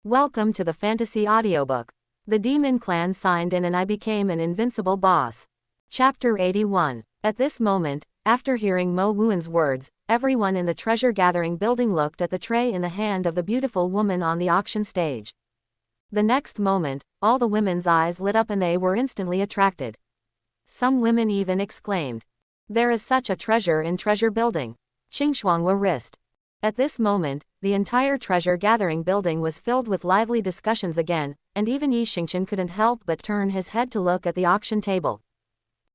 Welcome to the fantasy audiobook. The demon clan signed in and I became an invincible boss. Chapter 81. At this moment, after hearing Mo Wuen's words, everyone in the treasure-gathering building looked at the tray in the hand of the beautiful woman on the auction stage. The next moment, all the women's eyes lit up and they were instantly attracted. Some women even exclaimed, "There is such a treasure in treasure building. Qingxuanghua wrist." At this moment, the entire treasure-gathering building was filled with lively discussions again, and even Yi Xingqian couldn't help but turn his head to look at the auction table.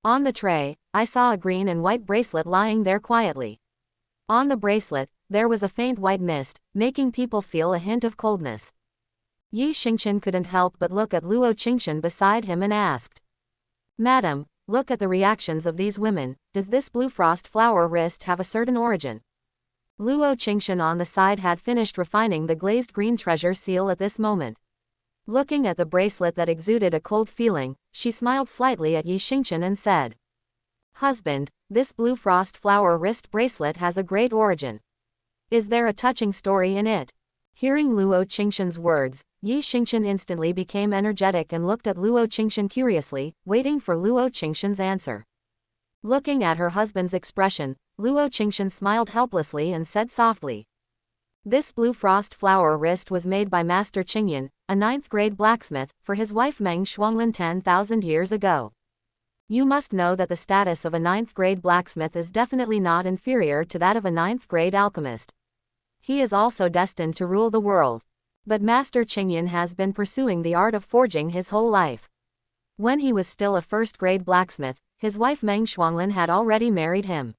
On the tray, I saw a green and white bracelet lying there quietly. On the bracelet, there was a faint white mist, making people feel a hint of coldness. Yi Xingqian couldn't help but look at Luo Qingxian beside him and asked, "Madam, look at the reactions of these women. Does this blue frost flower wrist have a certain origin?" Luo Qingxian on the side had finished refining the glazed green treasure seal at this moment. Looking at the bracelet that exuded a cold feeling, she smiled slightly at Yi Xingqian and said, "Husband, this blue frost flower wrist bracelet has a great origin. Is there a touching story in it?" Hearing Luo Qingxian's words, Yi Xingqian instantly became energetic and looked at Luo Qingxian curiously, waiting for Luo Qingxian's answer. Looking at her husband's expression, Luo Qingxian smiled helplessly and said softly, "This blue frost flower wrist was made by Master Qingyan, a 9th-grade blacksmith, for his wife Meng Shuanglin 10,000 years ago. You must know that the status of a 9th-grade blacksmith is definitely not inferior to that of a 9th-grade alchemist. He is also destined to rule the world. But Master Qingyan has been pursuing the art of forging his whole life. When he was still a 1st-grade blacksmith, his wife Meng Shuanglin had already married him.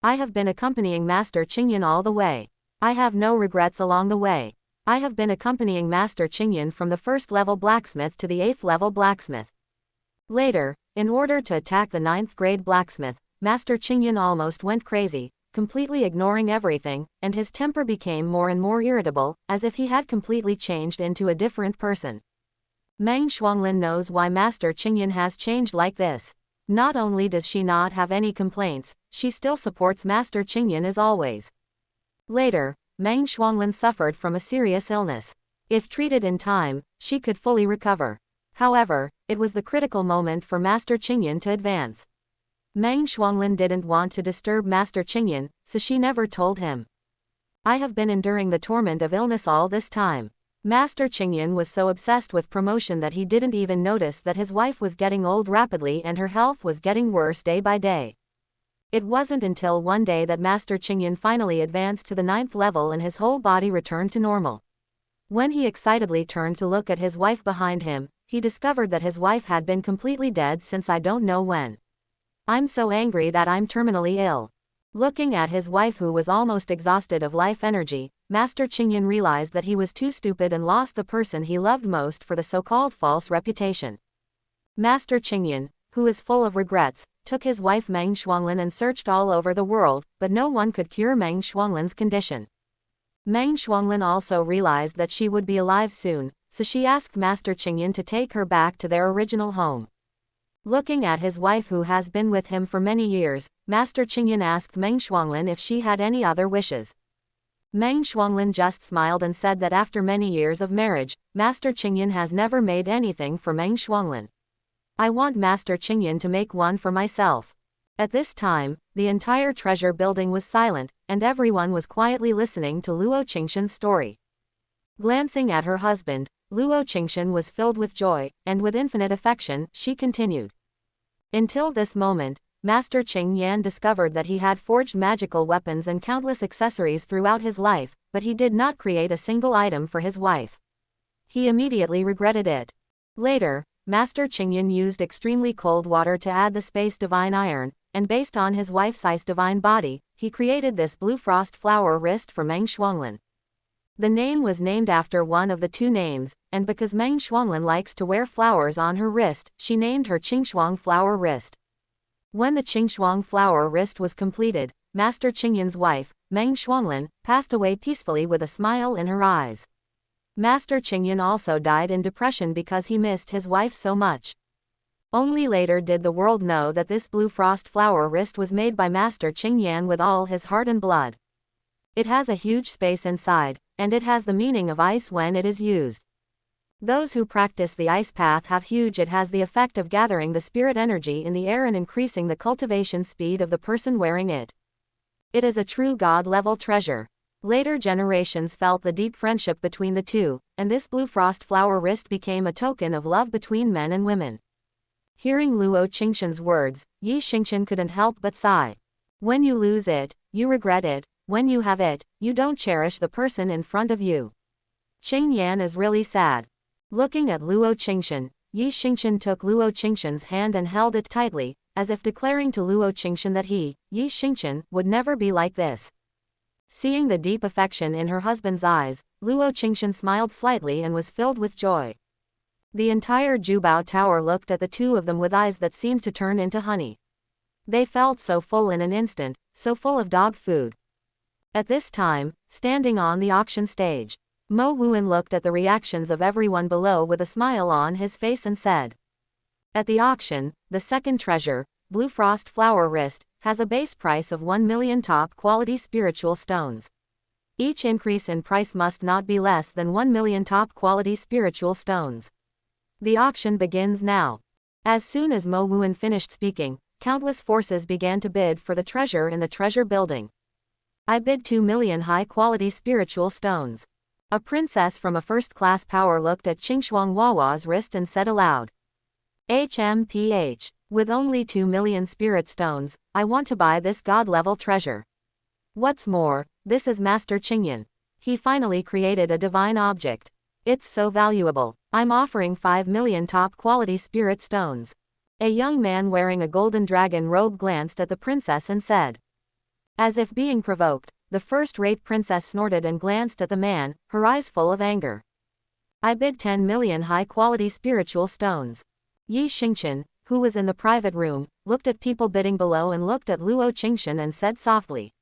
I have been accompanying Master Qingyan all the way. I have no regrets along the way. I have been accompanying Master Qingyan from the 1st-level blacksmith to the 8th-level blacksmith. Later, in order to attack the 9th-grade blacksmith, Master Qingyan almost went crazy, completely ignoring everything, and his temper became more and more irritable, as if he had completely changed into a different person. Meng Shuanglin knows why Master Qingyan has changed like this. Not only does she not have any complaints, she still supports Master Qingyan as always. Later, Meng Shuanglin suffered from a serious illness. If treated in time, she could fully recover. However, it was the critical moment for Master Qingyan to advance. Meng Shuanglin didn't want to disturb Master Qingyan, so she never told him. "I have been enduring the torment of illness all this time." Master Qingyan was so obsessed with promotion that he didn't even notice that his wife was getting old rapidly and her health was getting worse day by day. It wasn't until one day that Master Qingyan finally advanced to the 9th level and his whole body returned to normal. When he excitedly turned to look at his wife behind him, he discovered that his wife had been completely dead since I don't know when. "I'm so angry that I'm terminally ill." Looking at his wife who was almost exhausted of life energy, Master Qingyan realized that he was too stupid and lost the person he loved most for the so-called false reputation. Master Qingyan, who is full of regrets, took his wife Meng Shuanglin and searched all over the world, but no one could cure Meng Shuanglin's condition. Meng Shuanglin also realized that she would be alive soon, so she asked Master Qingyan to take her back to their original home. Looking at his wife who has been with him for many years, Master Qingyan asked Meng Shuanglin if she had any other wishes. Meng Shuanglin just smiled and said that after many years of marriage, Master Qingyan has never made anything for Meng Shuanglin. "I want Master Qingyan to make one for myself." At this time, the entire treasure building was silent, and everyone was quietly listening to Luo Qingxian's story. Glancing at her husband, Luo Qingxian was filled with joy, and with infinite affection, she continued. Until this moment, Master Qing Yan discovered that he had forged magical weapons and countless accessories throughout his life, but he did not create a single item for his wife. He immediately regretted it. Later, Master Qingyan used extremely cold water to add the space divine iron, and based on his wife's ice divine body, he created this blue frost flower wrist for Meng Shuanglin. The name was named after one of the two names, and because Meng Shuanglin likes to wear flowers on her wrist, she named her Qingxuang flower wrist. When the Qingxuang flower wrist was completed, Master Qingyan's wife, Meng Shuanglin, passed away peacefully with a smile in her eyes. Master Qingyan also died in depression because he missed his wife so much. Only later did the world know that this blue frost flower wrist was made by Master Qing Yan with all his heart and blood. It has a huge space inside, and it has the meaning of ice when it is used. Those who practice the ice path have huge. It has the effect of gathering the spirit energy in the air and increasing the cultivation speed of the person wearing it. It is a true God-level treasure. Later generations felt the deep friendship between the two, and this blue frost flower wrist became a token of love between men and women. Hearing Luo Qingshan's words, Yi Xingqian couldn't help but sigh. When you lose it, you regret it. When you have it, you don't cherish the person in front of you. Qing Yan is really sad. Looking at Luo Qingshan, Yi Xingqian took Luo Qingshan's hand and held it tightly, as if declaring to Luo Qingshan that he, Yi Xingqian, would never be like this. Seeing the deep affection in her husband's eyes, Luo Qingshan smiled slightly and was filled with joy. The entire Jubao Tower looked at the two of them with eyes that seemed to turn into honey. They felt so full in an instant, so full of dog food. At this time, standing on the auction stage, Mo Wuan looked at the reactions of everyone below with a smile on his face and said, "At the auction, the second treasure, Blue Frost Flower Wrist, has a base price of 1 million top-quality spiritual stones. Each increase in price must not be less than 1 million top-quality spiritual stones. The auction begins now." As soon as Mo Wuan finished speaking, countless forces began to bid for the treasure in the treasure building. "I bid 2 million high-quality spiritual stones." A princess from a first-class power looked at Qingshuang Wawa's wrist and said aloud, "HMPH, with only 2 million spirit stones, I want to buy this god-level treasure. What's more, this is Master Qingyan. He finally created a divine object. It's so valuable. I'm offering 5 million top-quality spirit stones." A young man wearing a golden dragon robe glanced at the princess and said. As if being provoked, the first-rate princess snorted and glanced at the man, her eyes full of anger. "I bid 10 million high-quality spiritual stones." Yi Xingqian, who was in the private room, looked at people bidding below and looked at Luo Qingshan and said softly,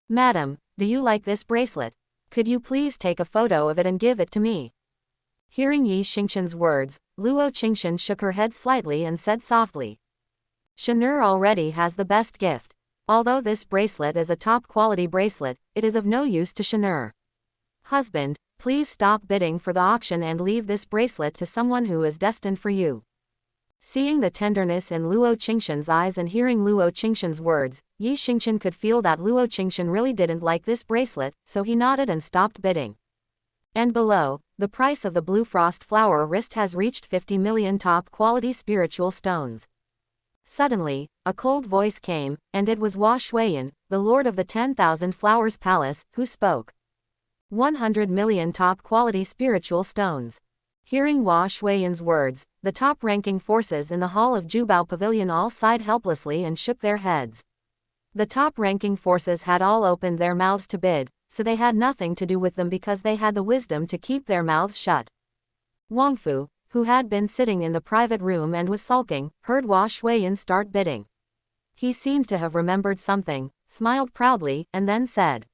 "Madam, do you like this bracelet? Could you please take a photo of it and give it to me?" Hearing Yi Xingqian's words, Luo Qingshan shook her head slightly and said softly, "Shanur already has the best gift. Although this bracelet is a top-quality bracelet, it is of no use to Shanur. Husband, please stop bidding for the auction and leave this bracelet to someone who is destined for you." Seeing the tenderness in Luo Qingshan's eyes and hearing Luo Qingshan's words, Yi Xingqian could feel that Luo Qingshan really didn't like this bracelet, so he nodded and stopped bidding. And below, the price of the Blue Frost Flower Wrist has reached 50 million top-quality spiritual stones. Suddenly, a cold voice came, and it was Hua Shuiyan, the lord of the 10,000 Flowers Palace, who spoke. 100 million top-quality spiritual stones. Hearing Hua Shuiyan's words, the top-ranking forces in the hall of Jubao Pavilion all sighed helplessly and shook their heads. The top-ranking forces had all opened their mouths to bid, so they had nothing to do with them because they had the wisdom to keep their mouths shut. Wang Fu, who had been sitting in the private room and was sulking, heard Hua Shuiyan start bidding. He seemed to have remembered something, smiled proudly, and then said,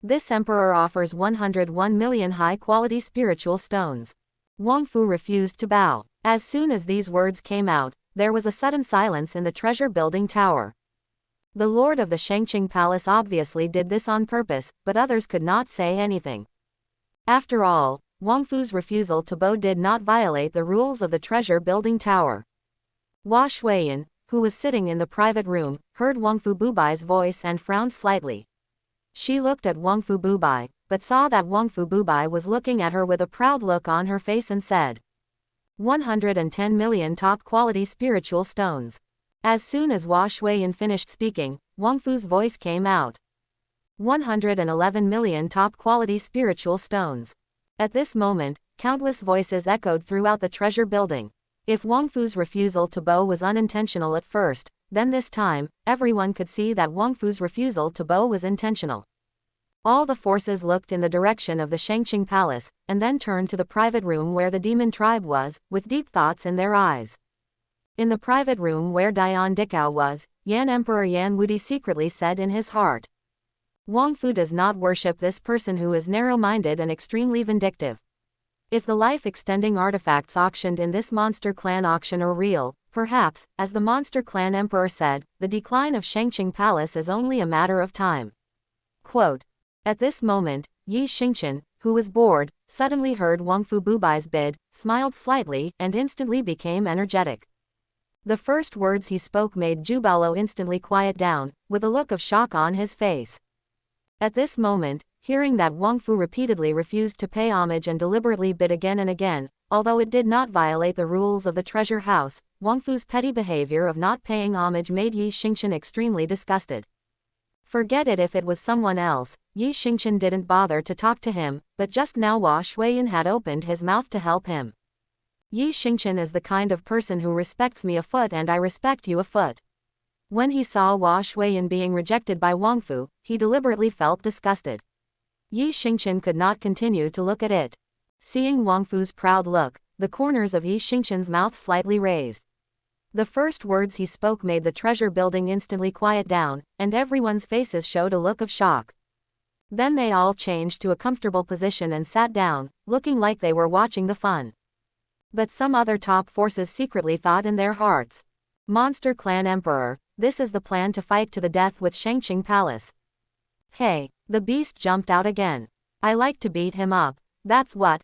"This emperor offers 101 million high-quality spiritual stones." Wang Fu refused to bow. As soon as these words came out, there was a sudden silence in the treasure-building tower. The lord of the Shangqing Palace obviously did this on purpose, but others could not say anything. After all, Wang Fu's refusal to bow did not violate the rules of the treasure-building tower. Hua Shuiyan, who was sitting in the private room, heard Wang Fu Bubai's voice and frowned slightly. She looked at Wang Fu Bubai, but saw that Wang Fu Bubai was looking at her with a proud look on her face and said, 110 million top-quality spiritual stones. As soon as Hua Shuiyan finished speaking, Wang Fu's voice came out. 111 million top-quality spiritual stones. At this moment, countless voices echoed throughout the treasure building. If Wang Fu's refusal to bow was unintentional at first, then this time, everyone could see that Wang Fu's refusal to bow was intentional. All the forces looked in the direction of the Shangqing Palace, and then turned to the private room where the demon tribe was, with deep thoughts in their eyes. In the private room where Dian Dikao was, Yan Emperor Yan Wudi secretly said in his heart, "Wang Fu does not worship this person who is narrow-minded and extremely vindictive. If the life-extending artifacts auctioned in this Monster Clan auction are real, perhaps, as the Monster Clan Emperor said, the decline of Shangqing Palace is only a matter of time." Quote. At this moment, Yi Xingqian, who was bored, suddenly heard Wangfu Bubai's bid, smiled slightly, and instantly became energetic. The first words he spoke made Zhu Baoluo instantly quiet down, with a look of shock on his face. At this moment, hearing that Wangfu repeatedly refused to pay homage and deliberately bid again and again, although it did not violate the rules of the treasure house, Wangfu's petty behavior of not paying homage made Yi Xingqian extremely disgusted. Forget it if it was someone else, Yi Xingqian didn't bother to talk to him, but just now Hua Shuiyan had opened his mouth to help him. Yi Xingqian is the kind of person who respects me a foot and I respect you a foot. When he saw Hua Shuiyan being rejected by Wangfu, he deliberately felt disgusted. Yi Xingqian could not continue to look at it. Seeing Wangfu's proud look, the corners of Yi Xingqian's mouth slightly raised. The first words he spoke made the treasure building instantly quiet down, and everyone's faces showed a look of shock. Then they all changed to a comfortable position and sat down, looking like they were watching the fun. But some other top forces secretly thought in their hearts. Monster Clan Emperor, this is the plan to fight to the death with Shangqing Palace. Hey, the beast jumped out again. I like to beat him up, that's what.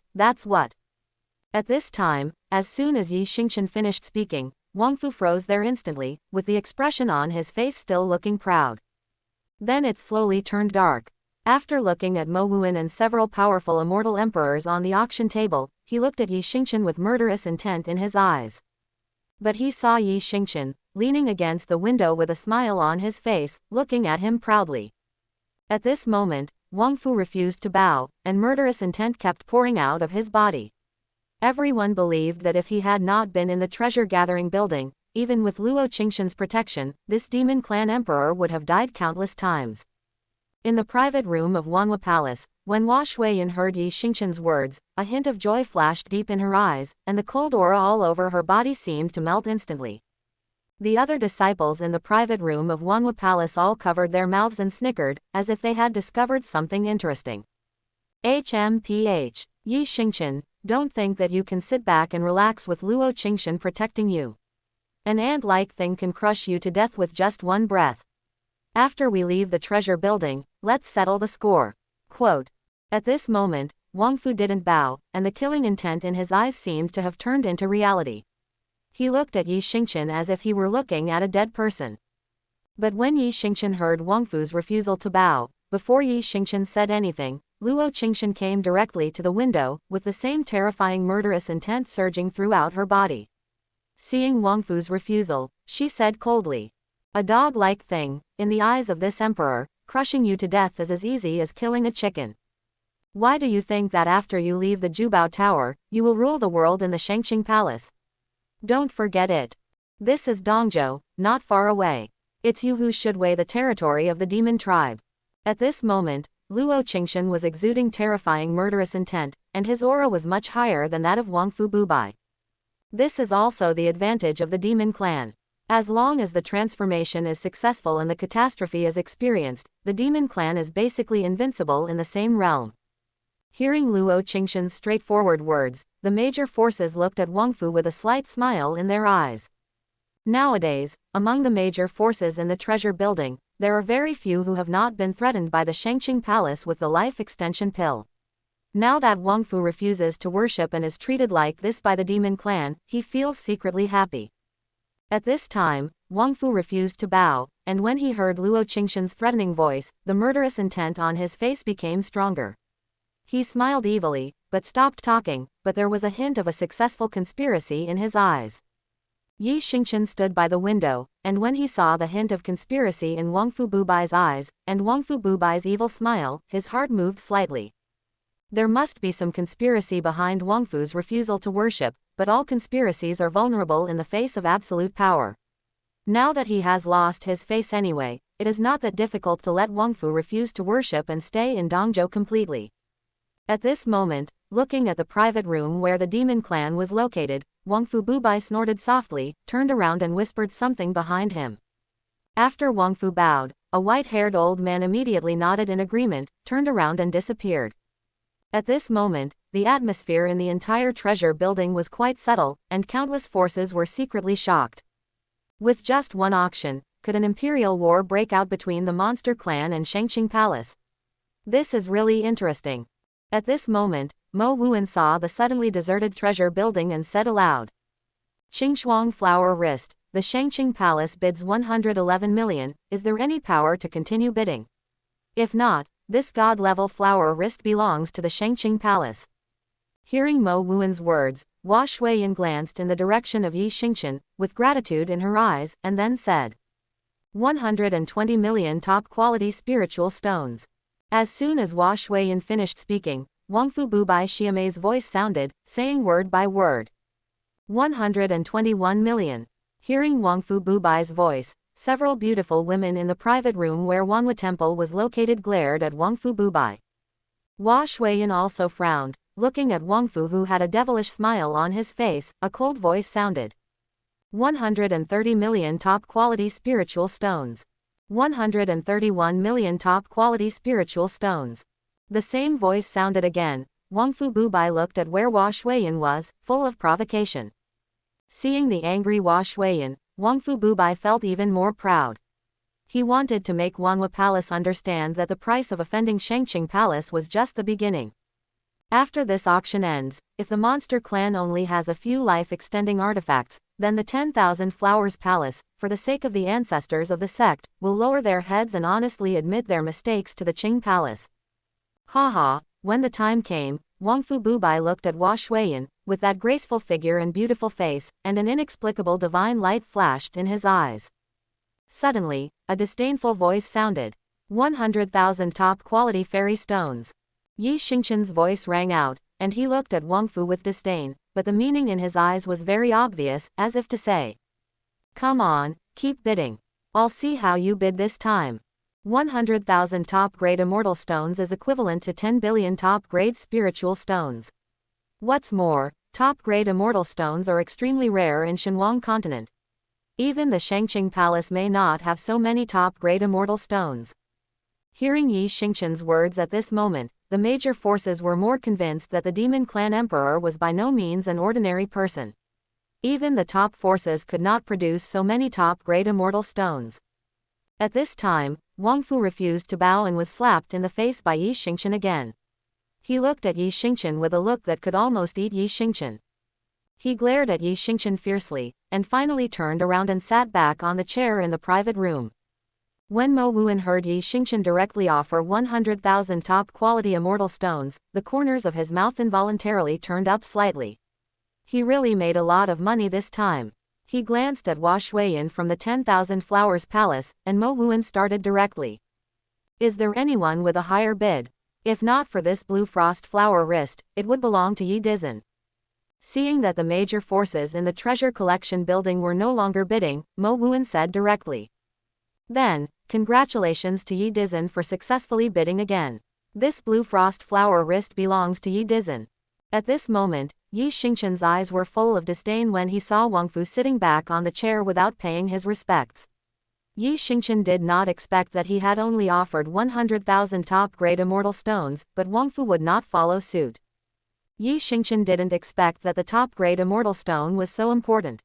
At this time, as soon as Yi Xingqian finished speaking, Wangfu froze there instantly, with the expression on his face still looking proud. Then it slowly turned dark. After looking at Mo Wuan and several powerful immortal emperors on the auction table, he looked at Yi Xingqian with murderous intent in his eyes. But he saw Yi Xingqian, leaning against the window with a smile on his face, looking at him proudly. At this moment, Wangfu refused to bow, and murderous intent kept pouring out of his body. Everyone believed that if he had not been in the treasure-gathering building, even with Luo Qingxian's protection, this demon clan emperor would have died countless times. In the private room of Wanhua Palace, when Hua Shuiyan heard Yi Xingqian's words, a hint of joy flashed deep in her eyes, and the cold aura all over her body seemed to melt instantly. The other disciples in the private room of Wanhua Palace all covered their mouths and snickered, as if they had discovered something interesting. HMPH. Yi Xingqian, don't think that you can sit back and relax with Luo Qingxian protecting you. An ant-like thing can crush you to death with just one breath. After we leave the treasure building, let's settle the score. Quote. At this moment, Wangfu didn't bow, and the killing intent in his eyes seemed to have turned into reality. He looked at Yi Xingqian as if he were looking at a dead person. But when Yi Xingqian heard Wangfu's refusal to bow, before Yi Xingqian said anything, Luo Qingxian came directly to the window, with the same terrifying murderous intent surging throughout her body. Seeing Wangfu's refusal, she said coldly, "A dog-like thing, in the eyes of this emperor, crushing you to death is as easy as killing a chicken. Why do you think that after you leave the Jubao Tower, you will rule the world in the Shangqing Palace? Don't forget it. This is Dongzhou, not far away. It's you who should weigh the territory of the demon tribe." At this moment, Luo Qingxian was exuding terrifying murderous intent, and his aura was much higher than that of Wangfu Bubai. This is also the advantage of the demon clan. As long as the transformation is successful and the catastrophe is experienced, the demon clan is basically invincible in the same realm. Hearing Luo Qingxian's straightforward words, the major forces looked at Wangfu with a slight smile in their eyes. Nowadays, among the major forces in the treasure building, there are very few who have not been threatened by the Shangqing Palace with the life extension pill. Now that Wangfu refuses to worship and is treated like this by the demon clan, he feels secretly happy. At this time, Wangfu refused to bow, and when he heard Luo Qingxian's threatening voice, the murderous intent on his face became stronger. He smiled evilly, but stopped talking, but there was a hint of a successful conspiracy in his eyes. Yi Xingqian stood by the window, and when he saw the hint of conspiracy in Wangfu Bubai's eyes, and Wangfu Bubai's evil smile, his heart moved slightly. There must be some conspiracy behind Wangfu's refusal to worship, but all conspiracies are vulnerable in the face of absolute power. Now that he has lost his face anyway, it is not that difficult to let Wangfu refuse to worship and stay in Dongzhou completely. At this moment, looking at the private room where the demon clan was located, Wangfu Bubai snorted softly, turned around and whispered something behind him. After Wangfu bowed, a white-haired old man immediately nodded in agreement, turned around and disappeared. At this moment, the atmosphere in the entire treasure building was quite subtle, and countless forces were secretly shocked. With just one auction, could an imperial war break out between the Monster Clan and Shangqing Palace? This is really interesting. At this moment, Mo Wuan saw the suddenly deserted treasure building and said aloud. Qingshuang Flower Wrist, the Shangqing Palace bids 111 million, is there any power to continue bidding? If not, this god-level flower wrist belongs to the Shangqing Palace. Hearing Mo Wuan's words, Hua Shuiyan glanced in the direction of Yi Xingqian, with gratitude in her eyes, and then said, 120 million top-quality spiritual stones. As soon as Hua Shuiyan finished speaking, Wangfu Bubai Xiamei's voice sounded, saying word by word. 121 million. Hearing Wangfu Bubai's voice, several beautiful women in the private room where Wanhua Temple was located glared at Wangfu Bubai. Hua Shuiyan also frowned, looking at Wangfu, who had a devilish smile on his face. A cold voice sounded. 130 million top-quality spiritual stones. 131 million top-quality spiritual stones. The same voice sounded again. Wangfu Bubai looked at where Hua Shuiyan was, full of provocation. Seeing the angry Hua Shuiyan, Wangfu Bubai felt even more proud. He wanted to make Wanhua Palace understand that the price of offending Shangqing Palace was just the beginning. After this auction ends, if the monster clan only has a few life-extending artifacts, then the 10,000 Flowers Palace, for the sake of the ancestors of the sect, will lower their heads and honestly admit their mistakes to the Qing Palace. Haha, when the time came, Wangfu Bubai looked at Hua Shuiyan, with that graceful figure and beautiful face, and an inexplicable divine light flashed in his eyes. Suddenly, a disdainful voice sounded. 100,000 top-quality fairy stones. Yi Xingqian's voice rang out, and he looked at Wangfu with disdain, but the meaning in his eyes was very obvious, as if to say, come on, keep bidding. I'll see how you bid this time. 100,000 top-grade immortal stones is equivalent to 10 billion top-grade spiritual stones. What's more, top-grade immortal stones are extremely rare in Shenhuang continent. Even the Shangqing Palace may not have so many top-grade immortal stones. Hearing Yi Xingqian's words at this moment, the major forces were more convinced that the Demon Clan Emperor was by no means an ordinary person. Even the top forces could not produce so many top-grade immortal stones. At this time, Wangfu refused to bow and was slapped in the face by Yi Xingqian again. He looked at Yi Xingqian with a look that could almost eat Yi Xingqian. He glared at Yi Xingqian fiercely, and finally turned around and sat back on the chair in the private room. When Mo Wuan heard Yi Xingqian directly offer 100,000 top-quality immortal stones, the corners of his mouth involuntarily turned up slightly. He really made a lot of money this time. He glanced at Hua Shuiyan from the 10,000 Flowers Palace, and Mo Wuan started directly. Is there anyone with a higher bid? If not for this blue frost flower wrist, it would belong to Yi Dizhen. Seeing that the major forces in the treasure collection building were no longer bidding, Mo Wuan said directly. Then, congratulations to Yi Dizhen for successfully bidding again. This blue frost flower wrist belongs to Yi Dizhen. At this moment, Yi Xingqian's eyes were full of disdain when he saw Wangfu sitting back on the chair without paying his respects. Yi Xingqian did not expect that he had only offered 100,000 top-grade immortal stones, but Wangfu would not follow suit. Yi Xingqian didn't expect that the top-grade immortal stone was so important.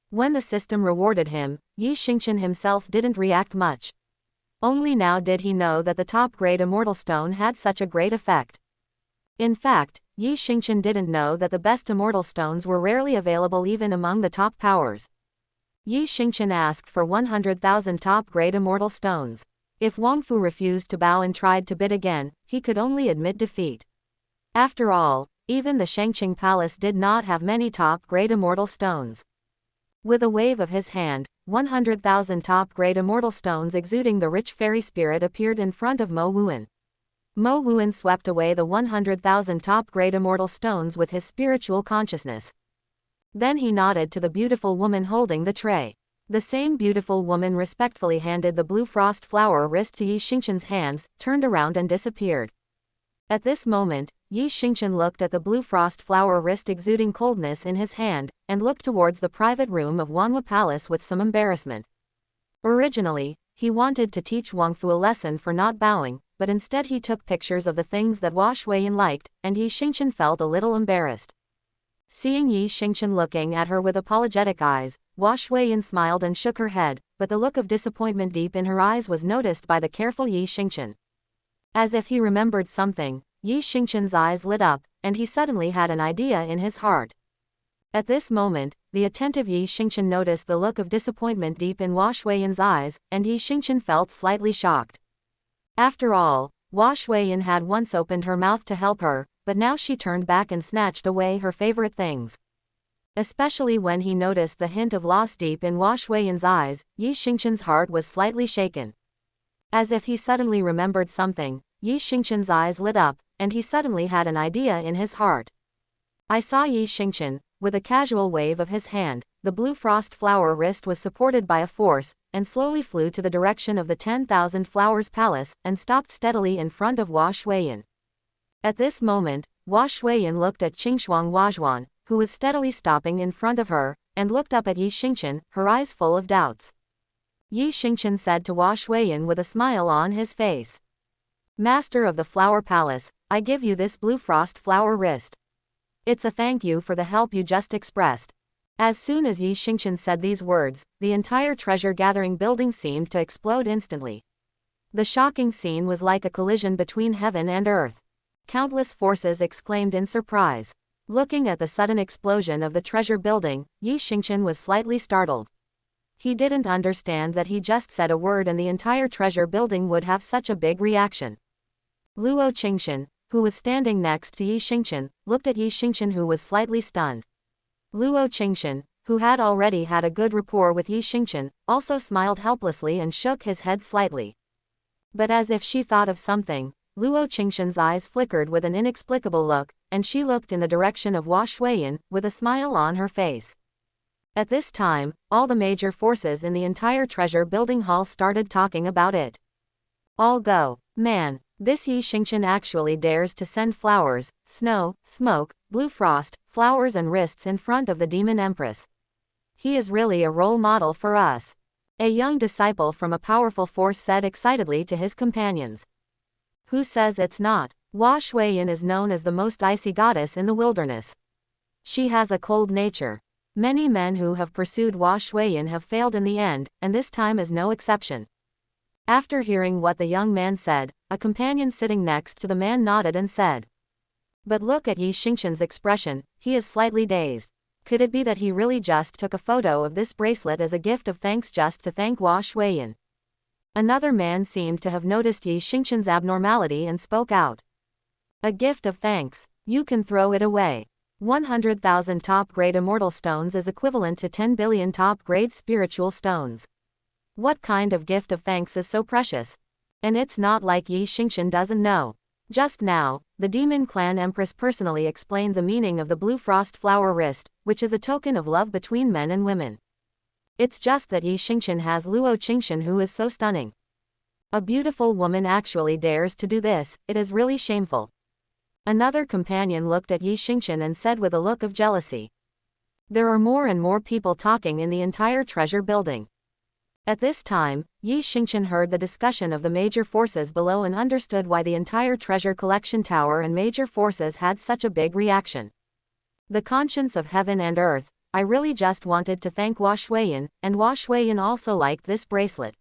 When the system rewarded him, Yi Xingqian himself didn't react much. Only now did he know that the top-grade immortal stone had such a great effect. In fact, Yi Xingqian didn't know that the best immortal stones were rarely available even among the top powers. Yi Xingqian asked for 100,000 top-grade immortal stones. If Wangfu refused to bow and tried to bid again, he could only admit defeat. After all, even the Shangqing Palace did not have many top-grade immortal stones. With a wave of his hand, 100,000 top-grade immortal stones exuding the rich fairy spirit appeared in front of Mo Wuan. Mo Wuan swept away the 100,000 top-grade immortal stones with his spiritual consciousness. Then he nodded to the beautiful woman holding the tray. The same beautiful woman respectfully handed the blue frost flower wrist to Yi Xingqian's hands, turned around and disappeared. At this moment, Yi Xingqian looked at the blue frost flower wrist exuding coldness in his hand, and looked towards the private room of Wanhua Palace with some embarrassment. Originally, he wanted to teach Wangfu a lesson for not bowing, but instead he took pictures of the things that Hua Shuiyan liked, and Yi Xingqian felt a little embarrassed. Seeing Yi Xingqian looking at her with apologetic eyes, Hua Shuiyan smiled and shook her head, but the look of disappointment deep in her eyes was noticed by the careful Yi Xingqian. As if he remembered something, Yi Xingqian's eyes lit up, and he suddenly had an idea in his heart. At this moment, the attentive Yi Xingqian noticed the look of disappointment deep in Hua Shuiyan's eyes, and Yi Xingqian felt slightly shocked. After all, Hua Shuiyan had once opened her mouth to help her, but now she turned back and snatched away her favorite things. Especially when he noticed the hint of loss deep in Hua Shuiyan's eyes, Yi Xingqian's heart was slightly shaken. As if he suddenly remembered something, Yi Xingqian's eyes lit up, and he suddenly had an idea in his heart. I saw Yi Xingqian. With a casual wave of his hand, the blue frost flower wrist was supported by a force, and slowly flew to the direction of the 10,000 Flowers Palace, and stopped steadily in front of Hua Shuiyan. At this moment, Hua Shuiyan looked at Qingshuang Huazhuan, who was steadily stopping in front of her, and looked up at Yi Xingqian, her eyes full of doubts. Yi Xingqian said to Hua Shuiyan with a smile on his face, "Master of the Flower Palace, I give you this blue frost flower wrist. It's a thank you for the help you just expressed." As soon as Yi Xingqian said these words, the entire treasure-gathering building seemed to explode instantly. The shocking scene was like a collision between heaven and earth. Countless forces exclaimed in surprise. Looking at the sudden explosion of the treasure building, Yi Xingqian was slightly startled. He didn't understand that he just said a word and the entire treasure building would have such a big reaction. Luo Qingshan, who was standing next to Yi Xingqian, looked at Yi Xingqian, who was slightly stunned. Luo Qingshan, who had already had a good rapport with Yi Xingqian, also smiled helplessly and shook his head slightly. But as if she thought of something, Luo Qingshan's eyes flickered with an inexplicable look, and she looked in the direction of Hua Shuiyan, with a smile on her face. At this time, all the major forces in the entire treasure building hall started talking about it. All go, man. This Yi Xingqian actually dares to send flowers, snow, smoke, blue frost, flowers and wrists in front of the Demon Empress. He is really a role model for us. A young disciple from a powerful force said excitedly to his companions. Who says it's not? Hua Shuiyan is known as the most icy goddess in the wilderness. She has a cold nature. Many men who have pursued Hua Shuiyan have failed in the end, and this time is no exception. After hearing what the young man said, a companion sitting next to the man nodded and said, "But look at Yi Xingqian's expression, he is slightly dazed. Could it be that he really just took a photo of this bracelet as a gift of thanks just to thank Hua Shuiyan?" Another man seemed to have noticed Yi Xingqian's abnormality and spoke out. "A gift of thanks? You can throw it away. 100,000 top-grade immortal stones is equivalent to 10 billion top-grade spiritual stones. What kind of gift of thanks is so precious? And it's not like Yi Xingqian doesn't know." Just now, the Demon Clan Empress personally explained the meaning of the blue frost flower wrist, which is a token of love between men and women. It's just that Yi Xingqian has Luo Qingshan, who is so stunning. A beautiful woman actually dares to do this, it is really shameful. Another companion looked at Yi Xingqian and said with a look of jealousy. There are more and more people talking in the entire treasure building. At this time, Yi Xingqian heard the discussion of the major forces below and understood why the entire treasure collection tower and major forces had such a big reaction. The conscience of heaven and earth, I really just wanted to thank Hua Shuiyan, and Hua Shuiyan also liked this bracelet.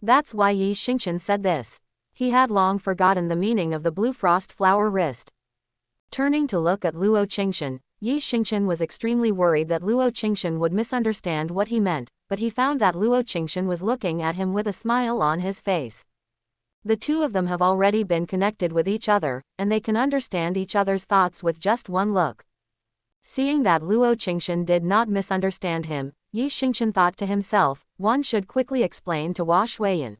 That's why Yi Xingqian said this. He had long forgotten the meaning of the blue frost flower wrist. Turning to look at Luo Qingshan, Yi Xingqian was extremely worried that Luo Qingshan would misunderstand what he meant, but he found that Luo Qingshan was looking at him with a smile on his face. The two of them have already been connected with each other, and they can understand each other's thoughts with just one look. Seeing that Luo Qingshan did not misunderstand him, Yi Xingqian thought to himself, one should quickly explain to Hua Shuiyan.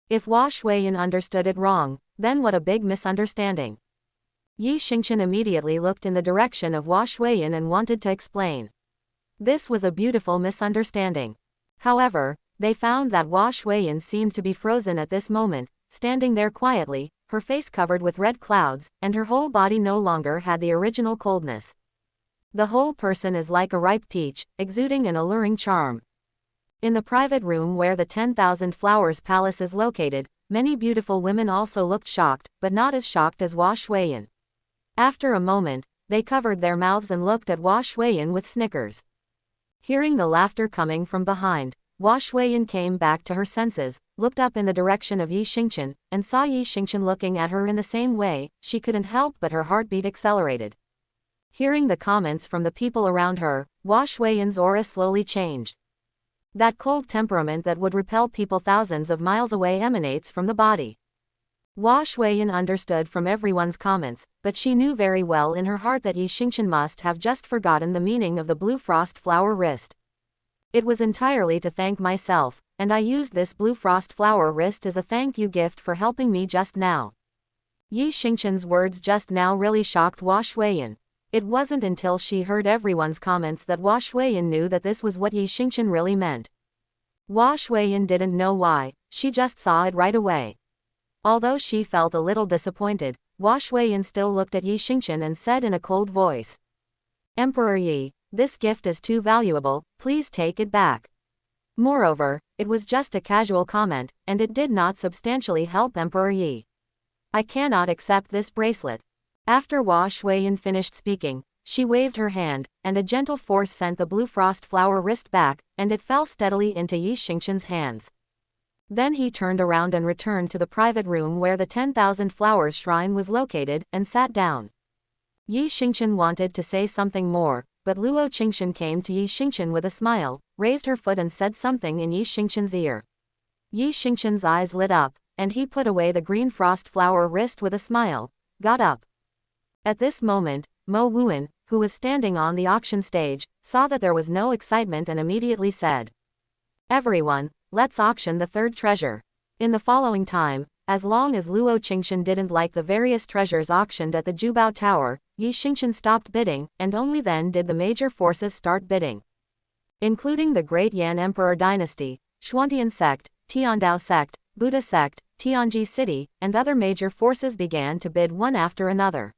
If Hua Shuiyan understood it wrong, then what a big misunderstanding. Yi Xingqian immediately looked in the direction of Hua Shuiyan and wanted to explain. This was a beautiful misunderstanding. However, they found that Hua Shuiyan seemed to be frozen at this moment, standing there quietly, her face covered with red clouds, and her whole body no longer had the original coldness. The whole person is like a ripe peach, exuding an alluring charm. In the private room where the 10,000 Flowers Palace is located, many beautiful women also looked shocked, but not as shocked as Hua Shuiyan. After a moment, they covered their mouths and looked at Hua Shuiyan with snickers. Hearing the laughter coming from behind, Hua Shuiyan came back to her senses, looked up in the direction of Yi Xingqian, and saw Yi Xingqian looking at her in the same way. She couldn't help but her heartbeat accelerated. Hearing the comments from the people around her, Hua Shuiyan's aura slowly changed. That cold temperament that would repel people thousands of miles away emanates from the body. Hua Shuiyan understood from everyone's comments, but she knew very well in her heart that Yi Xingqian must have just forgotten the meaning of the blue frost flower wrist. It was entirely to thank myself, and I used this blue frost flower wrist as a thank you gift for helping me just now. Yi Xingqian's words just now really shocked Hua Shuiyan. It wasn't until she heard everyone's comments that Hua Shuiyan knew that this was what Yi Xingqian really meant. Hua Shuiyan didn't know why, she just saw it right away. Although she felt a little disappointed, Hua Shuiyan still looked at Yi Xingqian and said in a cold voice, "Emperor Yi, this gift is too valuable, please take it back." Moreover, it was just a casual comment, and it did not substantially help Emperor Yi. "I cannot accept this bracelet." After Hua Shuiyan finished speaking, she waved her hand, and a gentle force sent the blue frost flower wrist back, and it fell steadily into Yi Xingqian's hands. Then he turned around and returned to the private room where the 10,000 flowers shrine was located, and sat down. Yi Xingqian wanted to say something more, but Luo Qingxian came to Yi Xingqian with a smile, raised her foot and said something in Yi Xingqian's ear. Yi Xingqian's eyes lit up, and he put away the green frost flower wrist with a smile, got up. At this moment, Mo Wuan, who was standing on the auction stage, saw that there was no excitement and immediately said, "Everyone, let's auction the third treasure." In the following time, as long as Luo Qingxian didn't like the various treasures auctioned at the Jubao Tower, Yi Xingqian stopped bidding, and only then did the major forces start bidding. Including the Great Yan Emperor Dynasty, Xuantian Sect, Tiandao Sect, Buddha Sect, Tianji City, and other major forces began to bid one after another.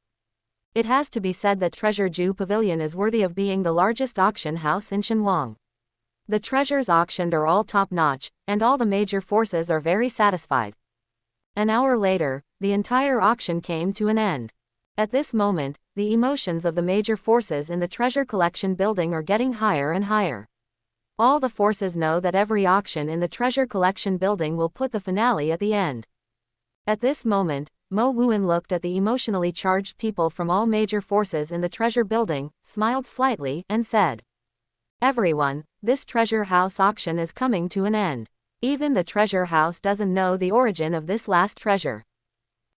It has to be said that Treasure Ju Pavilion is worthy of being the largest auction house in Shenhuang. The treasures auctioned are all top-notch, and all the major forces are very satisfied. An hour later, the entire auction came to an end. At this moment, the emotions of the major forces in the treasure collection building are getting higher and higher. All the forces know that every auction in the treasure collection building will put the finale at the end. At this moment, Mo Wuan looked at the emotionally charged people from all major forces in the treasure building, smiled slightly, and said, "Everyone, this treasure house auction is coming to an end. Even the treasure house doesn't know the origin of this last treasure.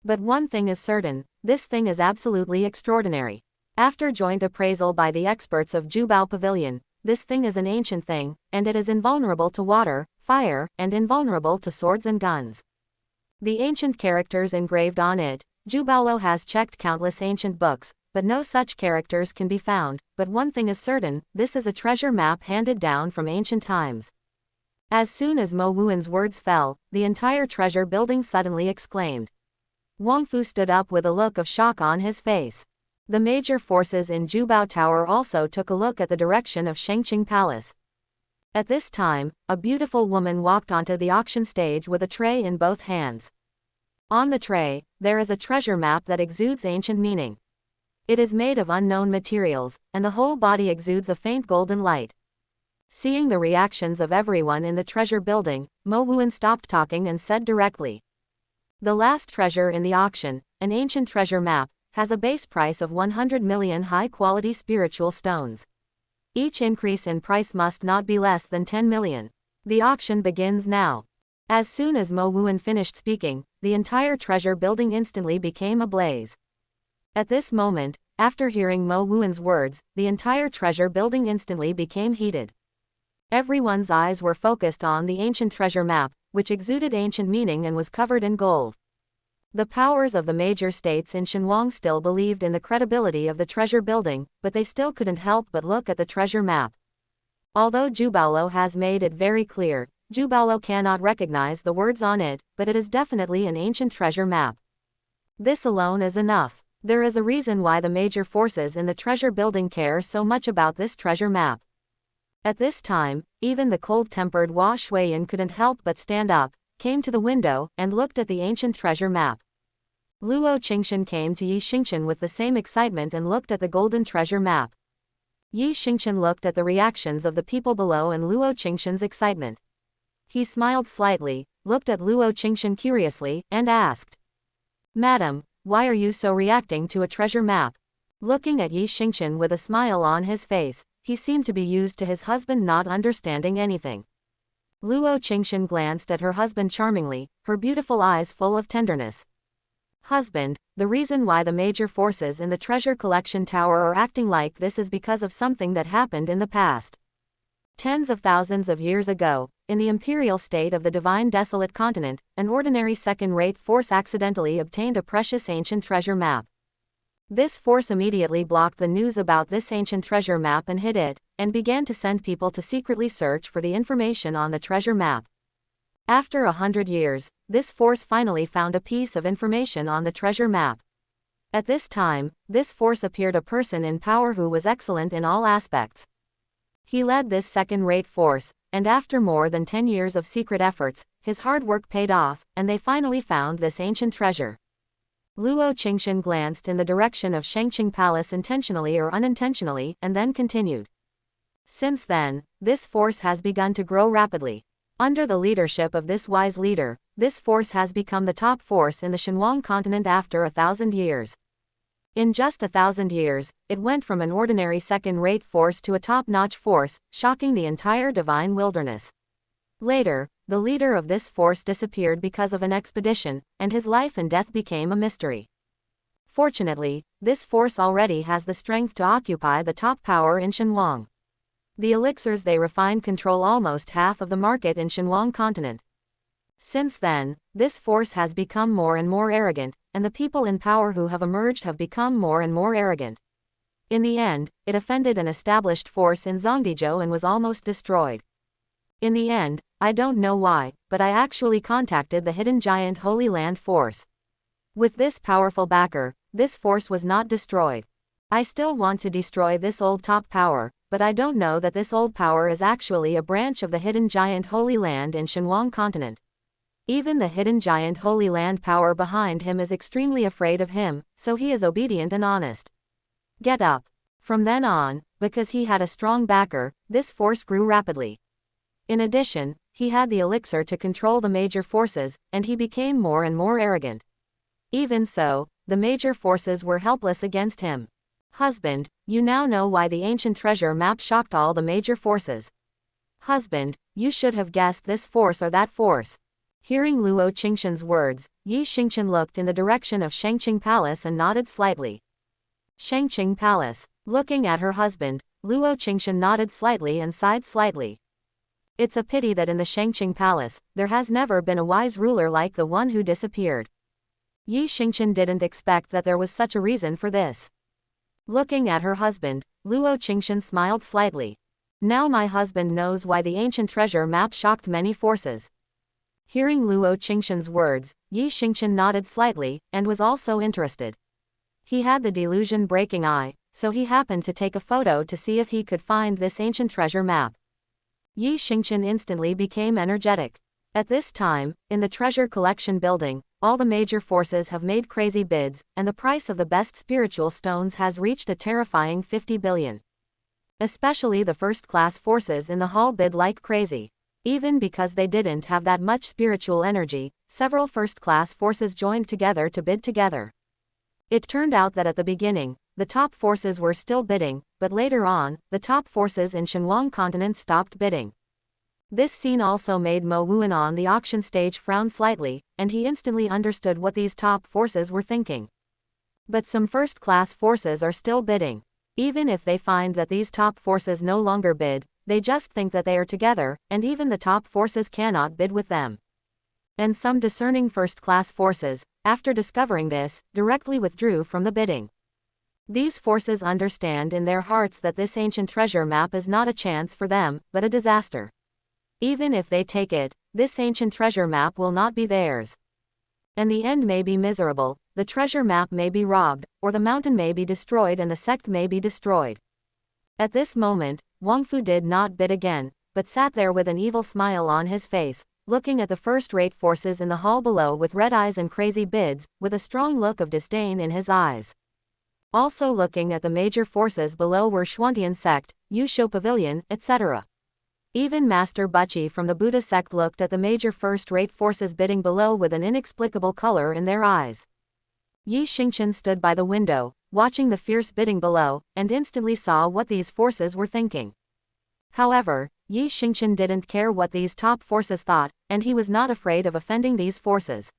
But one thing is certain, this thing is absolutely extraordinary. After joint appraisal by the experts of Jubao Pavilion, this thing is an ancient thing, and it is invulnerable to water, fire, and invulnerable to swords and guns. The ancient characters engraved on it, Jubaolo has checked countless ancient books, but no such characters can be found. But one thing is certain, this is a treasure map handed down from ancient times." As soon as Mo Wuan's words fell, the entire treasure building suddenly exclaimed. Wang Fu stood up with a look of shock on his face. The major forces in Jubao Tower also took a look at the direction of Shengqing Palace. At this time, a beautiful woman walked onto the auction stage with a tray in both hands. On the tray, there is a treasure map that exudes ancient meaning. It is made of unknown materials, and the whole body exudes a faint golden light. Seeing the reactions of everyone in the treasure building, Mo Wuan stopped talking and said directly, "The last treasure in the auction, an ancient treasure map, has a base price of 100 million high-quality spiritual stones. Each increase in price must not be less than 10 million. The auction begins now." As soon as Mo Wuan finished speaking, the entire treasure building instantly became ablaze. At this moment, after hearing Mo Wuan's words, the entire treasure building instantly became heated. Everyone's eyes were focused on the ancient treasure map, which exuded ancient meaning and was covered in gold. The powers of the major states in Shenhuang still believed in the credibility of the treasure building, but they still couldn't help but look at the treasure map. Although Jubaolo has made it very clear, Jubaolo cannot recognize the words on it, but it is definitely an ancient treasure map. This alone is enough. There is a reason why the major forces in the treasure building care so much about this treasure map. At this time, even the cold-tempered Hua Shuiyan couldn't help but stand up, came to the window, and looked at the ancient treasure map. Luo Qingxian came to Yi Xingqian with the same excitement and looked at the golden treasure map. Yi Xingqian looked at the reactions of the people below and Luo Qingxian's excitement. He smiled slightly, looked at Luo Qingshan curiously, and asked, "Madam, why are you so reacting to a treasure map?" Looking at Yi Qingshan with a smile on his face, he seemed to be used to his husband not understanding anything. Luo Qingshan glanced at her husband charmingly, her beautiful eyes full of tenderness. "Husband, the reason why the major forces in the treasure collection tower are acting like this is because of something that happened in the past. Tens of thousands of years ago, in the imperial state of the divine desolate continent, an ordinary second-rate force accidentally obtained a precious ancient treasure map. This force immediately blocked the news about this ancient treasure map and hid it, and began to send people to secretly search for the information on the treasure map. After 100 years, this force finally found a piece of information on the treasure map. At this time, this force appeared a person in power who was excellent in all aspects. He led this second-rate force, and after more than 10 years of secret efforts, his hard work paid off, and they finally found this ancient treasure." Luo Qingshan glanced in the direction of Shangqing Palace intentionally or unintentionally, and then continued. "Since then, this force has begun to grow rapidly. Under the leadership of this wise leader, this force has become the top force in the Shenhuang continent after 1,000 years. In just 1,000 years, it went from an ordinary second-rate force to a top-notch force, shocking the entire divine wilderness. Later, the leader of this force disappeared because of an expedition, and his life and death became a mystery. Fortunately, this force already has the strength to occupy the top power in Shenhuang. The elixirs they refine control almost half of the market in Shenhuang continent. Since then, this force has become more and more arrogant, and the people in power who have emerged have become more and more arrogant. In the end, it offended an established force in Zhongdizhou and was almost destroyed. In the end, I don't know why, but I actually contacted the hidden giant Holy Land force. With this powerful backer, this force was not destroyed. I still want to destroy this old top power, but I don't know that this old power is actually a branch of the hidden giant Holy Land in Shenhuang continent. Even the hidden giant Holy Land power behind him is extremely afraid of him, so he is obedient and honest. Get up." From then on, because he had a strong backer, this force grew rapidly. In addition, he had the elixir to control the major forces, and he became more and more arrogant. Even so, the major forces were helpless against him. "Husband, you now know why the ancient treasure map shocked all the major forces. Husband, you should have guessed this force or that force." Hearing Luo Qingshan's words, Yi Qingshan looked in the direction of Shangqing Palace and nodded slightly. Shangqing Palace. Looking at her husband, Luo Qingshan nodded slightly and sighed slightly. It's a pity that in the Shangqing Palace, there has never been a wise ruler like the one who disappeared. Yi Qingshan didn't expect that there was such a reason for this. Looking at her husband, Luo Qingshan smiled slightly. Now my husband knows why the ancient treasure map shocked many forces. Hearing Luo Qingshan's words, Yi Qingshan nodded slightly, and was also interested. He had the delusion-breaking eye, so he happened to take a photo to see if he could find this ancient treasure map. Yi Qingshan instantly became energetic. At this time, in the treasure collection building, all the major forces have made crazy bids, and the price of the best spiritual stones has reached a terrifying 50 billion. Especially the first-class forces in the hall bid like crazy. Even because they didn't have that much spiritual energy, several first-class forces joined together to bid together. It turned out that at the beginning, the top forces were still bidding, but later on, the top forces in Shenhuang continent stopped bidding. This scene also made Mo Wuan on the auction stage frown slightly, and he instantly understood what these top forces were thinking. But some first-class forces are still bidding. Even if they find that these top forces no longer bid, they just think that they are together, and even the top forces cannot bid with them. And some discerning first-class forces, after discovering this, directly withdrew from the bidding. These forces understand in their hearts that this ancient treasure map is not a chance for them, but a disaster. Even if they take it, this ancient treasure map will not be theirs. And the end may be miserable, the treasure map may be robbed, or the mountain may be destroyed and the sect may be destroyed. At this moment, Wang Fu did not bid again, but sat there with an evil smile on his face, looking at the first-rate forces in the hall below with red eyes and crazy bids, with a strong look of disdain in his eyes. Also looking at the major forces below were Xuantian sect, Yushu Pavilion, etc. Even Master Buchi from the Buddha sect looked at the major first-rate forces bidding below with an inexplicable color in their eyes. Yi Xingqian stood by the window, watching the fierce bidding below, and instantly saw what these forces were thinking. However, Yi Xingqian didn't care what these top forces thought, and he was not afraid of offending these forces.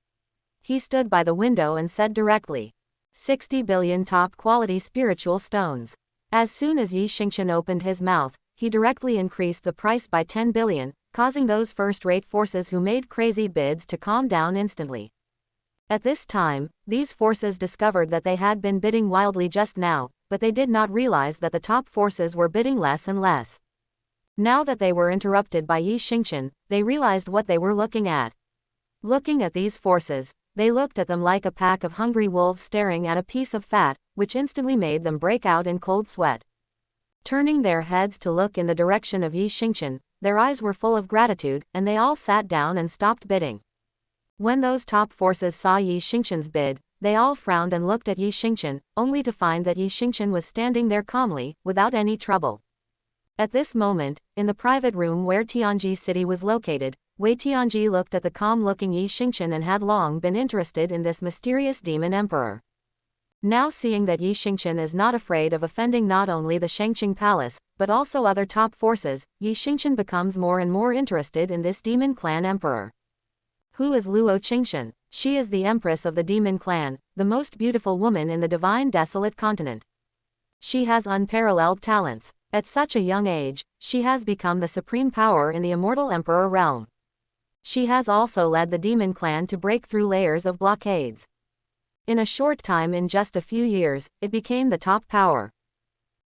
He stood by the window and said directly, 60 billion top-quality spiritual stones. As soon as Yi Xingqian opened his mouth, he directly increased the price by 10 billion, causing those first-rate forces who made crazy bids to calm down instantly. At this time, these forces discovered that they had been bidding wildly just now, but they did not realize that the top forces were bidding less and less. Now that they were interrupted by Yi Xingqian, they realized what they were looking at. Looking at these forces, they looked at them like a pack of hungry wolves staring at a piece of fat, which instantly made them break out in cold sweat. Turning their heads to look in the direction of Yi Xingqian, their eyes were full of gratitude, and they all sat down and stopped bidding. When those top forces saw Yi Xingqian's bid, they all frowned and looked at Yi Xingqian, only to find that Yi Xingqian was standing there calmly, without any trouble. At this moment, in the private room where Tianji City was located, Wei Tianji looked at the calm-looking Yi Xingqian and had long been interested in this mysterious demon emperor. Now seeing that Yi Xingqian is not afraid of offending not only the Shangqing Palace, but also other top forces, Yi Xingqian becomes more and more interested in this demon clan emperor. Who is Luo Qingxian? She is the empress of the demon clan, the most beautiful woman in the divine desolate continent. She has unparalleled talents. At such a young age, she has become the supreme power in the immortal emperor realm. She has also led the demon clan to break through layers of blockades. In a short time, in just a few years, it became the top power.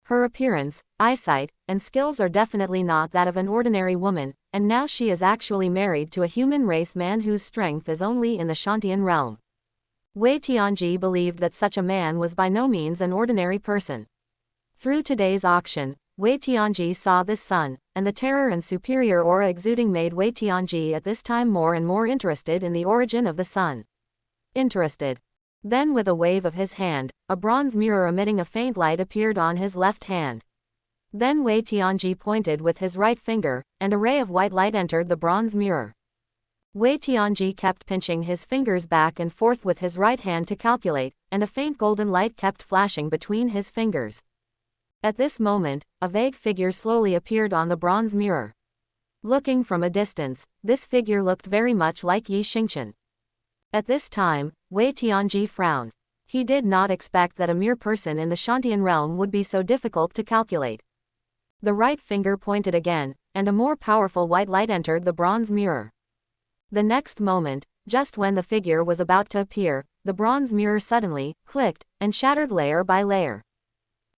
Her appearance, eyesight, and skills are definitely not that of an ordinary woman, and now she is actually married to a human race man whose strength is only in the Shantian realm. Wei Tianji believed that such a man was by no means an ordinary person. Through today's auction, Wei Tianji saw this sun, and the terror and superior aura exuding made Wei Tianji at this time more and more interested in the origin of the sun. Interested. Then with a wave of his hand, a bronze mirror emitting a faint light appeared on his left hand. Then Wei Tianji pointed with his right finger, and a ray of white light entered the bronze mirror. Wei Tianji kept pinching his fingers back and forth with his right hand to calculate, and a faint golden light kept flashing between his fingers. At this moment, a vague figure slowly appeared on the bronze mirror. Looking from a distance, this figure looked very much like Yi Xingqian. At this time, Wei Tianji frowned. He did not expect that a mere person in the Shantian realm would be so difficult to calculate. The right finger pointed again, and a more powerful white light entered the bronze mirror. The next moment, just when the figure was about to appear, the bronze mirror suddenly clicked and shattered layer by layer.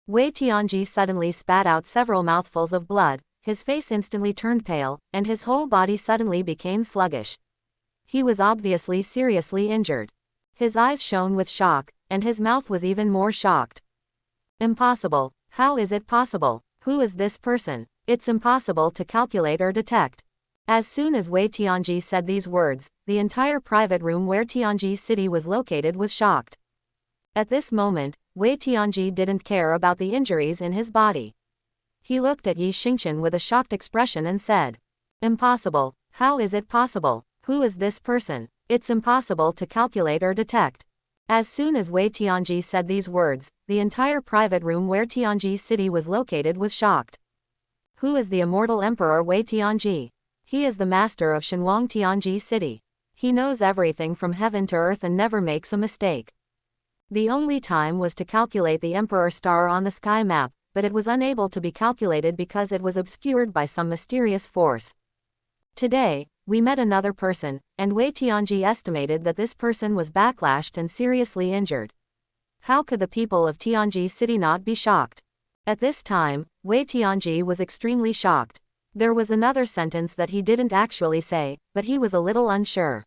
Wei Tianji suddenly spat out several mouthfuls of blood, his face instantly turned pale, and his whole body suddenly became sluggish. He was obviously seriously injured. His eyes shone with shock, and his mouth was even more shocked. Impossible. How is it possible? Who is this person? It's impossible to calculate or detect. As soon as Wei Tianji said these words, the entire private room where Tianji City was located was shocked. At this moment, Wei Tianji didn't care about the injuries in his body. He looked at Yi Xingqian with a shocked expression and said, "Impossible. How is it possible? Who is this person? It's impossible to calculate or detect." As soon as Wei Tianji said these words, the entire private room where Tianji City was located was shocked. Who is the immortal emperor Wei Tianji? He is the master of Shenhuang Tianji City. He knows everything from heaven to earth and never makes a mistake. The only time was to calculate the emperor star on the sky map, but it was unable to be calculated because it was obscured by some mysterious force. Today, we met another person, and Wei Tianji estimated that this person was backlashed and seriously injured. How could the people of Tianji City not be shocked? At this time, Wei Tianji was extremely shocked. There was another sentence that he didn't actually say, but he was a little unsure.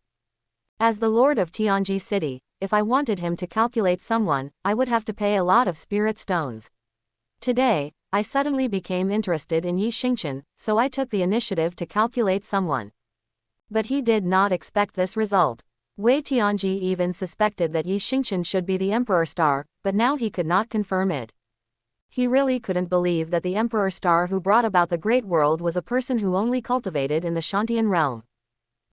As the lord of Tianji City, if I wanted him to calculate someone, I would have to pay a lot of spirit stones. Today, I suddenly became interested in Yi Xingqian, so I took the initiative to calculate someone. But he did not expect this result. Wei Tianji even suspected that Yi Xingqian should be the emperor star, but now he could not confirm it. He really couldn't believe that the Emperor Star who brought about the Great World was a person who only cultivated in the Shantian realm.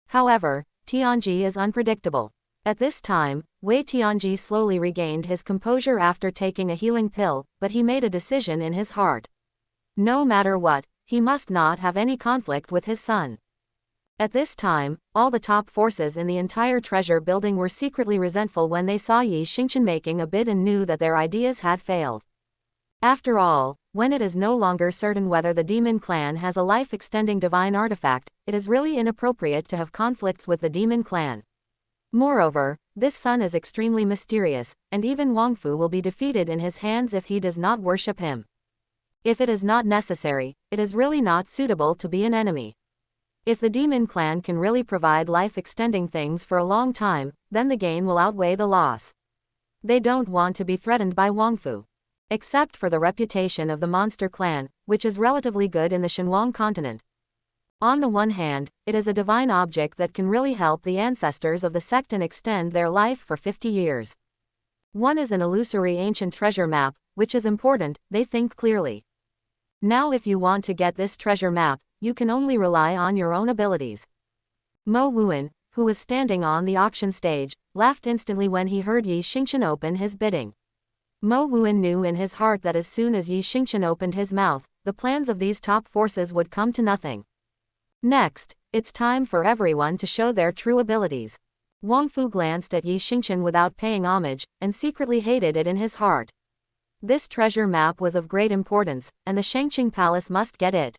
However, Tianji is unpredictable. At this time, Wei Tianji slowly regained his composure after taking a healing pill, but he made a decision in his heart. No matter what, he must not have any conflict with his son. At this time, all the top forces in the entire treasure building were secretly resentful when they saw Yi Xingqian making a bid and knew that their ideas had failed. After all, when it is no longer certain whether the demon clan has a life-extending divine artifact, it is really inappropriate to have conflicts with the demon clan. Moreover, this son is extremely mysterious, and even Wangfu will be defeated in his hands if he does not worship him. If it is not necessary, it is really not suitable to be an enemy. If the demon clan can really provide life-extending things for a long time, then the gain will outweigh the loss. They don't want to be threatened by Wangfu. Except for the reputation of the monster clan, which is relatively good in the Shenhuang continent. On the one hand, it is a divine object that can really help the ancestors of the sect and extend their life for 50 years. One is an illusory ancient treasure map, which is important, they think clearly. Now if you want to get this treasure map, you can only rely on your own abilities. Mo Wuan, who was standing on the auction stage, laughed instantly when he heard Yi Xingqian open his bidding. Mo Wuan knew in his heart that as soon as Yi Xingqian opened his mouth, the plans of these top forces would come to nothing. Next, it's time for everyone to show their true abilities. Wangfu glanced at Yi Xingqian without paying homage, and secretly hated it in his heart. This treasure map was of great importance, and the Shangqing Palace must get it.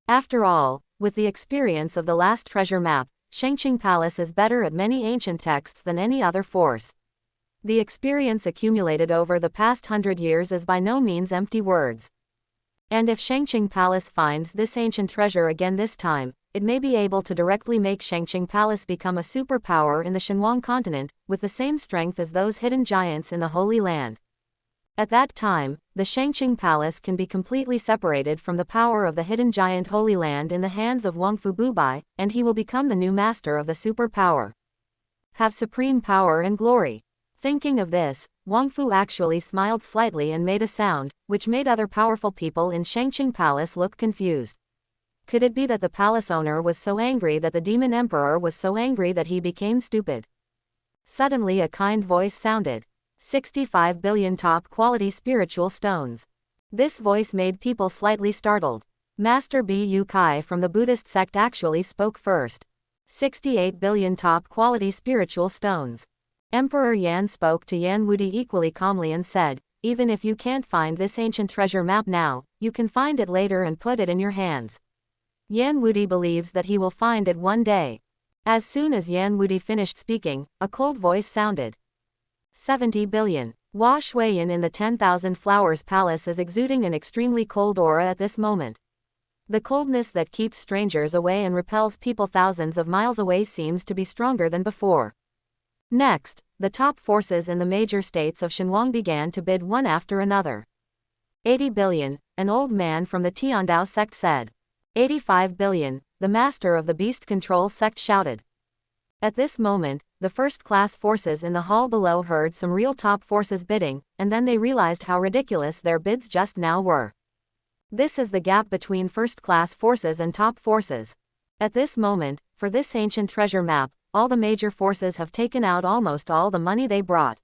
After all, with the experience of the last treasure map, Shangqing Palace is better at many ancient texts than any other force. The experience accumulated over the past 100 years is by no means empty words. And if Shangqing Palace finds this ancient treasure again this time, it may be able to directly make Shangqing Palace become a superpower in the Shenhuang continent, with the same strength as those hidden giants in the Holy Land. At that time, the Shangqing Palace can be completely separated from the power of the hidden giant Holy Land in the hands of Wangfu Bubai, and he will become the new master of the superpower. Have supreme power and glory. Thinking of this, Wangfu actually smiled slightly and made a sound, which made other powerful people in Shangqing Palace look confused. Could it be that the palace owner was so angry that the demon emperor was so angry that he became stupid? Suddenly a kind voice sounded. 65 billion top-quality spiritual stones. This voice made people slightly startled. Master Bu Kai from the Buddhist sect actually spoke first. 68 billion top-quality spiritual stones. Emperor Yan spoke to Yan Wudi equally calmly and said, even if you can't find this ancient treasure map now, you can find it later and put it in your hands. Yan Wudi believes that he will find it one day. As soon as Yan Wudi finished speaking, a cold voice sounded. 70 billion. Hua Shuiyan in the 10,000 Flowers Palace is exuding an extremely cold aura at this moment. The coldness that keeps strangers away and repels people thousands of miles away seems to be stronger than before. Next, the top forces in the major states of Shenhuang began to bid one after another. 80 billion, an old man from the Tiandao sect said. 85 billion, the master of the beast control sect shouted. At this moment, the first-class forces in the hall below heard some real top forces bidding, and then they realized how ridiculous their bids just now were. This is the gap between first-class forces and top forces. At this moment, for this ancient treasure map, all the major forces have taken out almost all the money they brought.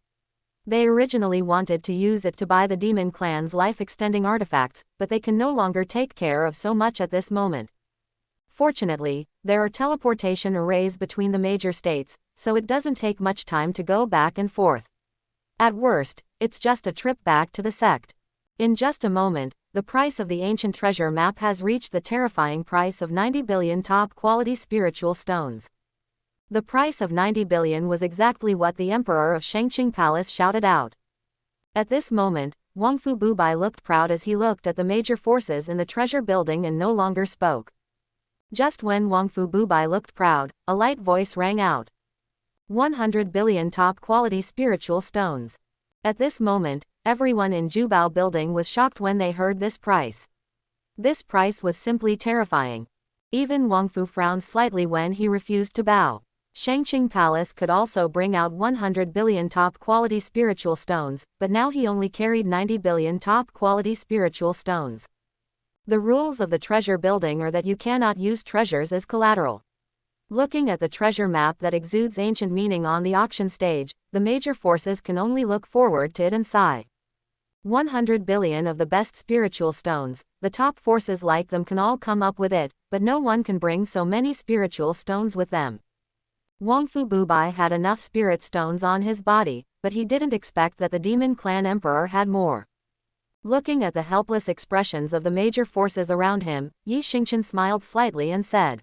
They originally wanted to use it to buy the demon clan's life-extending artifacts, but they can no longer take care of so much at this moment. Fortunately, there are teleportation arrays between the major states, so it doesn't take much time to go back and forth. At worst, it's just a trip back to the sect. In just a moment, the price of the ancient treasure map has reached the terrifying price of 90 billion top-quality spiritual stones. The price of 90 billion was exactly what the Emperor of Shangqing Palace shouted out. At this moment, Wangfu Bubai looked proud as he looked at the major forces in the treasure building and no longer spoke. Just when Wangfu Bubai looked proud, a light voice rang out. 100 billion top-quality spiritual stones. At this moment, everyone in Jubao building was shocked when they heard this price. This price was simply terrifying. Even Wangfu frowned slightly when he refused to bow. Shangqing Palace could also bring out 100 billion top-quality spiritual stones, but now he only carried 90 billion top-quality spiritual stones. The rules of the treasure building are that you cannot use treasures as collateral. Looking at the treasure map that exudes ancient meaning on the auction stage, the major forces can only look forward to it and sigh. 100 billion of the best spiritual stones, the top forces like them can all come up with it, but no one can bring so many spiritual stones with them. Wangfu Bubai had enough spirit stones on his body, but he didn't expect that the demon clan emperor had more. Looking at the helpless expressions of the major forces around him, Yi Xingqian smiled slightly and said,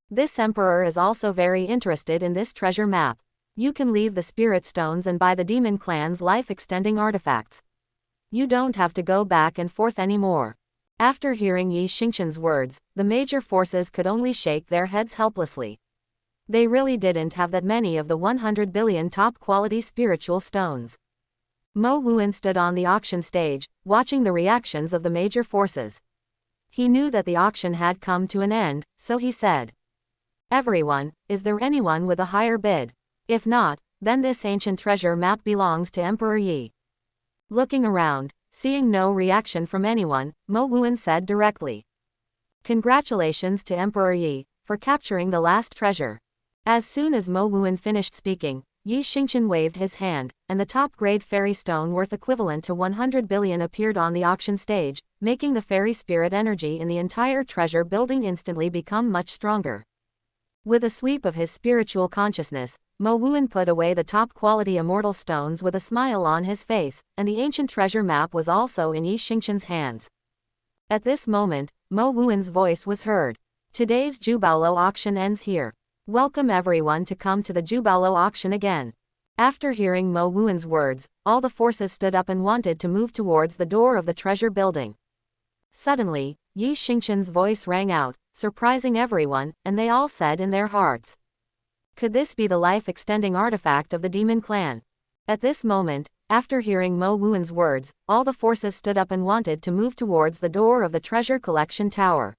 "This emperor is also very interested in this treasure map. You can leave the spirit stones and buy the demon clan's life-extending artifacts. You don't have to go back and forth anymore." After hearing Yi Xingqian's words, the major forces could only shake their heads helplessly. They really didn't have that many of the 100 billion top-quality spiritual stones. Mo Wuan stood on the auction stage, watching the reactions of the major forces. He knew that the auction had come to an end, so he said, "Everyone, is there anyone with a higher bid? If not, then this ancient treasure map belongs to Emperor Yi." Looking around, seeing no reaction from anyone, Mo Wuan said directly, "Congratulations to Emperor Yi, for capturing the last treasure." As soon as Mo Wuan finished speaking, Yi Xingqian waved his hand, and the top-grade fairy stone worth equivalent to 100 billion appeared on the auction stage, making the fairy spirit energy in the entire treasure building instantly become much stronger. With a sweep of his spiritual consciousness, Mo Wuan put away the top-quality immortal stones with a smile on his face, and the ancient treasure map was also in Yi Xingqian's hands. At this moment, Mo Wuan's voice was heard. "Today's Jubaolo auction ends here. Welcome everyone to come to the Jubaolo auction again." After hearing Mo Wuan's words, all the forces stood up and wanted to move towards the door of the treasure building. Suddenly, Yi Xingqian's voice rang out, surprising everyone, and they all said in their hearts, "Could this be the life-extending artifact of the demon clan?" At this moment, after hearing Mo Wuan's words, all the forces stood up and wanted to move towards the door of the treasure collection tower.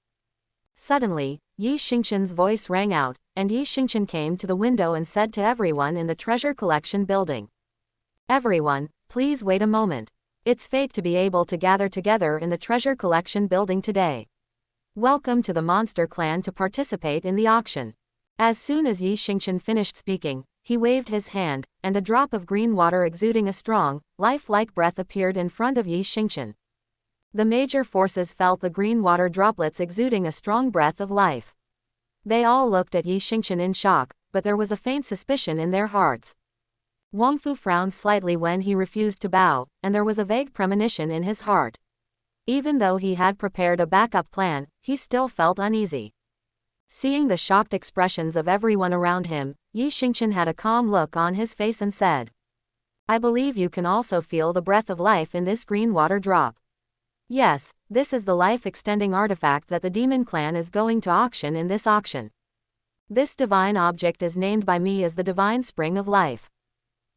Suddenly, Yi Xingqian's voice rang out, and Yi Xingqian came to the window and said to everyone in the treasure collection building, "Everyone, please wait a moment. It's fate to be able to gather together in the treasure collection building today. Welcome to the monster clan to participate in the auction." As soon as Yi Xingqian finished speaking, he waved his hand, and a drop of green water exuding a strong, life-like breath appeared in front of Yi Xingqian. The major forces felt the green water droplets exuding a strong breath of life. They all looked at Yi Xingqian in shock, but there was a faint suspicion in their hearts. Wangfu frowned slightly when he refused to bow, and there was a vague premonition in his heart. Even though he had prepared a backup plan, he still felt uneasy. Seeing the shocked expressions of everyone around him, Yi Xingqian had a calm look on his face and said, "I believe you can also feel the breath of life in this green water drop. Yes, this is the life-extending artifact that the demon clan is going to auction in this auction. This divine object is named by me as the divine spring of life.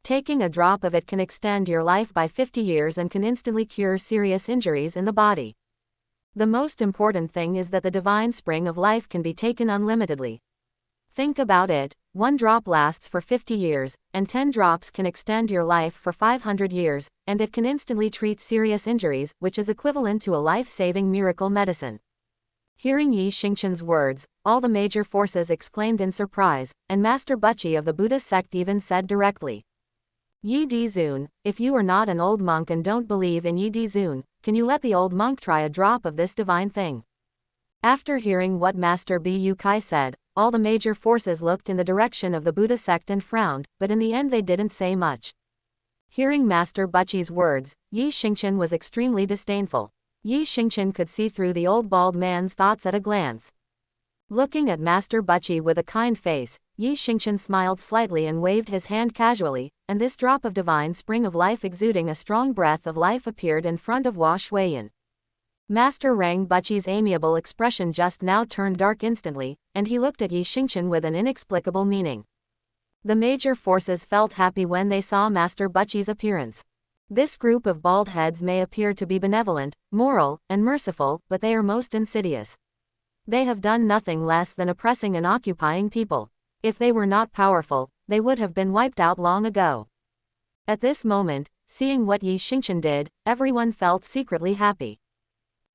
Taking a drop of it can extend your life by 50 years and can instantly cure serious injuries in the body. The most important thing is that the divine spring of life can be taken unlimitedly. Think about it, 1 drop lasts for 50 years, and 10 drops can extend your life for 500 years, and it can instantly treat serious injuries, which is equivalent to a life-saving miracle medicine." Hearing Yi Xingqian's words, all the major forces exclaimed in surprise, and Master Buchi of the Buddhist sect even said directly, "Yi Dizun, if you are not an old monk and don't believe in Yi Dizun, can you let the old monk try a drop of this divine thing?" After hearing what Master Bu Kai said, all the major forces looked in the direction of the Buddha sect and frowned, but in the end they didn't say much. Hearing Master Buchi's words, Yi Xingqian was extremely disdainful. Yi Xingqian could see through the old bald man's thoughts at a glance. Looking at Master Buchi with a kind face, Yi Xingqian smiled slightly and waved his hand casually, and this drop of divine spring of life exuding a strong breath of life appeared in front of Hua Shuiyan. Master Rang Buchi's amiable expression just now turned dark instantly, and he looked at Yi Xingqian with an inexplicable meaning. The major forces felt happy when they saw Master Buchi's appearance. This group of bald heads may appear to be benevolent, moral, and merciful, but they are most insidious. They have done nothing less than oppressing and occupying people. If they were not powerful, they would have been wiped out long ago. At this moment, seeing what Yi Xingchen did, everyone felt secretly happy.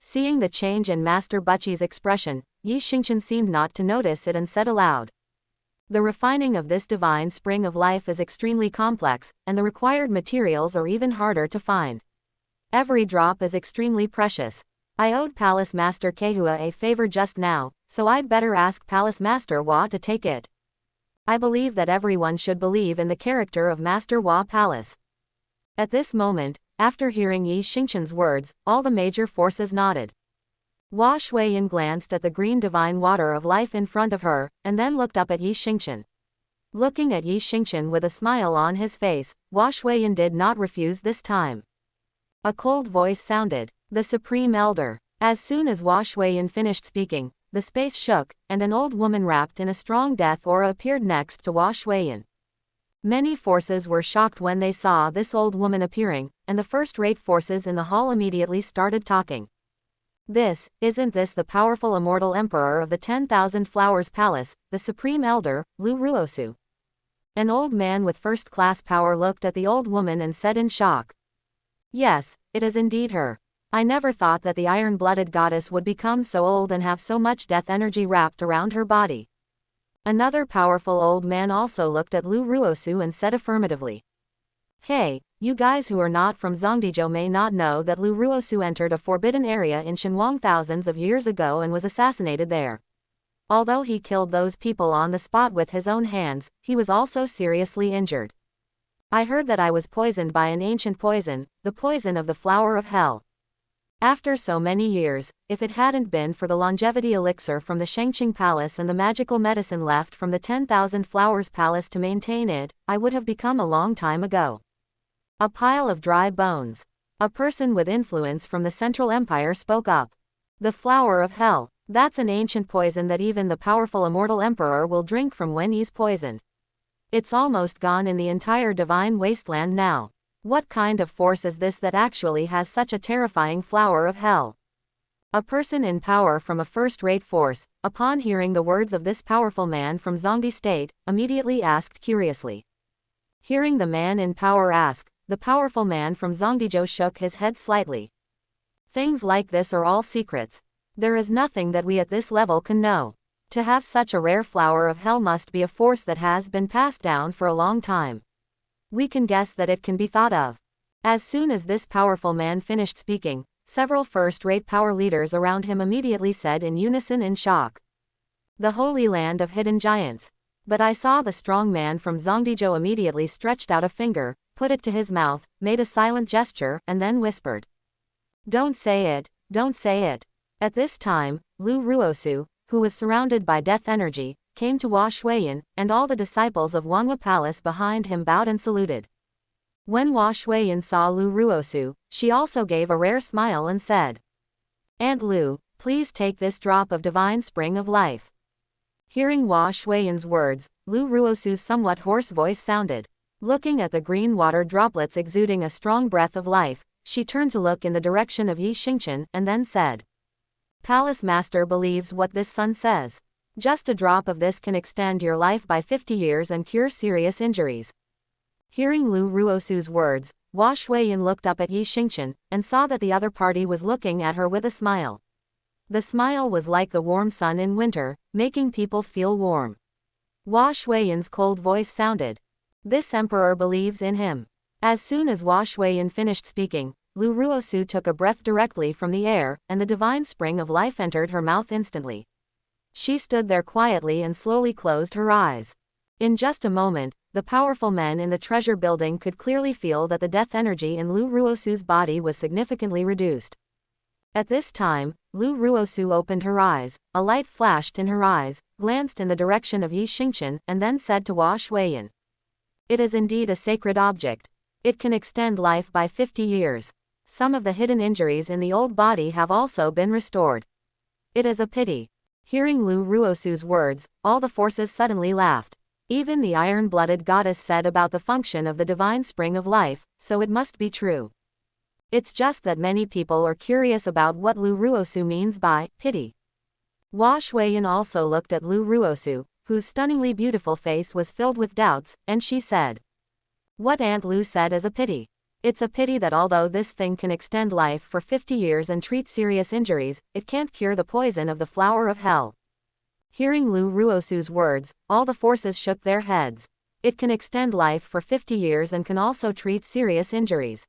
Seeing the change in Master Butchi's expression, Yi Xingchen seemed not to notice it and said aloud. The refining of this divine spring of life is extremely complex, and the required materials are even harder to find. Every drop is extremely precious. I owed Palace Master Kehua a favor just now, so I'd better ask Palace Master Hua to take it. I believe that everyone should believe in the character of Master Hua Palace. At this moment, after hearing Yi Xingchen's words, all the major forces nodded. Hua Shuiyan glanced at the green divine water of life in front of her, and then looked up at Yi Xingchen. Looking at Yi Xingchen with a smile on his face, Hua Shuiyan did not refuse this time. A cold voice sounded, "The Supreme Elder." As soon as Hua Shuiyan finished speaking, the space shook, and an old woman wrapped in a strong death aura appeared next to Hua Shuiyan. Many forces were shocked when they saw this old woman appearing, and the first-rate forces in the hall immediately started talking. Isn't this the powerful immortal emperor of the 10,000 Flowers Palace, the Supreme Elder, Lu Ruosu? An old man with first-class power looked at the old woman and said in shock. Yes, it is indeed her. I never thought that the iron-blooded goddess would become so old and have so much death energy wrapped around her body. Another powerful old man also looked at Lu Ruosu and said affirmatively. Hey, you guys who are not from Zhongdizhou may not know that Lu Ruosu entered a forbidden area in Shenhuang thousands of years ago and was assassinated there. Although he killed those people on the spot with his own hands, he was also seriously injured. I heard that I was poisoned by an ancient poison, the poison of the flower of hell. After so many years, if it hadn't been for the longevity elixir from the Shengqing Palace and the magical medicine left from the 10,000 Flowers Palace to maintain it, I would have become a long time ago. A pile of dry bones. A person with influence from the Central Empire spoke up. The flower of hell, that's an ancient poison that even the powerful immortal emperor will drink from when he's poisoned. It's almost gone in the entire divine wasteland now. What kind of force is this that actually has such a terrifying flower of hell? A person in power from a first-rate force, upon hearing the words of this powerful man from Zhongdi State, immediately asked curiously. Hearing the man in power ask, the powerful man from Zhongdizhou shook his head slightly. Things like this are all secrets. There is nothing that we at this level can know. To have such a rare flower of hell must be a force that has been passed down for a long time. We can guess that it can be thought of. As soon as this powerful man finished speaking, several first-rate power leaders around him immediately said in unison in shock. The Holy Land of Hidden Giants. But I saw the strong man from Zhongdizhou immediately stretched out a finger, put it to his mouth, made a silent gesture, and then whispered. Don't say it, don't say it. At this time, Lu Ruosu, who was surrounded by death energy, came to Hua Shuiyan, and all the disciples of Wanhua Palace behind him bowed and saluted. When Hua Shuiyan saw Lu Ruosu, she also gave a rare smile and said, Aunt Lu, please take this drop of divine spring of life. Hearing Hua Shuiyan's words, Lu Ruosu's somewhat hoarse voice sounded. Looking at the green water droplets exuding a strong breath of life, she turned to look in the direction of Yi Xingchen and then said, Palace Master believes what this son says. Just a drop of this can extend your life by 50 years and cure serious injuries. Hearing Lu Ruosu's words, Hua Shuiyan looked up at Yi Xingchen, and saw that the other party was looking at her with a smile. The smile was like the warm sun in winter, making people feel warm. Hua Shuiyan's cold voice sounded. This emperor believes in him. As soon as Hua Shuiyan finished speaking, Lu Ruosu took a breath directly from the air, and the divine spring of life entered her mouth instantly. She stood there quietly and slowly closed her eyes. In just a moment, the powerful men in the treasure building could clearly feel that the death energy in Lu Ruosu's body was significantly reduced. At this time, Lu Ruosu opened her eyes, a light flashed in her eyes, glanced in the direction of Yi Xingchen, and then said to Hua Shuiyan. It is indeed a sacred object. It can extend life by 50 years. Some of the hidden injuries in the old body have also been restored. It is a pity. Hearing Lu Ruosu's words, all the forces suddenly laughed. Even the iron-blooded goddess said about the function of the divine spring of life, so it must be true. It's just that many people are curious about what Lu Ruosu means by pity. Hua Shuiyan also looked at Lu Ruosu, whose stunningly beautiful face was filled with doubts, and she said, "What Aunt Lu said is a pity. It's a pity that although this thing can extend life for 50 years and treat serious injuries, it can't cure the poison of the flower of hell." Hearing Lu Ruosu's words, all the forces shook their heads. It can extend life for 50 years and can also treat serious injuries.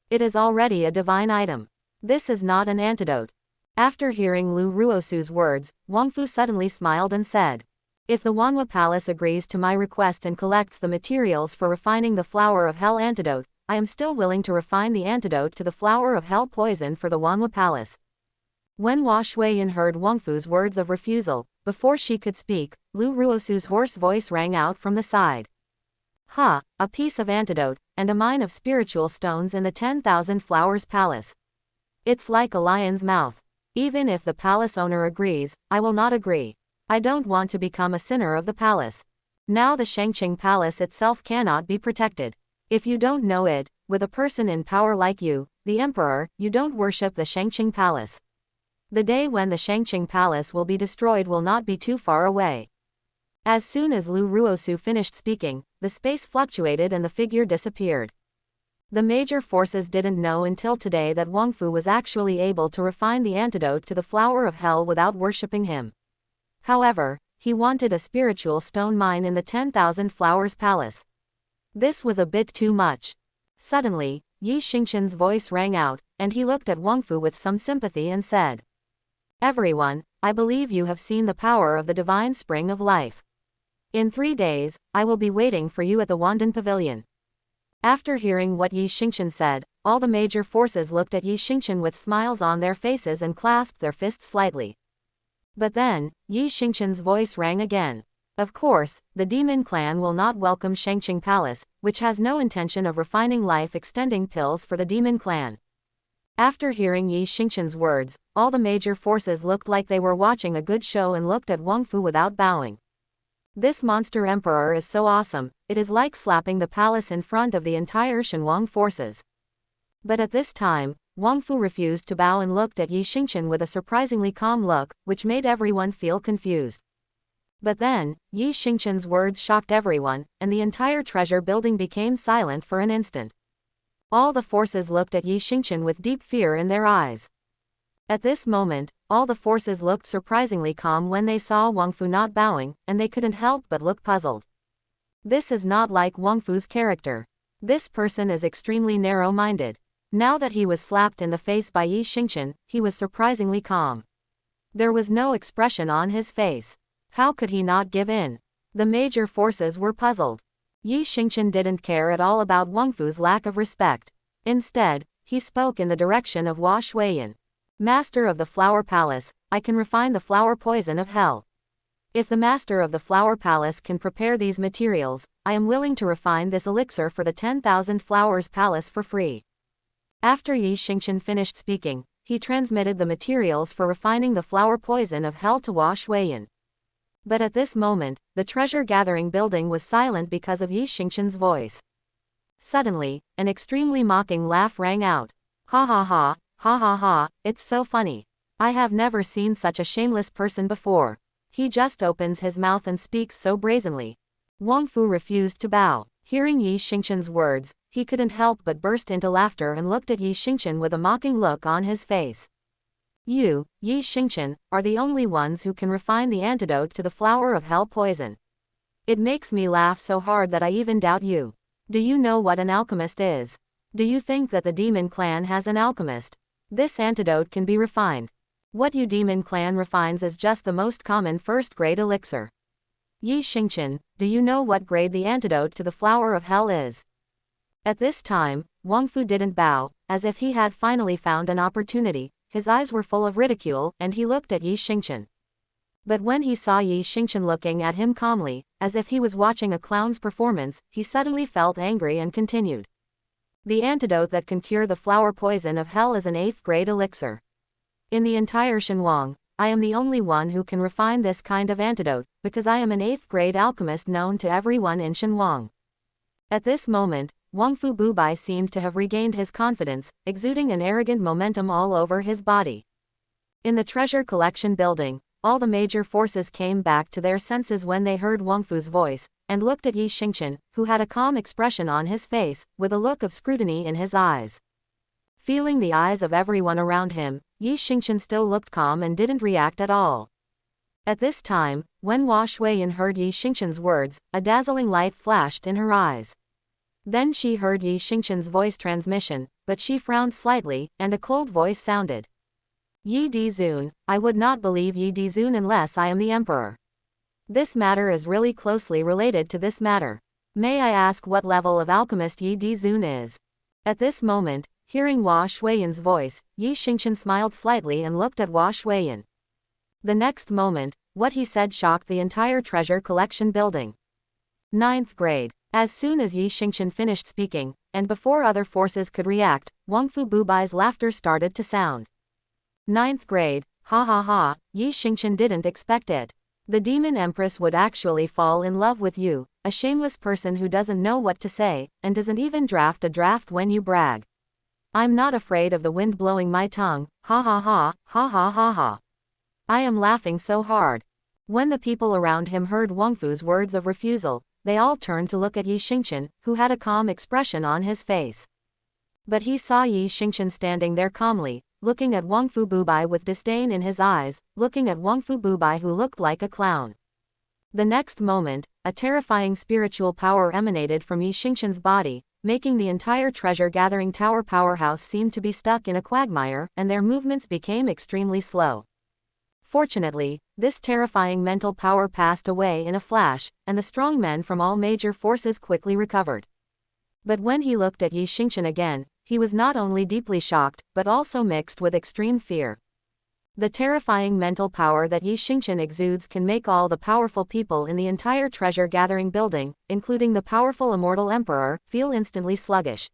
It is already a divine item. This is not an antidote. After hearing Lu Ruosu's words, Wang Fu suddenly smiled and said, "If the Wanhua Palace agrees to my request and collects the materials for refining the flower of hell antidote, I am still willing to refine the antidote to the flower of hell poison for the Wanhua Palace." When Hua Shuiyan heard Wang Fu's words of refusal, before she could speak, Lu Ruosu's hoarse voice rang out from the side. "Ha, a piece of antidote, and a mine of spiritual stones in the 10,000 Flowers Palace. It's like a lion's mouth. Even if the palace owner agrees, I will not agree. I don't want to become a sinner of the palace. Now the Shangqing Palace itself cannot be protected. If you don't know it, with a person in power like you, the emperor, you don't worship the Shangqing Palace. The day when the Shangqing Palace will be destroyed will not be too far away." As soon as Lu Ruosu finished speaking, the space fluctuated and the figure disappeared. The major forces didn't know until today that Wang Fu was actually able to refine the antidote to the flower of hell without worshipping him. However, he wanted a spiritual stone mine in the 10,000 Flowers Palace. This was a bit too much. Suddenly, Yi Xingqian's voice rang out, and he looked at Wang Fu with some sympathy and said, "Everyone, I believe you have seen the power of the divine spring of life. In 3 days, I will be waiting for you at the Wandan Pavilion." After hearing what Yi Xingqian said, all the major forces looked at Yi Xingqian with smiles on their faces and clasped their fists slightly. But then, Yi Xingqian's voice rang again. "Of course, the demon clan will not welcome Shangqing Palace, which has no intention of refining life-extending pills for the demon clan." After hearing Yi Xingqian's words, all the major forces looked like they were watching a good show and looked at Wang Fu without bowing. This monster emperor is so awesome, it is like slapping the palace in front of the entire Shenhuang forces. But at this time, Wang Fu refused to bow and looked at Yi Xingqian with a surprisingly calm look, which made everyone feel confused. But then, Yi Xingqian's words shocked everyone, and the entire treasure building became silent for an instant. All the forces looked at Yi Xingqian with deep fear in their eyes. At this moment, all the forces looked surprisingly calm when they saw Wang Fu not bowing, and they couldn't help but look puzzled. This is not like Wang Fu's character. This person is extremely narrow-minded. Now that he was slapped in the face by Yi Xingqian, he was surprisingly calm. There was no expression on his face. How could he not give in? The major forces were puzzled. Yi Xingqian didn't care at all about Wang Fu's lack of respect. Instead, he spoke in the direction of Hua Shuiyan. "Master of the Flower Palace, I can refine the flower poison of hell. If the master of the Flower Palace can prepare these materials, I am willing to refine this elixir for the 10,000 Flowers Palace for free." After Yi Xingqian finished speaking, he transmitted the materials for refining the flower poison of hell to Hua Shuiyan. But at this moment, the treasure-gathering building was silent because of Yi Xingqian's voice. Suddenly, an extremely mocking laugh rang out. "Ha ha ha, ha ha ha, it's so funny. I have never seen such a shameless person before. He just opens his mouth and speaks so brazenly." Wang Fu refused to bow. Hearing Yi Xingqian's words, he couldn't help but burst into laughter and looked at Yi Xingqian with a mocking look on his face. "You, Yi Xingqian, are the only ones who can refine the antidote to the flower of hell poison. It makes me laugh so hard that I even doubt you. Do you know what an alchemist is? Do you think that the demon clan has an alchemist? This antidote can be refined. What you demon clan refines is just the most common first-grade elixir. Yi Xingqian, do you know what grade the antidote to the flower of hell is?" At this time, Wang Fu didn't bow, as if he had finally found an opportunity. His eyes were full of ridicule, and he looked at Yi Xingqian. But when he saw Yi Xingqian looking at him calmly, as if he was watching a clown's performance, he suddenly felt angry and continued. "The antidote that can cure the flower poison of hell is an 8th-grade elixir. In the entire Shenhuang, I am the only one who can refine this kind of antidote, because I am an 8th-grade alchemist known to everyone in Shenhuang." At this moment, Wang Fu Bubai seemed to have regained his confidence, exuding an arrogant momentum all over his body. In the treasure collection building, all the major forces came back to their senses when they heard Wang Fu's voice, and looked at Yi Xingchen, who had a calm expression on his face, with a look of scrutiny in his eyes. Feeling the eyes of everyone around him, Yi Xingchen still looked calm and didn't react at all. At this time, when Hua Shuiyan heard Yi Xingchen's words, a dazzling light flashed in her eyes. Then she heard Yi Xingchen's voice transmission, but she frowned slightly, and a cold voice sounded. Yi Dizun, I would not believe Yi Dizun unless I am the emperor. This matter is really closely related to this matter. May I ask what level of alchemist Yi Dizun is? At this moment, hearing Hua Shuiyan's voice, Yi Xingchen smiled slightly and looked at Hua Shuiyan. The next moment, what he said shocked the entire treasure collection building. 9th grade. As soon as Yi Xingchen finished speaking, and before other forces could react, Wang Fu Bubai's laughter started to sound. 9th grade, ha ha ha, Yi Xingchen didn't expect it. The demon empress would actually fall in love with you, a shameless person who doesn't know what to say, and doesn't even draft a draft when you brag. I'm not afraid of the wind blowing my tongue, ha ha ha, ha ha ha ha. I am laughing so hard. When the people around him heard Wang Fu's words of refusal, they all turned to look at Yi Xingchen, who had a calm expression on his face. But he saw Yi Xingchen standing there calmly, looking at Wang Fu Bubai with disdain in his eyes, looking at Wang Fu Bubai who looked like a clown. The next moment, a terrifying spiritual power emanated from Yi Xingchen's body, making the entire treasure-gathering tower powerhouse seem to be stuck in a quagmire, and their movements became extremely slow. Fortunately, this terrifying mental power passed away in a flash, and the strong men from all major forces quickly recovered. But when he looked at Yi Xingchen again, he was not only deeply shocked, but also mixed with extreme fear. The terrifying mental power that Yi Xingchen exudes can make all the powerful people in the entire treasure-gathering building, including the powerful immortal emperor, feel instantly sluggish.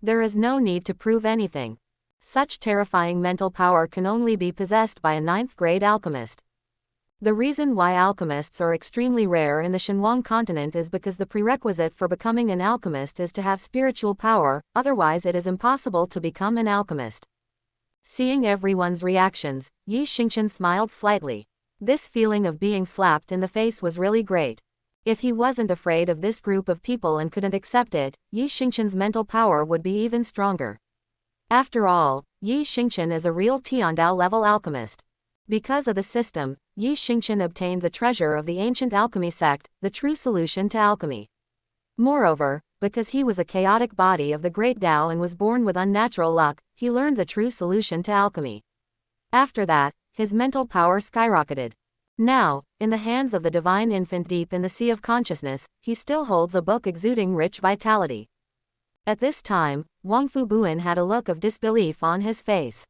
There is no need to prove anything. Such terrifying mental power can only be possessed by a 9th-grade alchemist. The reason why alchemists are extremely rare in the Shenhuang continent is because the prerequisite for becoming an alchemist is to have spiritual power, otherwise it is impossible to become an alchemist. Seeing everyone's reactions, Yi Xingchen smiled slightly. This feeling of being slapped in the face was really great. If he wasn't afraid of this group of people and couldn't accept it, Yi Xingchen's mental power would be even stronger. After all, Yi Xingchen is a real Tiandao level alchemist. Because of the system, Yi Xingchen obtained the treasure of the ancient alchemy sect, the true solution to alchemy. Moreover, because he was a chaotic body of the great Tao and was born with unnatural luck, he learned the true solution to alchemy. After that, his mental power skyrocketed. Now, in the hands of the divine infant deep in the sea of consciousness, he still holds a book exuding rich vitality. At this time, Wang Fu Buin had a look of disbelief on his face.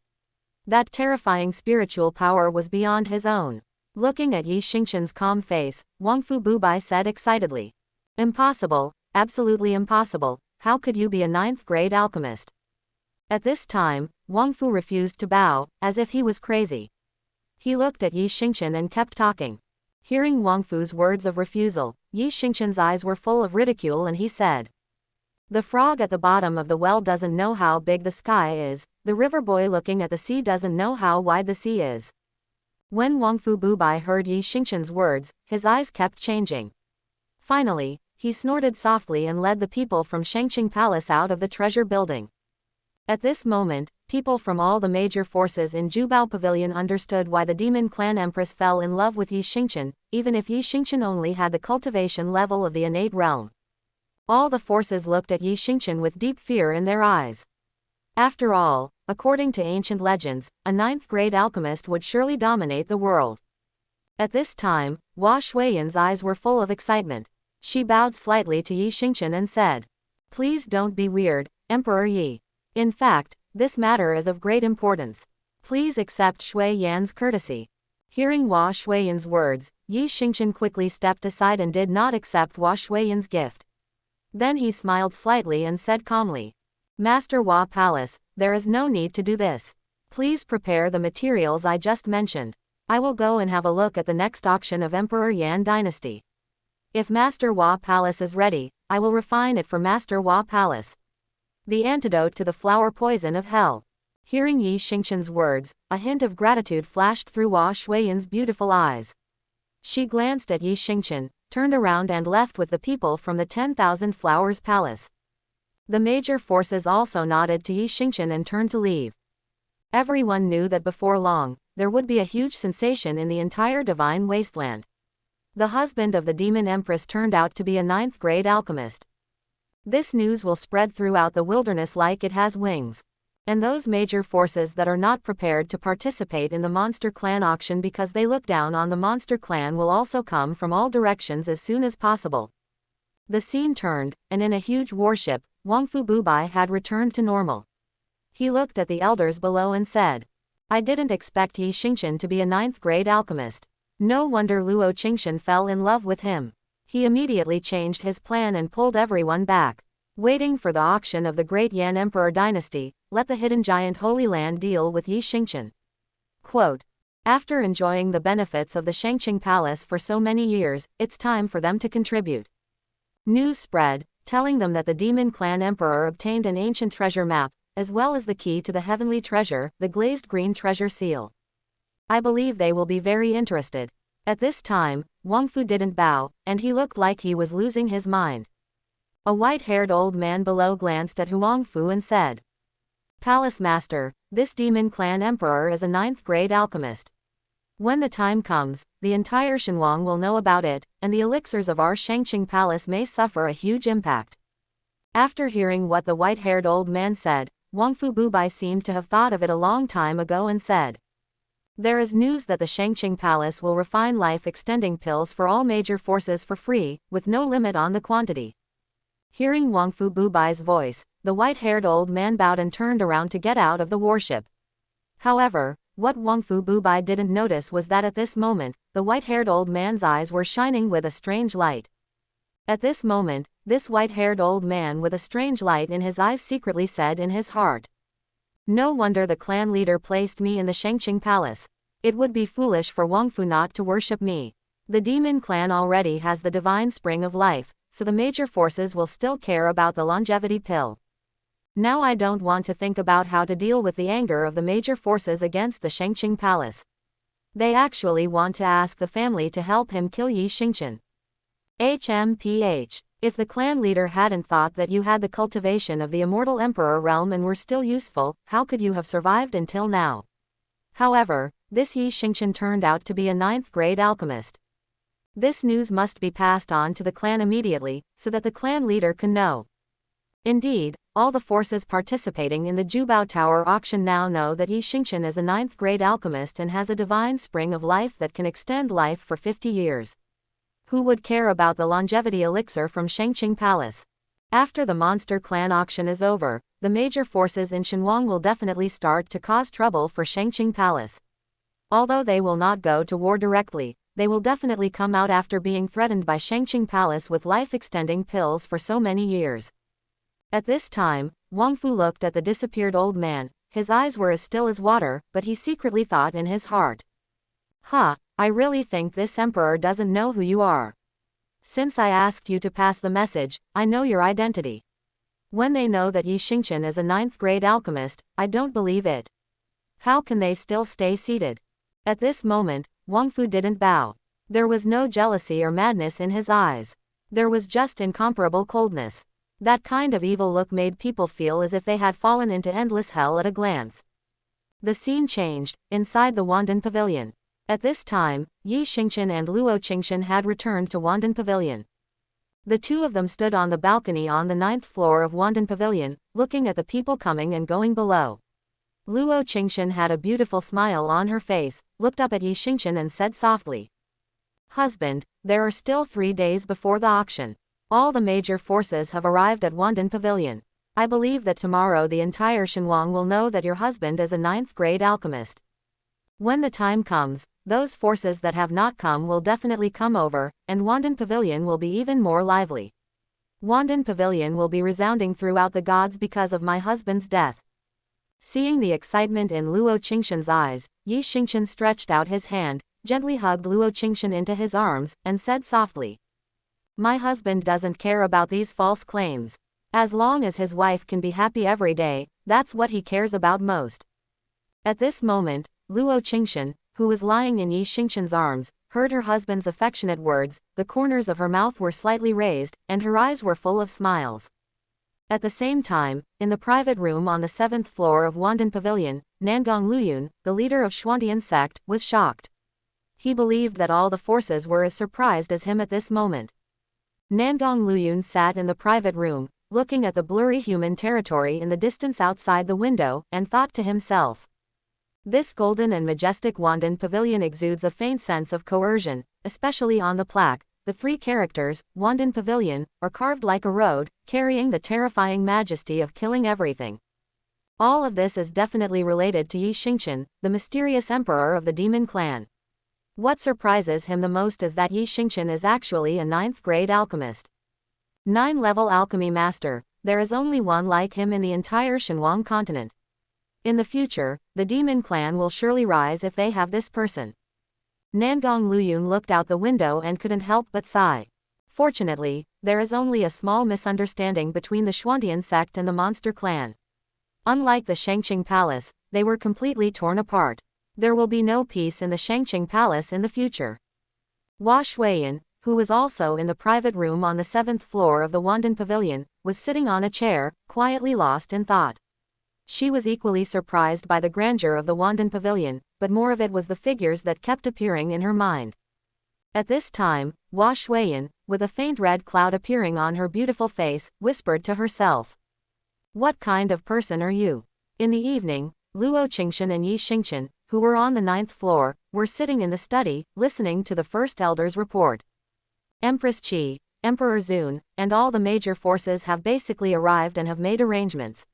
That terrifying spiritual power was beyond his own. Looking at Yi Xingchen's calm face, Wang Fu Bubai said excitedly. Impossible, absolutely impossible, how could you be a 9th-grade alchemist? At this time, Wang Fu refused to bow, as if he was crazy. He looked at Yi Xingchen and kept talking. Hearing Wang Fu's words of refusal, Yi Xingchen's eyes were full of ridicule and he said, "The frog at the bottom of the well doesn't know how big the sky is, the river boy looking at the sea doesn't know how wide the sea is." When Wang Fu Bubai heard Yi Xingchen's words, his eyes kept changing. Finally, he snorted softly and led the people from Shangqing Palace out of the treasure building. At this moment, people from all the major forces in Jubao Pavilion understood why the demon clan empress fell in love with Yi Xingchen, even if Yi Xingchen only had the cultivation level of the innate realm. All the forces looked at Yi Xingchen with deep fear in their eyes. After all, according to ancient legends, a 9th-grade alchemist would surely dominate the world. At this time, Hua Shuiyan's eyes were full of excitement. She bowed slightly to Yi Xingchen and said, "Please don't be weird, Emperor Yi. In fact, this matter is of great importance. Please accept Shui Yan's courtesy." Hearing Hua Shuiyan's words, Yi Xingchen quickly stepped aside and did not accept Hua Shuiyan's gift. Then he smiled slightly and said calmly, "Master Hua Palace, there is no need to do this. Please prepare the materials I just mentioned. I will go and have a look at the next auction of Emperor Yan Dynasty. If Master Hua Palace is ready, I will refine it for Master Hua Palace. The antidote to the flower poison of hell." Hearing Yi Xingqian's words, a hint of gratitude flashed through Hua Shuiyan's beautiful eyes. She glanced at Yi Xingqian, turned around and left with the people from the 10,000 Flowers Palace. The major forces also nodded to Yi Xingqian and turned to leave. Everyone knew that before long, there would be a huge sensation in the entire divine wasteland. The husband of the demon empress turned out to be a 9th-grade alchemist. This news will spread throughout the wilderness like it has wings. And those major forces that are not prepared to participate in the Monster Clan auction because they look down on the Monster Clan will also come from all directions as soon as possible. The scene turned, and in a huge warship, Wangfu Bubai had returned to normal. He looked at the elders below and said, "I didn't expect Yi Xingqian to be a 9th-grade alchemist. No wonder Luo Qingxian fell in love with him." He immediately changed his plan and pulled everyone back. Waiting for the auction of the Great Yan Emperor dynasty, let the hidden giant Holy Land deal with Yi Xingqian. Quote, "After enjoying the benefits of the Shangqing Palace for so many years, it's time for them to contribute." News spread, telling them that the Demon Clan Emperor obtained an ancient treasure map, as well as the key to the heavenly treasure, the glazed green treasure seal. I believe they will be very interested. At this time, Wangfu didn't bow, and he looked like he was losing his mind. A white-haired old man below glanced at Huangfu and said, "Palace Master, this Demon Clan Emperor is a 9th-grade alchemist. When the time comes, the entire Shenhuang will know about it, and the elixirs of our Shangqing Palace may suffer a huge impact." After hearing what the white-haired old man said, Wangfu Bubai seemed to have thought of it a long time ago and said, "There is news that the Shangqing Palace will refine life-extending pills for all major forces for free, with no limit on the quantity." Hearing Wangfu Bubai's voice, the white-haired old man bowed and turned around to get out of the warship. However, what Wangfu Bubai didn't notice was that at this moment, the white-haired old man's eyes were shining with a strange light. At this moment, this white-haired old man with a strange light in his eyes secretly said in his heart, "No wonder the clan leader placed me in the Shangqing Palace. It would be foolish for Wangfu not to worship me. The demon clan already has the divine spring of life, so the major forces will still care about the longevity pill. Now I don't want to think about how to deal with the anger of the major forces against the Shangqing Palace. They actually want to ask the family to help him kill Yi Xingqian. HMPH. If the clan leader hadn't thought that you had the cultivation of the immortal emperor realm and were still useful, how could you have survived until now?" However, this Yi Xingqian turned out to be a 9th-grade alchemist. This news must be passed on to the clan immediately, so that the clan leader can know. Indeed, all the forces participating in the Jubao Tower auction now know that Yi Xingqian is a 9th-grade alchemist and has a divine spring of life that can extend life for 50 years. Who would care about the longevity elixir from Shangqing Palace? After the Monster Clan auction is over, the major forces in Shenhuang will definitely start to cause trouble for Shangqing Palace. Although they will not go to war directly, they will definitely come out after being threatened by Shangqing Palace with life-extending pills for so many years. At this time, Wangfu looked at the disappeared old man. His eyes were as still as water, but he secretly thought in his heart, I really think this emperor doesn't know who you are. Since I asked you to pass the message, I know your identity. When they know that Yi Xingqian is a 9th-grade alchemist, I don't believe it. How can they still stay seated?" At this moment, Wangfu didn't bow. There was no jealousy or madness in his eyes. There was just incomparable coldness. That kind of evil look made people feel as if they had fallen into endless hell at a glance. The scene changed, inside the Wandan Pavilion. At this time, Yi Xingqian and Luo Qingxian had returned to Wandan Pavilion. The two of them stood on the balcony on the 9th floor of Wandan Pavilion, looking at the people coming and going below. Luo Qingxian had a beautiful smile on her face, looked up at Yi Xingqian and said softly, "Husband, there are still 3 days before the auction. All the major forces have arrived at Wandan Pavilion. I believe that tomorrow the entire Shenhuang will know that your husband is a 9th-grade alchemist. When the time comes, those forces that have not come will definitely come over, and Wandan Pavilion will be even more lively. Wandan Pavilion will be resounding throughout the gods because of my husband's death." Seeing the excitement in Luo Qingxian's eyes, Yi Xingqian stretched out his hand, gently hugged Luo Qingxian into his arms, and said softly, "My husband doesn't care about these false claims. As long as his wife can be happy every day, that's what he cares about most. At this moment, Luo Qingshan, who was lying in Yi Xingqian's arms, heard her husband's affectionate words. The corners of her mouth were slightly raised, and her eyes were full of smiles. At the same time, in the private room on the 7th floor of Wandan Pavilion, Nangong Luyun, the leader of Xuantian sect, was shocked. He believed that all the forces were as surprised as him at this moment. Nangong Luyun sat in the private room, looking at the blurry human territory in the distance outside the window, and thought to himself. This golden and majestic Wandan Pavilion exudes a faint sense of coercion, especially on the plaque. The 3 characters, Wandan Pavilion, are carved like a road, carrying the terrifying majesty of killing everything. All of this is definitely related to Yi Xingqian, the mysterious emperor of the demon clan. What surprises him the most is that Yi Xingqian is actually a 9th-grade alchemist. 9-level alchemy master, there is only one like him in the entire Shenhuang continent. In the future, the demon clan will surely rise if they have this person. Nangong Luyun looked out the window and couldn't help but sigh. Fortunately, there is only a small misunderstanding between the Xuantian sect and the monster clan. Unlike the Shangqing Palace, they were completely torn apart. There will be no peace in the Shangqing Palace in the future. Hua Shuiyan, who was also in the private room on the 7th floor of the Wandan Pavilion, was sitting on a chair, quietly lost in thought. She was equally surprised by the grandeur of the Wandan Pavilion, but more of it was the figures that kept appearing in her mind. At this time, Hua Shuiyan, with a faint red cloud appearing on her beautiful face, whispered to herself. What kind of person are you? In the evening, Luo Qingshan and Yi Xingqian, who were on the 9th floor, were sitting in the study, listening to the first elder's report. Empress Qi, Emperor Zun, and all the major forces have basically arrived and have made arrangements.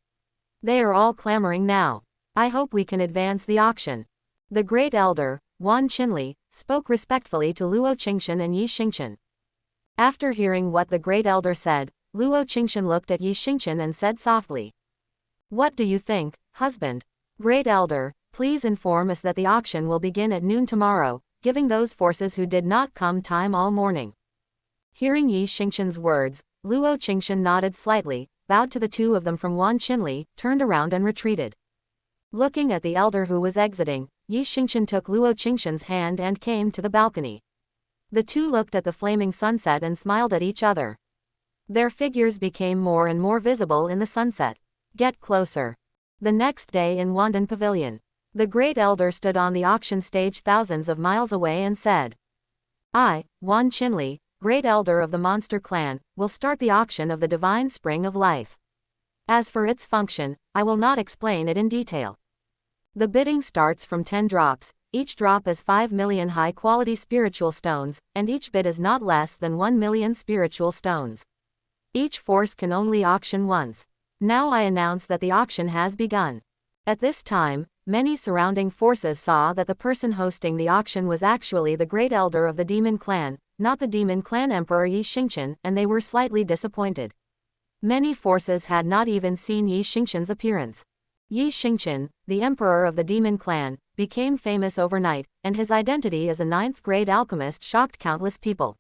They are all clamoring now. I hope we can advance the auction. The great elder, Wan Qinli, spoke respectfully to Luo Qingshan and Yi Xingqian. After hearing what the great elder said, Luo Qingshan looked at Yi Xingqian and said softly. What do you think, husband? Great elder, please inform us that the auction will begin at noon tomorrow, giving those forces who did not come time all morning. Hearing Yi Xingqian's words, Luo Qingshan nodded slightly, bowed to the 2 of them from Wan Qinli, turned around and retreated. Looking at the elder who was exiting, Yi Xingqian took Luo Qingshan's hand and came to the balcony. The 2 looked at the flaming sunset and smiled at each other. Their figures became more and more visible in the sunset. Get closer. The next day in Wandan Pavilion, the great elder stood on the auction stage thousands of miles away and said, I, Wan Qinli, great elder of the monster clan, will start the auction of the divine spring of life. As for its function, I will not explain it in detail. The bidding starts from 10 drops, each drop is 5 million high-quality spiritual stones, and each bid is not less than 1 million spiritual stones. Each force can only auction once. Now I announce that the auction has begun. At this time, many surrounding forces saw that the person hosting the auction was actually the great elder of the demon clan, not the demon clan emperor Yi Xingqian, and they were slightly disappointed. Many forces had not even seen Yi Xingqian's appearance. Yi Xingqian, the emperor of the demon clan, became famous overnight, and his identity as a 9th-grade alchemist shocked countless people.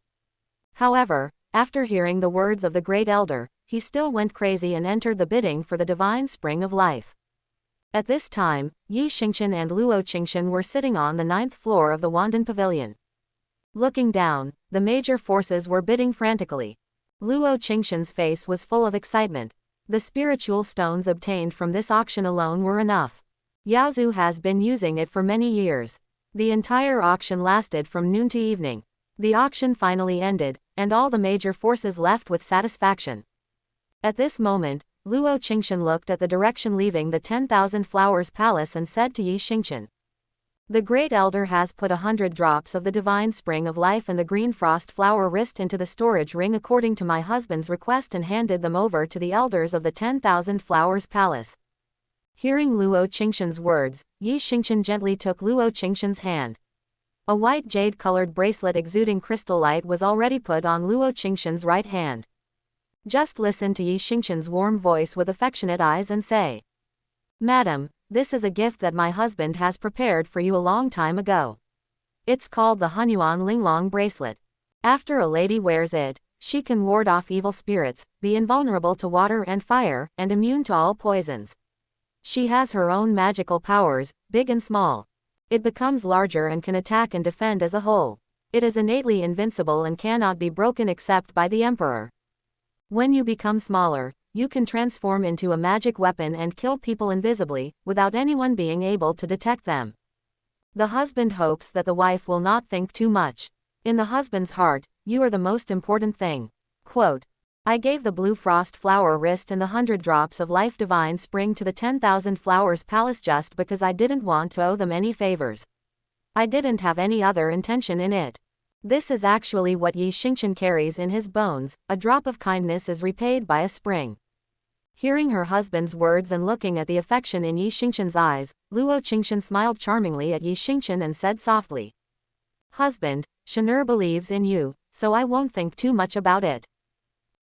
However, after hearing the words of the great elder, he still went crazy and entered the bidding for the divine spring of life. At this time, Yi Xingqian and Luo Qingshan were sitting on the 9th floor of the Wandan Pavilion. Looking down, the major forces were bidding frantically. Luo Qingshan's face was full of excitement. The spiritual stones obtained from this auction alone were enough. Yaozu has been using it for many years. The entire auction lasted from noon to evening. The auction finally ended, and all the major forces left with satisfaction. At this moment, Luo Qingshan looked at the direction leaving the 10,000 Flowers Palace and said to Yi Xingqian. The great elder has put 100 drops of the divine spring of life and the green frost flower wrist into the storage ring according to my husband's request and handed them over to the elders of the 10,000 Flowers Palace. Hearing Luo Qingshan's words, Yi Xingqian gently took Luo Qingshan's hand. A white jade-colored bracelet exuding crystal light was already put on Luo Qingshan's right hand. Just listen to Yi Xingqian's warm voice with affectionate eyes and say, Madam, this is a gift that my husband has prepared for you a long time ago. It's called the Hunyuan Linglong bracelet. After a lady wears it, she can ward off evil spirits, be invulnerable to water and fire, and immune to all poisons. She has her own magical powers, big and small. It becomes larger and can attack and defend as a whole. It is innately invincible and cannot be broken except by the Emperor. When you become smaller, you can transform into a magic weapon and kill people invisibly, without anyone being able to detect them. The husband hopes that the wife will not think too much. In the husband's heart, you are the most important thing. Quote, I gave the blue frost flower wrist and the 100 drops of life divine spring to the 10,000 flowers palace just because I didn't want to owe them any favors. I didn't have any other intention in it. This is actually what Yi Xingqian carries in his bones, a drop of kindness is repaid by a spring. Hearing her husband's words and looking at the affection in Yi Xingqian's eyes, Luo Qingxian smiled charmingly at Yi Xingqian and said softly, Husband, Shanur believes in you, so I won't think too much about it.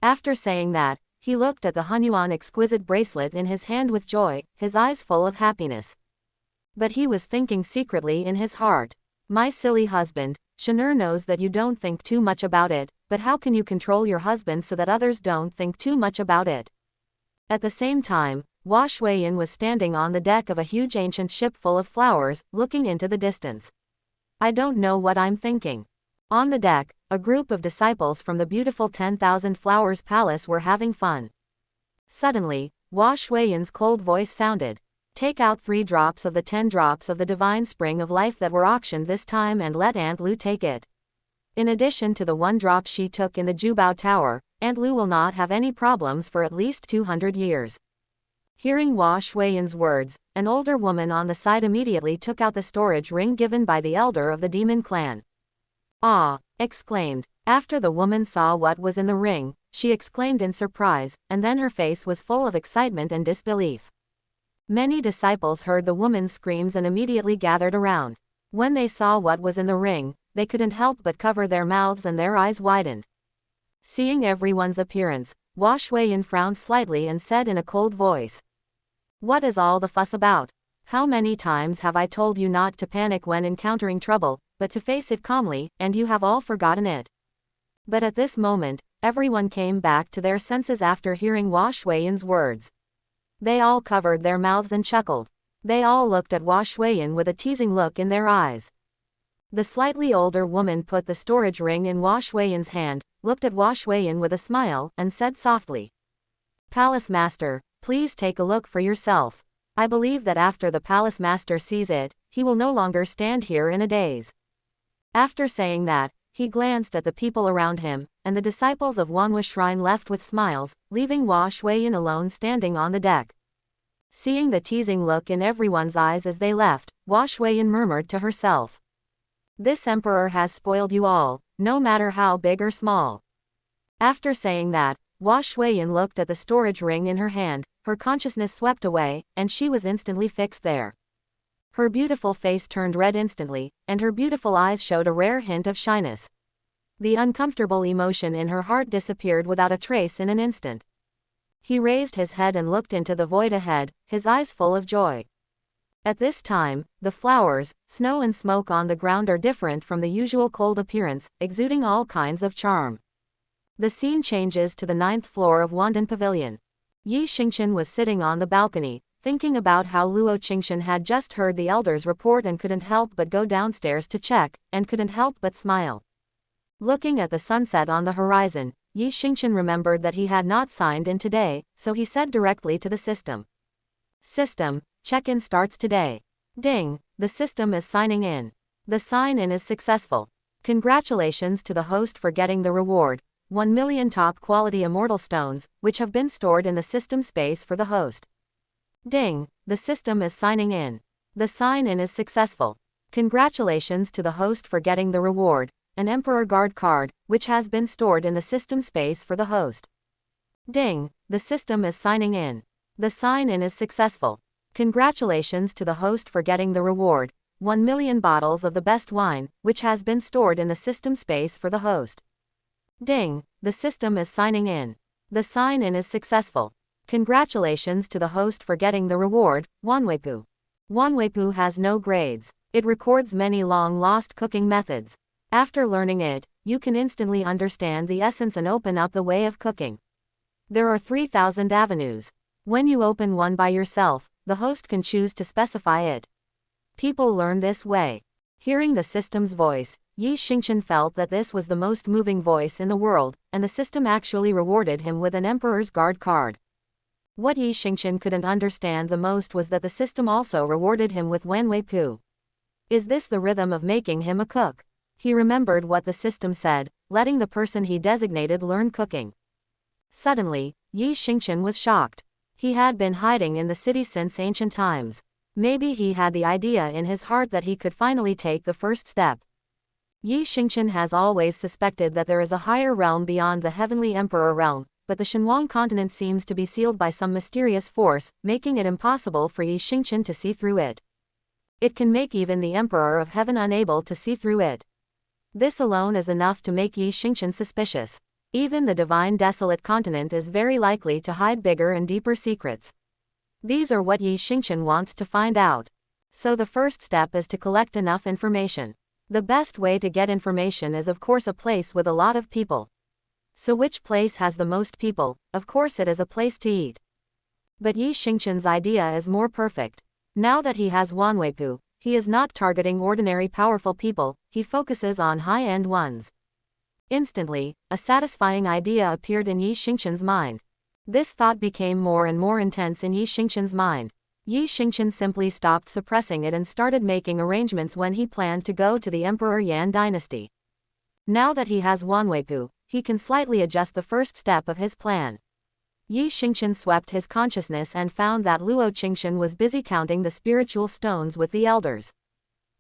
After saying that, he looked at the Hunyuan exquisite bracelet in his hand with joy, his eyes full of happiness. But he was thinking secretly in his heart, my silly husband, Shanur knows that you don't think too much about it, but how can you control your husband so that others don't think too much about it? At the same time, Hua Shuiyin was standing on the deck of a huge ancient ship full of flowers, looking into the distance. I don't know what I'm thinking. On the deck, a group of disciples from the beautiful 10,000 Flowers Palace were having fun. Suddenly, Hua Shuiyin's cold voice sounded. Take out 3 drops of the 10 drops of the divine spring of life that were auctioned this time and let Aunt Lu take it. In addition to the 1 drop she took in the Jubao Tower, Aunt Lu will not have any problems for at least 200 years. Hearing Hua Shuiyin's words, an older woman on the side immediately took out the storage ring given by the elder of the demon clan. Ah! Exclaimed. After the woman saw what was in the ring, she exclaimed in surprise, and then her face was full of excitement and disbelief. Many disciples heard the woman's screams and immediately gathered around. When they saw what was in the ring, they couldn't help but cover their mouths and their eyes widened. Seeing everyone's appearance, Hua Shuiyin frowned slightly and said in a cold voice, What is all the fuss about? How many times have I told you not to panic when encountering trouble, but to face it calmly, and you have all forgotten it? But at this moment, everyone came back to their senses after hearing Hua Shuiyin's words. They all covered their mouths and chuckled. They all looked at Hua Shuiyin with a teasing look in their eyes. The slightly older woman put the storage ring in Hua Shuiyin's hand, looked at Hua Shuiyin with a smile, and said softly, Palace Master, please take a look for yourself. I believe that after the Palace Master sees it, he will no longer stand here in a daze. After saying that, he glanced at the people around him, and the disciples of Wanhua Shrine left with smiles, leaving Hua Shuiyin alone standing on the deck. Seeing the teasing look in everyone's eyes as they left, Hua Shuiyin murmured to herself, This emperor has spoiled you all, no matter how big or small. After saying that, Hua Shuiyin looked at the storage ring in her hand, her consciousness swept away, and she was instantly fixed there. Her beautiful face turned red instantly, and her beautiful eyes showed a rare hint of shyness. The uncomfortable emotion in her heart disappeared without a trace in an instant. He raised his head and looked into the void ahead, his eyes full of joy. At this time, the flowers, snow and smoke on the ground are different from the usual cold appearance, exuding all kinds of charm. The scene changes to the 9th floor of Wandan Pavilion. Yi Xingqian was sitting on the balcony, thinking about how Luo Qingxian had just heard the elder's report and couldn't help but go downstairs to check, and couldn't help but smile. Looking at the sunset on the horizon, Yi Xingqian remembered that he had not signed in today, so he said directly to the system. System, check-in starts today. Ding, the system is signing in. The sign-in is successful. Congratulations to the host for getting the reward, 1 million top-quality immortal stones, which have been stored in the system space for the host. Ding, the system is signing in. The sign-in is successful. Congratulations to the host for getting the reward, an Emperor Guard card, which has been stored in the system space for the host. Ding, the system is signing in. The sign-in is successful. Congratulations to the host for getting the reward, 1 million bottles of the best wine, which has been stored in the system space for the host. Ding, the system is signing in. The sign-in is successful. Congratulations to the host for getting the reward, Wanweipu. Wanweipu has no grades. It records many long-lost cooking methods. After learning it, you can instantly understand the essence and open up the way of cooking. There are 3,000 avenues. When you open one by yourself, the host can choose to specify it. People learn this way. Hearing the system's voice, Yi Xingchen felt that this was the most moving voice in the world, and the system actually rewarded him with an Emperor's Guard card. What Yi Xingchen couldn't understand the most was that the system also rewarded him with Wenwei Pu. Is this the rhythm of making him a cook? He remembered what the system said, letting the person he designated learn cooking. Suddenly, Yi Xingchen was shocked. He had been hiding in the city since ancient times. Maybe he had the idea in his heart that he could finally take the first step. Yi Xingchen has always suspected that there is a higher realm beyond the Heavenly Emperor realm, but the Shenhuang continent seems to be sealed by some mysterious force, making it impossible for Yi Xingchen to see through it. It can make even the Emperor of Heaven unable to see through it. This alone is enough to make Yi Xingchen suspicious. Even the divine desolate continent is very likely to hide bigger and deeper secrets. These are what Yi Xingchen wants to find out. So the first step is to collect enough information. The best way to get information is of course a place with a lot of people. So which place has the most people? Of course it is a place to eat. But Yi Xingchen's idea is more perfect. Now that he has Wanweipu, he is not targeting ordinary powerful people, he focuses on high-end ones. Instantly, a satisfying idea appeared in Yi Xingchen's mind. This thought became more and more intense in Yi Xingchen's mind. Yi Xingchen simply stopped suppressing it and started making arrangements when he planned to go to the Emperor Yan dynasty. Now that he has Wanweipu, he can slightly adjust the first step of his plan. Yi Xingchen swept his consciousness and found that Luo Qingshan was busy counting the spiritual stones with the elders.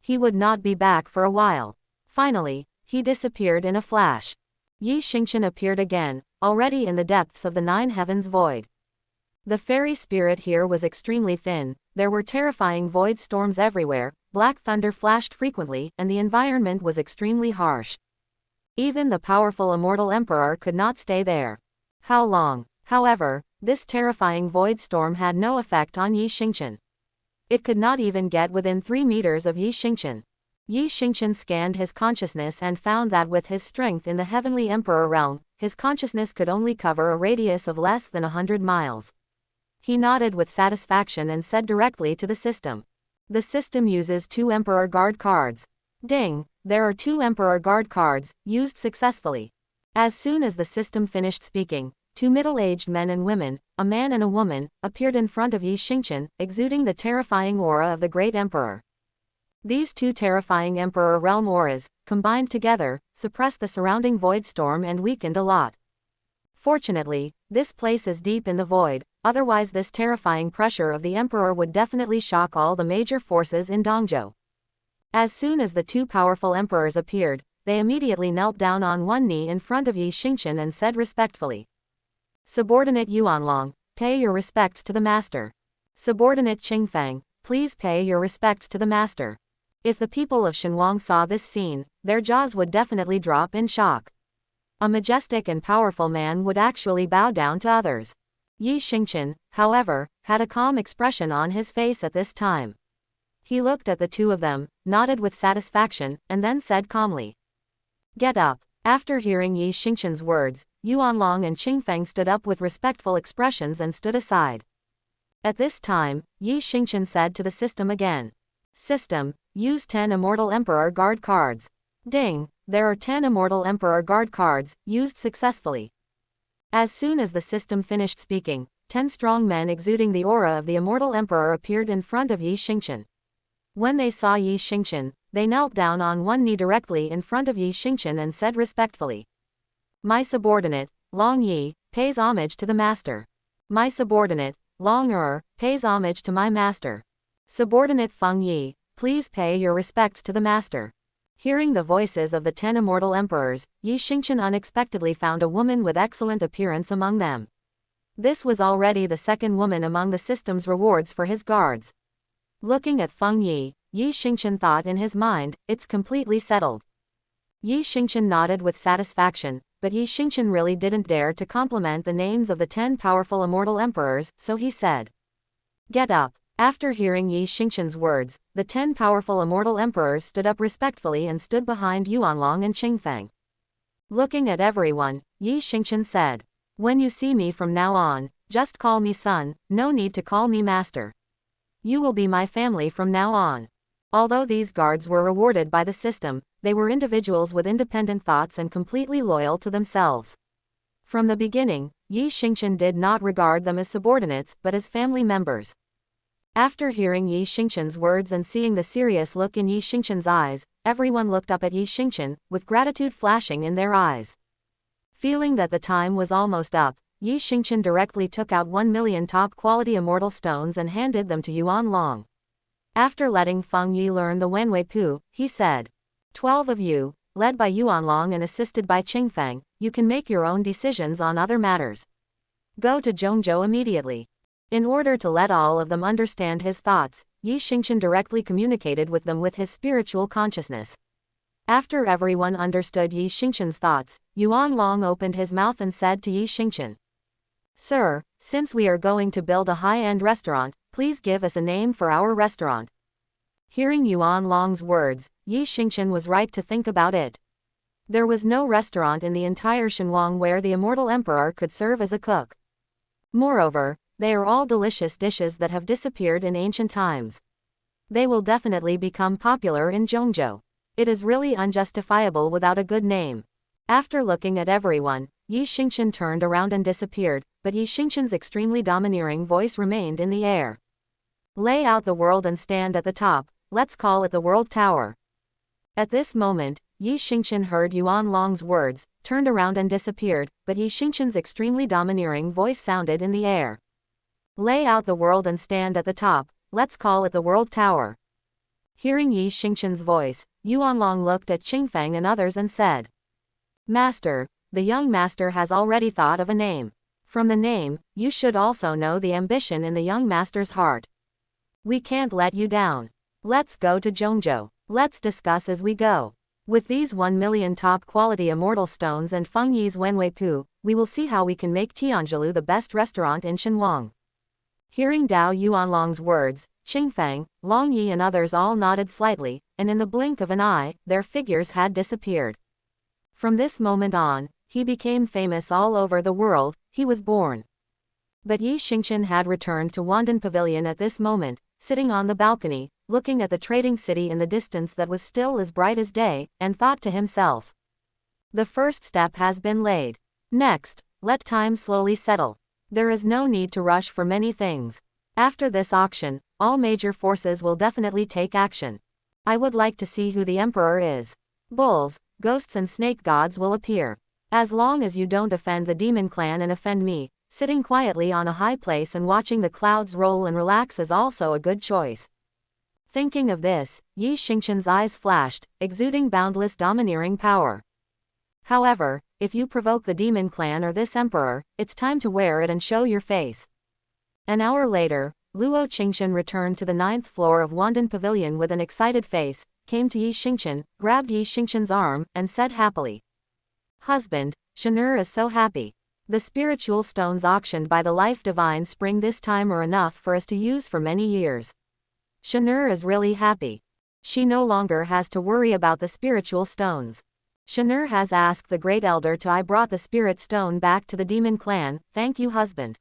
He would not be back for a while. Finally, he disappeared in a flash. Yi Xingchen appeared again, already in the depths of the nine heavens void. The fairy spirit here was extremely thin, there were terrifying void storms everywhere, black thunder flashed frequently, and the environment was extremely harsh. Even the powerful immortal emperor could not stay there. How long? However, this terrifying void storm had no effect on Yi Xingchen. It could not even get within 3 meters of Yi Xingchen. Yi Xingchen scanned his consciousness and found that with his strength in the heavenly emperor realm, his consciousness could only cover a radius of less than 100 miles. He nodded with satisfaction and said directly to the system. The system uses 2 Emperor Guard cards. Ding, there are 2 Emperor Guard cards, used successfully. As soon as the system finished speaking, 2 middle-aged men and women, a man and a woman, appeared in front of Yi Xingchen, exuding the terrifying aura of the great emperor. These 2 terrifying Emperor Realm auras, combined together, suppressed the surrounding void storm and weakened a lot. Fortunately, this place is deep in the void, otherwise this terrifying pressure of the Emperor would definitely shock all the major forces in Dongzhou. As soon as the 2 powerful emperors appeared, they immediately knelt down on one knee in front of Yi Xingchen and said respectfully. Subordinate Yuanlong, pay your respects to the master. Subordinate Qingfang, please pay your respects to the master. If the people of Shenhuang saw this scene, their jaws would definitely drop in shock. A majestic and powerful man would actually bow down to others. Yi Xingchen, however, had a calm expression on his face at this time. He looked at the 2 of them, nodded with satisfaction, and then said calmly, "Get up." After hearing Yi Xingchen's words, Yuanlong and Qingfeng stood up with respectful expressions and stood aside. At this time, Yi Xingchen said to the system again. System, use 10 Immortal Emperor Guard cards. Ding, there are 10 Immortal Emperor Guard cards, used successfully. As soon as the system finished speaking, 10 strong men exuding the aura of the Immortal Emperor appeared in front of Yi Xingchen. When they saw Yi Xingchen, they knelt down on one knee directly in front of Yi Xingchen and said respectfully. My subordinate, Long Yi, pays homage to the master. My subordinate, Long pays homage to my master. Subordinate Feng Yi, please pay your respects to the master. Hearing the voices of the 10 immortal emperors, Yi Xingchen unexpectedly found a woman with excellent appearance among them. This was already the 2nd woman among the system's rewards for his guards. Looking at Feng Yi, Yi Xingchen thought in his mind, it's completely settled. Yi Xingchen nodded with satisfaction, but Yi Xingchen really didn't dare to compliment the names of the 10 powerful immortal emperors, so he said. Get up. After hearing Yi Xingchen's words, the 10 powerful immortal emperors stood up respectfully and stood behind Yuanlong and Qingfeng. Looking at everyone, Yi Xingchen said, when you see me from now on, just call me son, no need to call me master. You will be my family from now on. Although these guards were rewarded by the system, they were individuals with independent thoughts and completely loyal to themselves. From the beginning, Yi Xingchen did not regard them as subordinates but as family members. After hearing Yi Xingchen's words and seeing the serious look in Yi Xingchen's eyes, everyone looked up at Yi Xingchen, with gratitude flashing in their eyes. Feeling that the time was almost up, Yi Xingchen directly took out 1 million top-quality immortal stones and handed them to Yuan Long. After letting Feng Yi learn the Wenwei Pu, he said, 12 of you, led by Yuan Long and assisted by Qingfang, you can make your own decisions on other matters. Go to Zhongzhou immediately. In order to let all of them understand his thoughts, Yi Xingchen directly communicated with them with his spiritual consciousness. After everyone understood Yi Xingchen's thoughts, Yuan Long opened his mouth and said to Yi Xingchen, Sir, since we are going to build a high-end restaurant, please give us a name for our restaurant. Hearing Yuan Long's words, Yi Xingchen was right to think about it. There was no restaurant in the entire Shenhuang where the immortal emperor could serve as a cook. Moreover, they are all delicious dishes that have disappeared in ancient times. They will definitely become popular in Zhongzhou. It is really unjustifiable without a good name. After looking at everyone, Yi Xingchen turned around and disappeared, but Yi Xingchen's extremely domineering voice remained in the air. Lay out the world and stand at the top, let's call it the World Tower. At this moment, Yi Xingchen heard Yuan Long's words, turned around and disappeared, but Yi Xingchen's extremely domineering voice sounded in the air. Lay out the world and stand at the top, let's call it the World Tower. Hearing Yi Xingchen's voice, Yuan Long looked at Qingfang and others and said, Master, the young master has already thought of a name. From the name, you should also know the ambition in the young master's heart. We can't let you down. Let's go to Zhongzhou. Let's discuss as we go. With these 1 million top-quality immortal stones and Feng Yi's Wenwei Pu, we will see how we can make Tianjilu the best restaurant in Shenhuang. Hearing Dao Yuanlong's words, Qingfang, Long Yi and others all nodded slightly, and in the blink of an eye, their figures had disappeared. From this moment on, he became famous all over the world. He was born. But Yi Xingchen had returned to Wandan Pavilion at this moment, sitting on the balcony, looking at the trading city in the distance that was still as bright as day, and thought to himself. The first step has been laid. Next, let time slowly settle. There is no need to rush for many things. After this auction, all major forces will definitely take action. I would like to see who the emperor is. Bulls, ghosts and snake gods will appear. As long as you don't offend the demon clan and offend me, sitting quietly on a high place and watching the clouds roll and relax is also a good choice. Thinking of this, Yi Xingchen's eyes flashed, exuding boundless domineering power. However, if you provoke the demon clan or this emperor, it's time to wear it and show your face. An hour later, Luo Qingchen returned to the 9th floor of Wandan Pavilion with an excited face, came to Yi Xingchen, grabbed Yi Xingchen's arm, and said happily, Husband, Shenur is so happy. The spiritual stones auctioned by the Life Divine Spring this time are enough for us to use for many years. Shenur is really happy. She no longer has to worry about the spiritual stones. Shenur has asked the Great Elder to I brought the spirit stone back to the demon clan, thank you husband.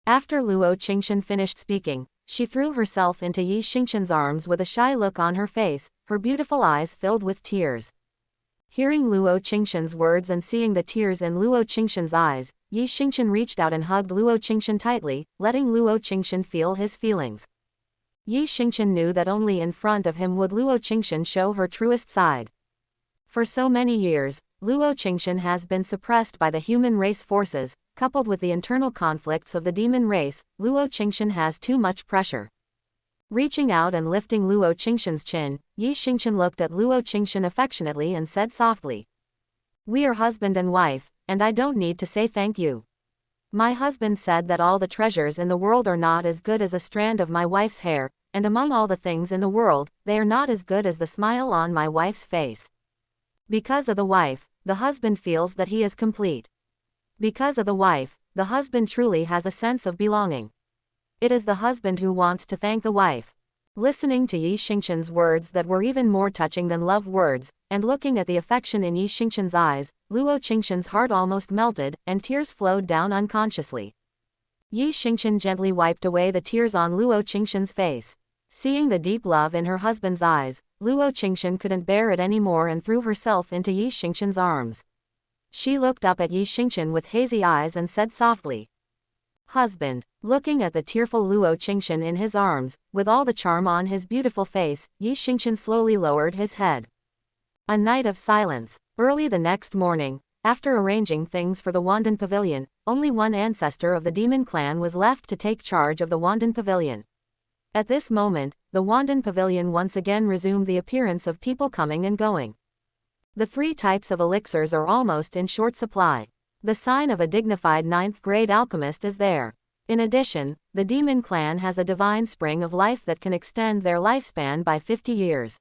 After Luo Qingchen finished speaking, she threw herself into Yi Xingchen's arms with a shy look on her face, her beautiful eyes filled with tears. Hearing Luo Qingchen's words and seeing the tears in Luo Qingchen's eyes, Yi Xingchen reached out and hugged Luo Qingchen tightly, letting Luo Qingchen feel his feelings. Yi Xingchen knew that only in front of him would Luo Qingchen show her truest side. For so many years, Luo Qingchen has been suppressed by the human race forces, coupled with the internal conflicts of the demon race. Luo Qingchen has too much pressure. Reaching out and lifting Luo Qingchen's chin, Yi Xingchen looked at Luo Qingchen affectionately and said softly, We are husband and wife, and I don't need to say thank you. My husband said that all the treasures in the world are not as good as a strand of my wife's hair, and among all the things in the world, they are not as good as the smile on my wife's face. Because of the wife, the husband feels that he is complete. Because of the wife, the husband truly has a sense of belonging. It is the husband who wants to thank the wife. Listening to Yi Xingchen's words that were even more touching than love words, and looking at the affection in Yi Xingchen's eyes, Luo Qingchen's heart almost melted, and tears flowed down unconsciously. Yi Xingqian gently wiped away the tears on Luo Qingxian's face. Seeing the deep love in her husband's eyes, Luo Qingxian couldn't bear it anymore and threw herself into Yi Xingqian's arms. She looked up at Yi Xingqian with hazy eyes and said softly, "Husband." Looking at the tearful Luo Qingxian in his arms, with all the charm on his beautiful face, Yi Xingqian slowly lowered his head. A night of silence. Early the next morning, after arranging things for the Wandan Pavilion, only one ancestor of the demon clan was left to take charge of the Wandan Pavilion. At this moment, the Wandan Pavilion once again resumed the appearance of people coming and going. The 3 types of elixirs are almost in short supply. The sign of a dignified 9th grade alchemist is there. In addition, the demon clan has a divine spring of life that can extend their lifespan by 50 years.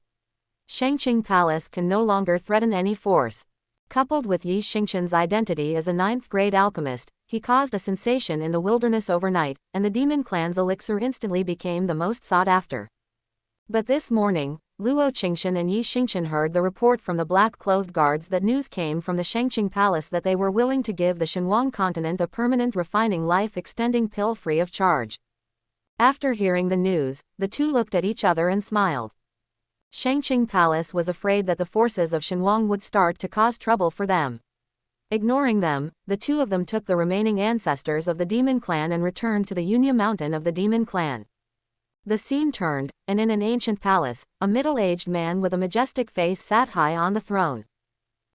Shangqing Palace can no longer threaten any force. Coupled with Yi Xingqian's identity as a 9th grade alchemist, he caused a sensation in the wilderness overnight, and the demon clan's elixir instantly became the most sought after. But this morning, Luo Qingxian and Yi Xingqian heard the report from the black-clothed guards that news came from the Shangqing Palace that they were willing to give the Shenhuang continent a permanent refining life-extending pill free of charge. After hearing the news, the two looked at each other and smiled. Shangqing Palace was afraid that the forces of Shenhuang would start to cause trouble for them. Ignoring them, the two of them took the remaining ancestors of the demon clan and returned to the Yunya mountain of the demon clan. The scene turned, and in an ancient palace, a middle-aged man with a majestic face sat high on the throne.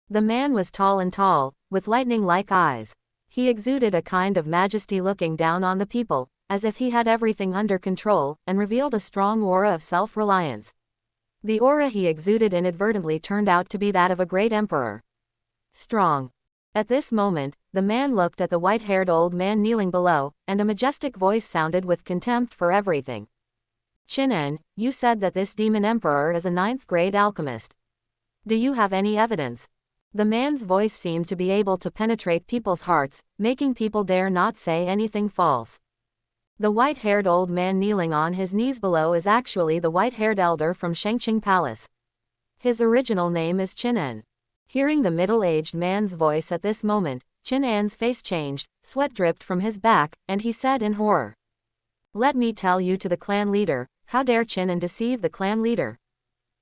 The man was tall, with lightning-like eyes. He exuded a kind of majesty looking down on the people, as if he had everything under control, and revealed a strong aura of self-reliance. The aura he exuded inadvertently turned out to be that of a great emperor. Strong. At this moment, the man looked at the white-haired old man kneeling below, and a majestic voice sounded with contempt for everything. "Qinen, you said that this demon emperor is a 9th grade alchemist. Do you have any evidence?" The man's voice seemed to be able to penetrate people's hearts, making people dare not say anything false. The white-haired old man kneeling on his knees below is actually the white-haired elder from Shangqing Palace. His original name is Qinen. Hearing the middle-aged man's voice at this moment, Qinan's face changed, sweat dripped from his back, and he said in horror, "Let me tell you to the clan leader, how dare Qinen deceive the clan leader?"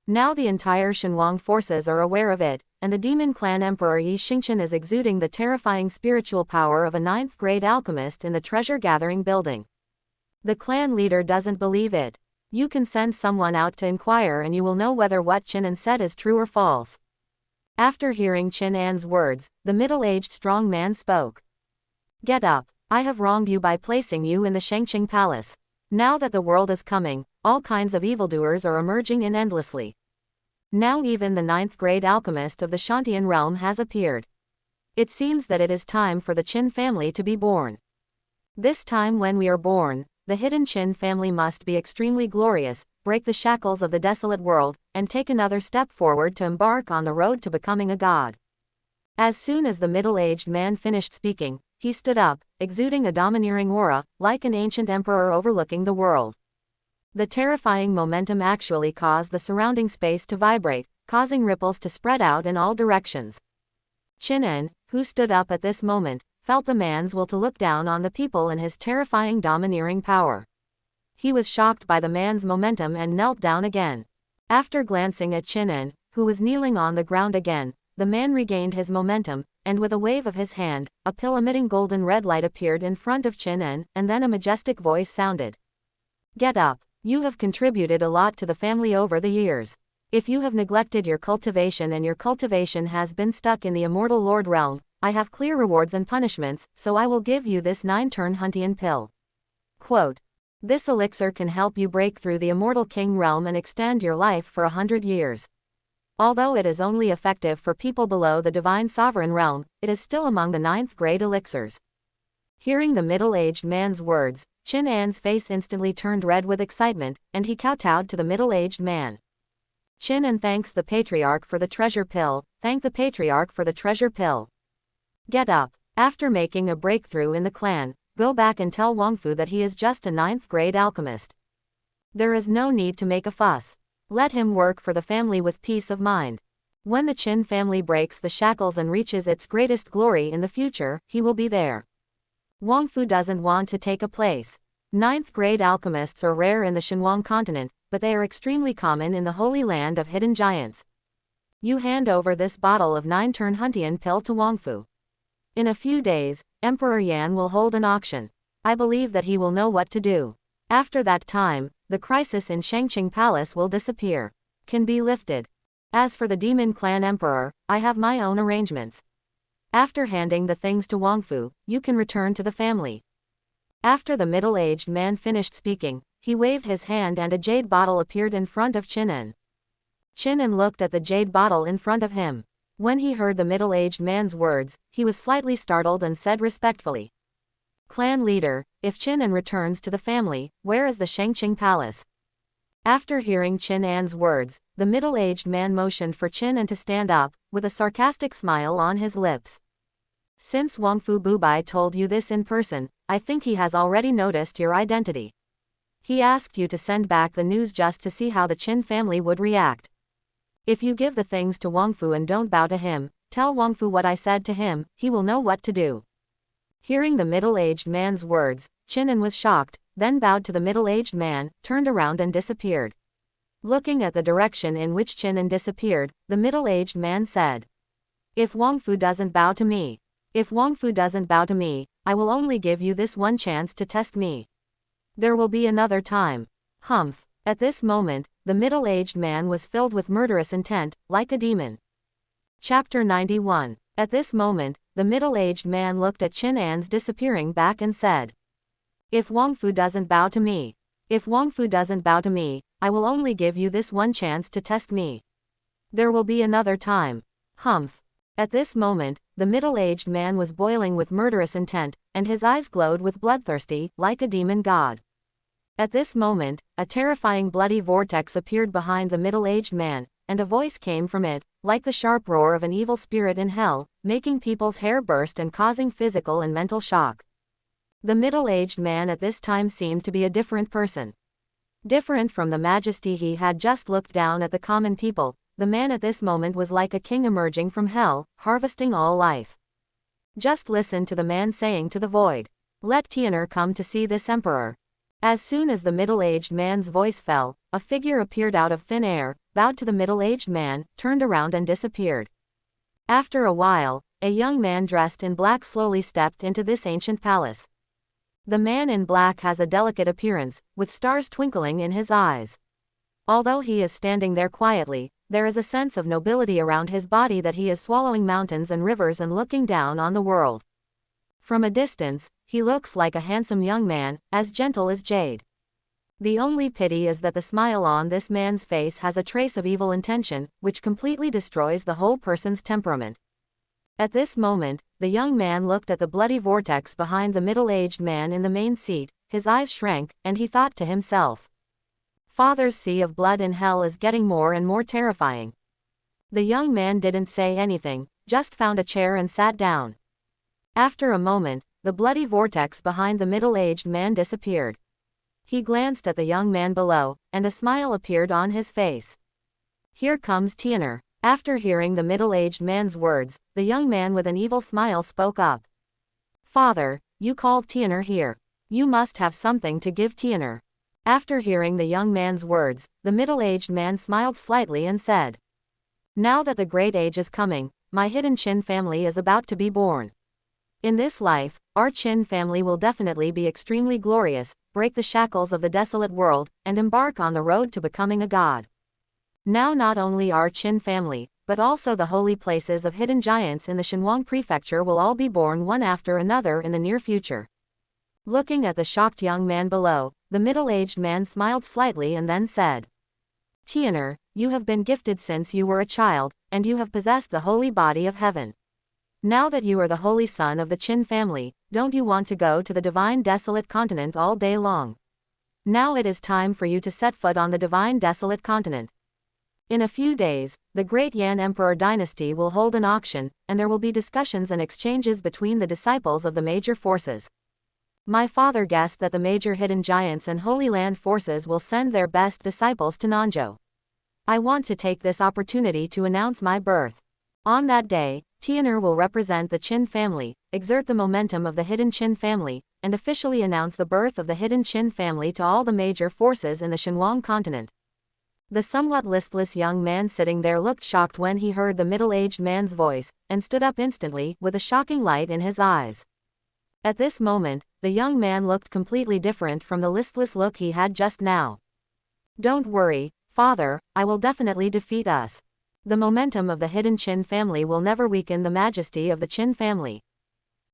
Now the entire Shenhuang forces are aware of it, and the demon clan emperor Yi Xingqian is exuding the terrifying spiritual power of a 9th grade alchemist in the treasure-gathering building. The clan leader doesn't believe it. You can send someone out to inquire and you will know whether what Qinen said is true or false. After hearing Qinan's words, the middle-aged strong man spoke. "Get up. I have wronged you by placing you in the Shangqing Palace. Now that the world is coming, all kinds of evildoers are emerging in endlessly. Now even the 9th grade alchemist of the Shantian realm has appeared. It seems that it is time for the Qin family to be born. This time when we are born, the hidden Qin family must be extremely glorious, break the shackles of the desolate world, and take another step forward to embark on the road to becoming a god." As soon as the middle-aged man finished speaking, he stood up, exuding a domineering aura, like an ancient emperor overlooking the world. The terrifying momentum actually caused the surrounding space to vibrate, causing ripples to spread out in all directions. Qinen, who stood up at this moment, felt the man's will to look down on the people and his terrifying domineering power. He was shocked by the man's momentum and knelt down again. After glancing at Qinen, who was kneeling on the ground again, the man regained his momentum, and with a wave of his hand, a pill emitting golden red light appeared in front of Qinen, and then a majestic voice sounded. "Get up. You have contributed a lot to the family over the years. If you have neglected your cultivation and your cultivation has been stuck in the immortal Lord realm, I have clear rewards and punishments, so I will give you this 9-turn Huntian pill. Quote, this elixir can help you break through the immortal king realm and extend your life for 100 years. Although it is only effective for people below the divine sovereign realm, it is still among the 9th grade elixirs." Hearing the middle-aged man's words, Qinan's face instantly turned red with excitement, and he kowtowed to the middle-aged man. "Qinan thanks the patriarch for the treasure pill, thank the patriarch for the treasure pill. Get up. After making a breakthrough in the clan, go back and tell Wangfu that he is just a 9th grade alchemist. There is no need to make a fuss. Let him work for the family with peace of mind. When the Qin family breaks the shackles and reaches its greatest glory in the future, he will be there. Wang Fu doesn't want to take a place. Ninth grade alchemists are rare in the Xinhuang continent, but they are extremely common in the Holy Land of Hidden Giants. You hand over this bottle of 9-turn Huntian pill to Wang Fu. In a few days, Emperor Yan will hold an auction. I believe that he will know what to do. After that time, the crisis in Shangqing Palace will disappear. Can be lifted. As for the Demon Clan Emperor, I have my own arrangements. After handing the things to Wang Fu, you can return to the family. After the middle-aged man finished speaking, he waved his hand and a jade bottle appeared in front of Qinan. Qinan looked at the jade bottle in front of him. When he heard the middle-aged man's words, he was slightly startled and said respectfully, "Clan leader, if Qinan returns to the family, where is the Shangqing Palace?" After hearing Qin An's words, the middle-aged man motioned for Qin An to stand up, with a sarcastic smile on his lips. "Since Wang Fu Bubai told you this in person, I think he has already noticed your identity. He asked you to send back the news just to see how the Qin family would react. If you give the things to Wang Fu and don't bow to him, tell Wang Fu what I said to him, he will know what to do." Hearing the middle-aged man's words, Qin An was shocked, then bowed to the middle-aged man, turned around and disappeared. Looking at the direction in which Qin An disappeared, the middle-aged man said, "If Wang Fu doesn't bow to me, I will only give you this one chance to test me. There will be another time." Humph. At this moment, the middle-aged man was filled with murderous intent, like a demon. Chapter 91. At this moment, the middle-aged man looked at Qin An's disappearing back and said, If Wang Fu doesn't bow to me, I will only give you this one chance to test me. There will be another time." Humph. At this moment, the middle-aged man was boiling with murderous intent, and his eyes glowed with bloodthirsty, like a demon god. At this moment, a terrifying bloody vortex appeared behind the middle-aged man, and a voice came from it, like the sharp roar of an evil spirit in hell, making people's hair burst and causing physical and mental shock. The middle-aged man at this time seemed to be a different person. Different from the majesty he had just looked down at the common people, the man at this moment was like a king emerging from hell, harvesting all life. Just listen to the man saying to the void, "Let Tian'er come to see this emperor." As soon as the middle-aged man's voice fell, a figure appeared out of thin air, bowed to the middle-aged man, turned around and disappeared. After a while, a young man dressed in black slowly stepped into this ancient palace. The man in black has a delicate appearance, with stars twinkling in his eyes. Although he is standing there quietly, there is a sense of nobility around his body that he is swallowing mountains and rivers and looking down on the world. From a distance, he looks like a handsome young man, as gentle as jade. The only pity is that the smile on this man's face has a trace of evil intention, which completely destroys the whole person's temperament. At this moment, the young man looked at the bloody vortex behind the middle-aged man in the main seat, his eyes shrank, and he thought to himself, "Father's sea of blood in hell is getting more and more terrifying." The young man didn't say anything, just found a chair and sat down. After a moment, the bloody vortex behind the middle-aged man disappeared. He glanced at the young man below, and a smile appeared on his face. "Here comes Tian'er." After hearing the middle-aged man's words, the young man with an evil smile spoke up. "Father, you called Tian'er here. You must have something to give Tian'er." After hearing the young man's words, the middle-aged man smiled slightly and said, "Now that the great age is coming, my hidden Qin family is about to be born. In this life, our Qin family will definitely be extremely glorious, break the shackles of the desolate world, and embark on the road to becoming a god. Now not only our Qin family, but also the holy places of hidden giants in the Xinhuang prefecture will all be born one after another in the near future." Looking at the shocked young man below, the middle-aged man smiled slightly and then said, "Tian'er, you have been gifted since you were a child, and you have possessed the holy body of heaven. Now that you are the holy son of the Qin family, don't you want to go to the divine desolate continent all day long? Now it is time for you to set foot on the divine desolate continent. In a few days, the great Yan Emperor dynasty will hold an auction, and there will be discussions and exchanges between the disciples of the major forces. My father guessed that the major hidden giants and Holy Land forces will send their best disciples to Nanzhou. I want to take this opportunity to announce my birth. On that day, Tian'er will represent the Qin family, exert the momentum of the hidden Qin family, and officially announce the birth of the hidden Qin family to all the major forces in the Shenhuang continent. The somewhat listless young man sitting there looked shocked when he heard the middle-aged man's voice, and stood up instantly, with a shocking light in his eyes. At this moment, the young man looked completely different from the listless look he had just now. "Don't worry, father, I will definitely defeat us. The momentum of the hidden Qin family will never weaken the majesty of the Qin family.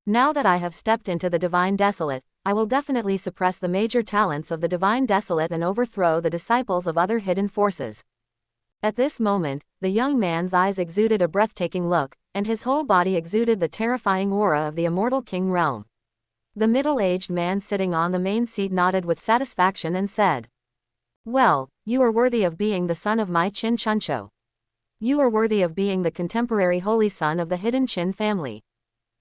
Now that I have stepped into the Divine Desolate, I will definitely suppress the major talents of the Divine Desolate and overthrow the disciples of other hidden forces." At this moment, the young man's eyes exuded a breathtaking look, and his whole body exuded the terrifying aura of the immortal king realm. The middle-aged man sitting on the main seat nodded with satisfaction and said, "Well, you are worthy of being the son of my Qin Chuncho. You are worthy of being the contemporary holy son of the hidden Qin family.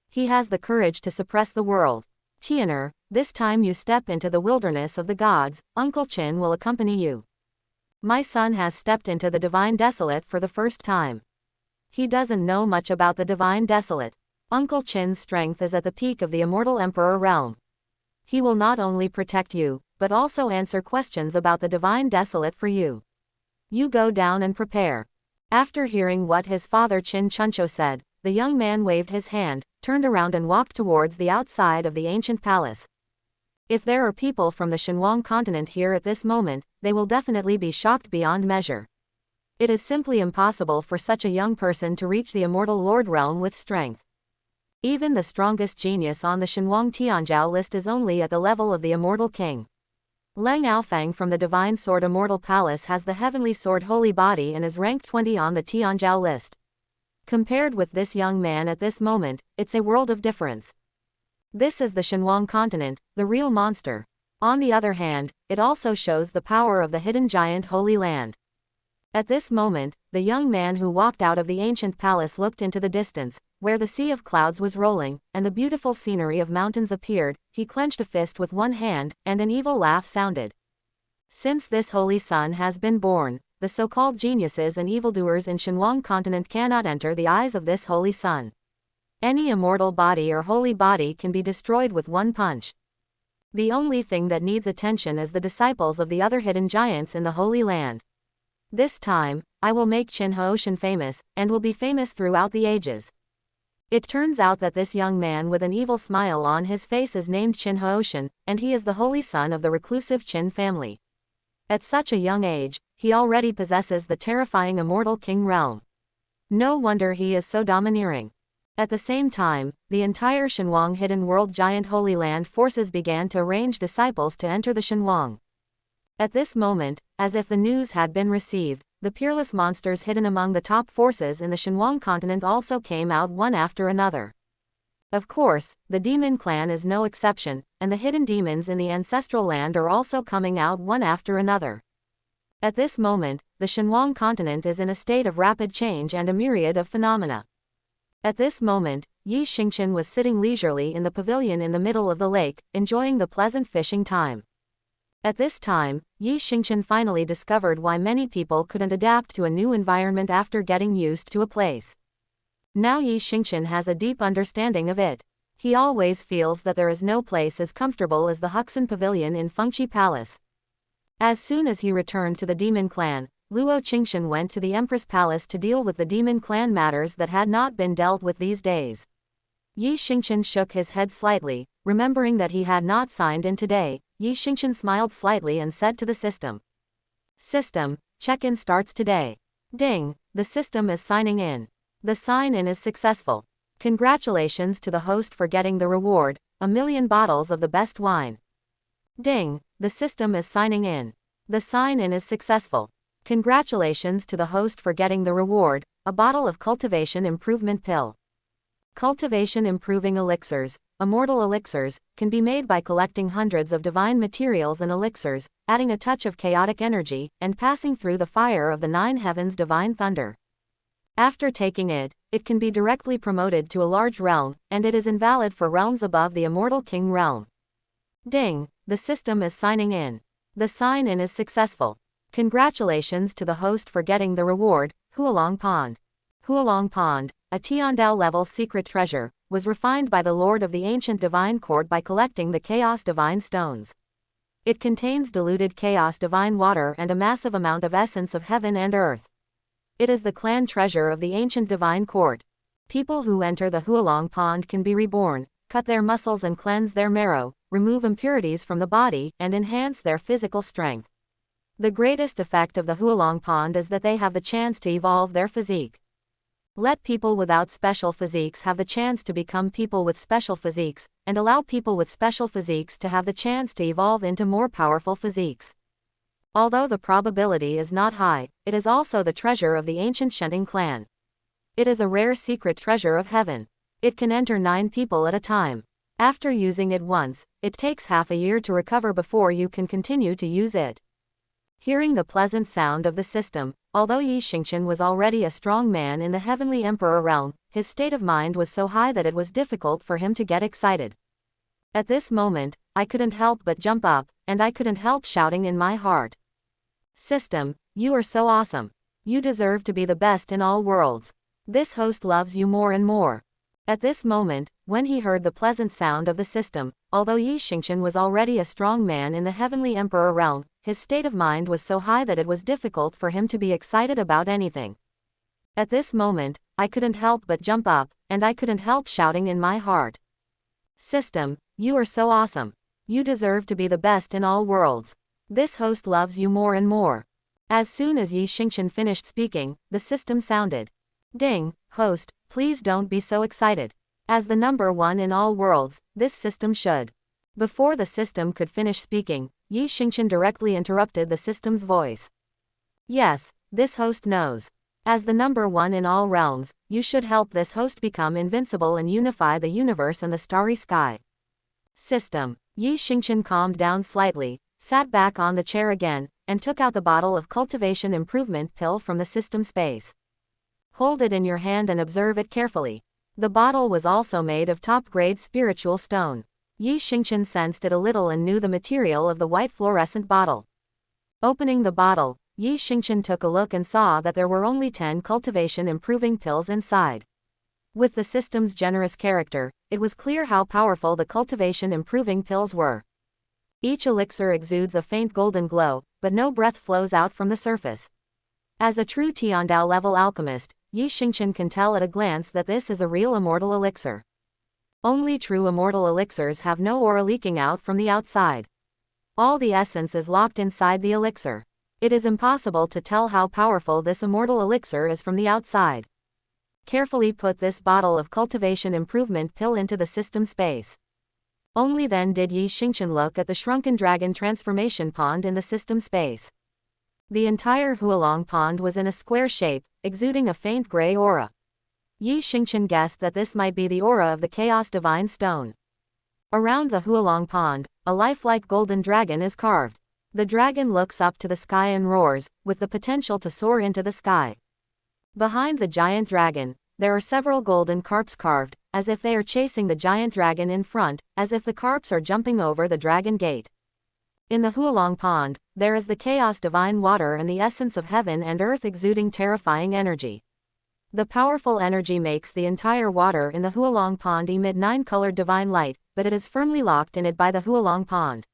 He has the courage to suppress the world. Tian'er, this time you step into the wilderness of the gods, Uncle Qin will accompany you. My son has stepped into the Divine Desolate for the first time. He doesn't know much about the Divine Desolate. Uncle Qin's strength is at the peak of the immortal Emperor realm. He will not only protect you, but also answer questions about the Divine Desolate for you. You go down and prepare." After hearing what his father Qin Chuncho said, the young man waved his hand, turned around and walked towards the outside of the ancient palace. If there are people from the Shenhuang continent here at this moment, they will definitely be shocked beyond measure. It is simply impossible for such a young person to reach the immortal Lord realm with strength. Even the strongest genius on the Shenhuang Tianzhao list is only at the level of the immortal king. Leng Aofang from the Divine Sword Immortal Palace has the Heavenly Sword Holy Body and is ranked 20 on the Tianzhao list. Compared with this young man at this moment, it's a world of difference. This is the Shenhuang continent, the real monster. On the other hand, it also shows the power of the hidden giant Holy Land. At this moment, the young man who walked out of the ancient palace looked into the distance, where the sea of clouds was rolling, and the beautiful scenery of mountains appeared. He clenched a fist with one hand, and an evil laugh sounded. Since this holy sun has been born, the so-called geniuses and evildoers in Shenhuang continent cannot enter the eyes of this holy sun. Any immortal body or holy body can be destroyed with one punch. The only thing that needs attention is the disciples of the other hidden giants in the Holy Land. This time, I will make Qin Houshan famous, and will be famous throughout the ages. It turns out that this young man with an evil smile on his face is named Qin Houshan, and he is the holy son of the reclusive Qin family. At such a young age, he already possesses the terrifying immortal king realm. No wonder he is so domineering. At the same time, the entire Shenhuang hidden world giant Holy Land forces began to arrange disciples to enter the Shenhuang. At this moment, as if the news had been received, the peerless monsters hidden among the top forces in the Shenhuang continent also came out one after another. Of course, the demon clan is no exception, and the hidden demons in the ancestral land are also coming out one after another. At this moment, the Shenhuang continent is in a state of rapid change and a myriad of phenomena. At this moment, Yi Xingqian was sitting leisurely in the pavilion in the middle of the lake, enjoying the pleasant fishing time. At this time, Yi Xingqian finally discovered why many people couldn't adapt to a new environment after getting used to a place. Now Yi Xingqian has a deep understanding of it. He always feels that there is no place as comfortable as the Huxin Pavilion in Fengqi Palace. As soon as he returned to the Demon Clan, Luo Qingshan went to the Empress Palace to deal with the Demon Clan matters that had not been dealt with these days. Yi Xingqian shook his head slightly, remembering that he had not signed in today. Yi Xingqian smiled slightly and said to the system. System, check-in starts today. Ding, the system is signing in. The sign-in is successful. Congratulations to the host for getting the reward, 1,000,000 bottles of the best wine. Ding, the system is signing in. The sign-in is successful. Congratulations to the host for getting the reward, a bottle of cultivation improvement pill. Cultivation improving elixirs, immortal elixirs, can be made by collecting hundreds of divine materials and elixirs, adding a touch of chaotic energy, and passing through the fire of the 9 heavens divine thunder. After taking it, it can be directly promoted to a large realm, and it is invalid for realms above the immortal king realm. Ding, the system is signing in. The sign-in is successful. Congratulations to the host for getting the reward, Hualong Pond. Huolong Pond, a Tiandao-level secret treasure, was refined by the Lord of the Ancient Divine Court by collecting the Chaos Divine Stones. It contains diluted Chaos Divine Water and a massive amount of essence of heaven and earth. It is the clan treasure of the Ancient Divine Court. People who enter the Huolong Pond can be reborn, cut their muscles and cleanse their marrow, remove impurities from the body, and enhance their physical strength. The greatest effect of the Huolong Pond is that they have the chance to evolve their physique. Let people without special physiques have the chance to become people with special physiques, and allow people with special physiques to have the chance to evolve into more powerful physiques. Although the probability is not high, it is also the treasure of the ancient Shenting clan. It is a rare secret treasure of heaven. It can enter 9 people at a time. After using it once, it takes half a year to recover before you can continue to use it. Hearing the pleasant sound of the system, although Yi Xingqian was already a strong man in the heavenly emperor realm, his state of mind was so high that it was difficult for him to get excited. At this moment, I couldn't help but jump up, and I couldn't help shouting in my heart. System, you are so awesome. You deserve to be the best in all worlds. This host loves you more and more. At this moment, when he heard the pleasant sound of the system, although Yi Xingqian was already a strong man in the heavenly emperor realm, his state of mind was so high that it was difficult for him to be excited about anything. At this moment, I couldn't help but jump up, and I couldn't help shouting in my heart. System, you are so awesome. You deserve to be the best in all worlds. This host loves you more and more. As soon as Yi Xingqian finished speaking, the system sounded. Ding, host, please don't be so excited. As the number 1 in all worlds, this system should. Before the system could finish speaking, Yi Xingqian directly interrupted the system's voice. Yes, this host knows. As the number 1 in all realms, you should help this host become invincible and unify the universe and the starry sky. System. Yi Xingqian calmed down slightly, sat back on the chair again, and took out the bottle of cultivation improvement pill from the system space. Hold it in your hand and observe it carefully. The bottle was also made of top-grade spiritual stone. Yi Xingqian sensed it a little and knew the material of the white fluorescent bottle. Opening the bottle, Yi Xingqian took a look and saw that there were only 10 cultivation-improving pills inside. With the system's generous character, it was clear how powerful the cultivation-improving pills were. Each elixir exudes a faint golden glow, but no breath flows out from the surface. As a true Tiandao-level alchemist, Yi Xingqian can tell at a glance that this is a real immortal elixir. Only true immortal elixirs have no aura leaking out from the outside. All the essence is locked inside the elixir. It is impossible to tell how powerful this immortal elixir is from the outside. Carefully put this bottle of cultivation improvement pill into the system space. Only then did Yi Xingqian look at the shrunken dragon transformation pond in the system space. The entire Huolong Pond was in a square shape, exuding a faint gray aura. Yi Xingqian guessed that this might be the aura of the Chaos Divine Stone. Around the Huolong Pond, a lifelike golden dragon is carved. The dragon looks up to the sky and roars, with the potential to soar into the sky. Behind the giant dragon, there are several golden carps carved, as if they are chasing the giant dragon in front, as if the carps are jumping over the dragon gate. In the Huolong Pond, there is the Chaos Divine Water and the essence of heaven and earth exuding terrifying energy. The powerful energy makes the entire water in the Huolong Pond emit 9-colored divine light, but it is firmly locked in it by the Huolong Pond.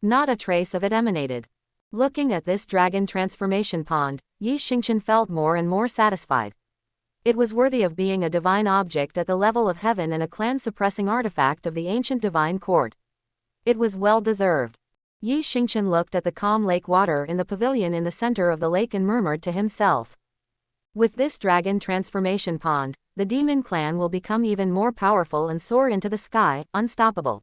Not a trace of it emanated. Looking at this dragon transformation pond, Yi Xingqian felt more and more satisfied. It was worthy of being a divine object at the level of heaven and a clan-suppressing artifact of the ancient divine court. It was well deserved. Yi Xingqian looked at the calm lake water in the pavilion in the center of the lake and murmured to himself. With this dragon transformation pond, the demon clan will become even more powerful and soar into the sky, unstoppable.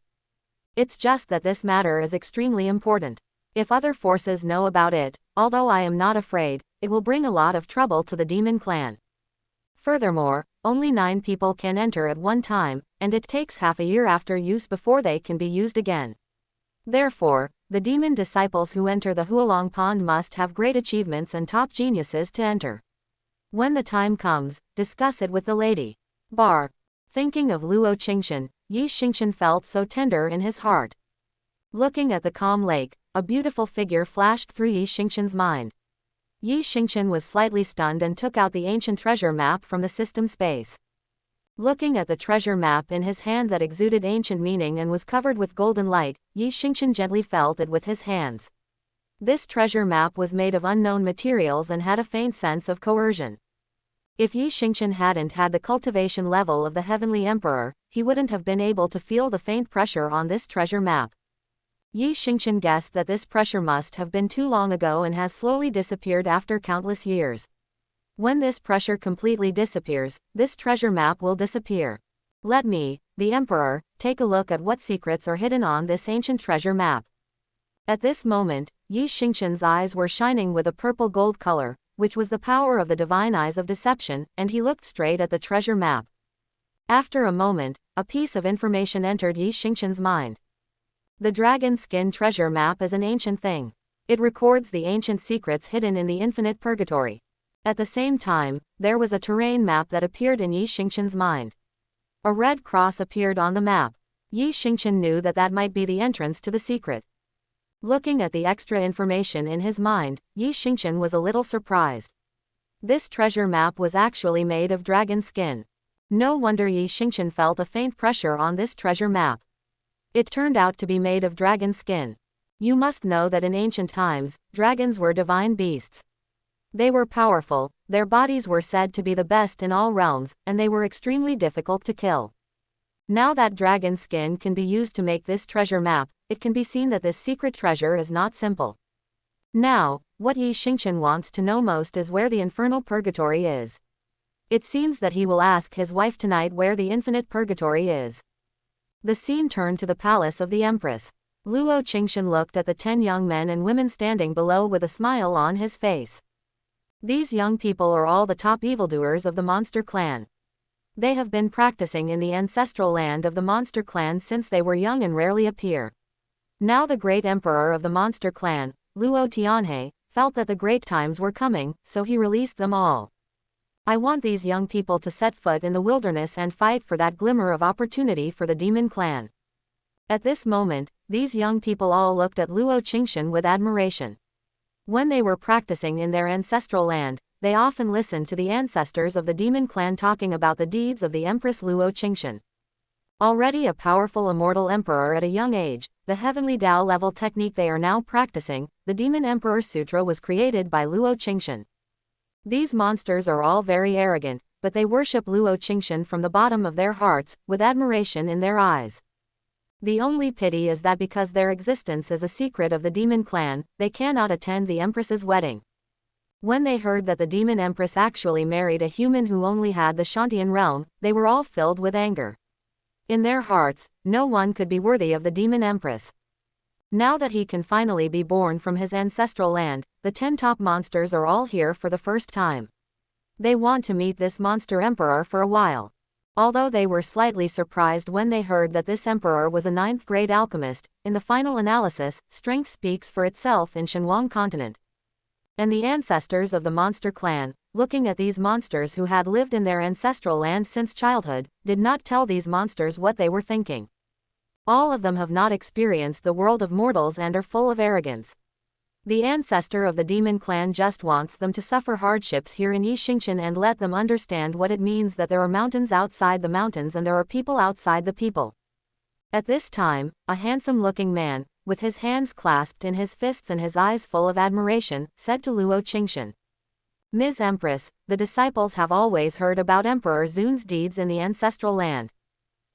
It's just that this matter is extremely important. If other forces know about it, although I am not afraid, it will bring a lot of trouble to the demon clan. Furthermore, only 9 people can enter at one time, and it takes half a year after use before they can be used again. Therefore, the demon disciples who enter the Huolong Pond must have great achievements and top geniuses to enter. When the time comes, discuss it with the lady. Bar. Thinking of Luo Qingxian, Yi Xingqian felt so tender in his heart. Looking at the calm lake, a beautiful figure flashed through Yi Xingqian's mind. Yi Xingqian was slightly stunned and took out the ancient treasure map from the system space. Looking at the treasure map in his hand that exuded ancient meaning and was covered with golden light, Yi Xingqian gently felt it with his hands. This treasure map was made of unknown materials and had a faint sense of coercion. If Yi Xingqian hadn't had the cultivation level of the Heavenly Emperor, he wouldn't have been able to feel the faint pressure on this treasure map. Yi Xingqian guessed that this pressure must have been too long ago and has slowly disappeared after countless years. When this pressure completely disappears, this treasure map will disappear. Let me, the Emperor, take a look at what secrets are hidden on this ancient treasure map. At this moment, Yi Xingqian's eyes were shining with a purple-gold color, which was the power of the divine eyes of deception, and he looked straight at the treasure map. After a moment, a piece of information entered Yi Xingqian's mind. The dragon skin treasure map is an ancient thing. It records the ancient secrets hidden in the infinite purgatory. At the same time, there was a terrain map that appeared in Yi Xingqian's mind. A red cross appeared on the map. Yi Xingqian knew that that might be the entrance to the secret. Looking at the extra information in his mind, Yi Xingqian was a little surprised. This treasure map was actually made of dragon skin. No wonder Yi Xingqian felt a faint pressure on this treasure map. It turned out to be made of dragon skin. You must know that in ancient times, dragons were divine beasts. They were powerful, their bodies were said to be the best in all realms, and they were extremely difficult to kill. Now that dragon skin can be used to make this treasure map, it can be seen that this secret treasure is not simple. Now, what Yi Xingqian wants to know most is where the infernal purgatory is. It seems that he will ask his wife tonight where the infinite purgatory is. The scene turned to the palace of the Empress. Luo Qingxian looked at the 10 young men and women standing below with a smile on his face. These young people are all the top evildoers of the monster clan. They have been practicing in the ancestral land of the monster clan since they were young and rarely appear. Now the great emperor of the monster clan, Luo Tianhe, felt that the great times were coming, so he released them all. I want these young people to set foot in the wilderness and fight for that glimmer of opportunity for the demon clan. At this moment, these young people all looked at Luo Qingxian with admiration. When they were practicing in their ancestral land, they often listened to the ancestors of the demon clan talking about the deeds of the Empress Luo Qingxian. Already a powerful immortal emperor at a young age, the heavenly Tao level technique they are now practicing, the Demon Emperor Sutra, was created by Luo Qingxian. These monsters are all very arrogant, but they worship Luo Qingxian from the bottom of their hearts, with admiration in their eyes. The only pity is that because their existence is a secret of the demon clan, they cannot attend the Empress's wedding. When they heard that the demon Empress actually married a human who only had the Shantian realm, they were all filled with anger. In their hearts, no one could be worthy of the demon Empress. Now that he can finally be born from his ancestral land, the 10 top monsters are all here for the first time. They want to meet this monster emperor for a while. Although they were slightly surprised when they heard that this emperor was a 9th grade alchemist, in the final analysis, strength speaks for itself in Shenhuang continent. And the ancestors of the monster clan, looking at these monsters who had lived in their ancestral land since childhood, did not tell these monsters what they were thinking. All of them have not experienced the world of mortals and are full of arrogance. The ancestor of the demon clan just wants them to suffer hardships here in Yi Xingqian and let them understand what it means that there are mountains outside the mountains and there are people outside the people. At this time, a handsome-looking man, with his hands clasped in his fists and his eyes full of admiration, said to Luo Qingxian, "Ms. Empress, the disciples have always heard about Emperor Zun's deeds in the ancestral land.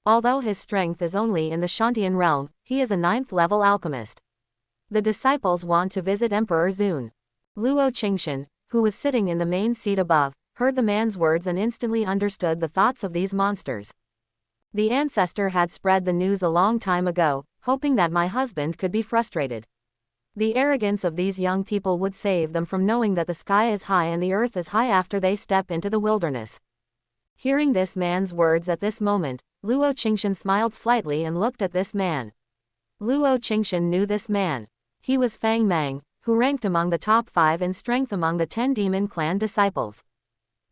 Although his strength is only in the Shantian realm, he is a 9th level alchemist. The disciples want to visit Emperor Zun." Luo Qingxian, who was sitting in the main seat above, heard the man's words and instantly understood the thoughts of these monsters. The ancestor had spread the news a long time ago, hoping that my husband could be frustrated. The arrogance of these young people would save them from knowing that the sky is high and the earth is high after they step into the wilderness. Hearing this man's words at this moment, Luo Qingxian smiled slightly and looked at this man. Luo Qingxian knew this man. He was Fang Mang, who ranked among the top 5 in strength among the 10 demon clan disciples.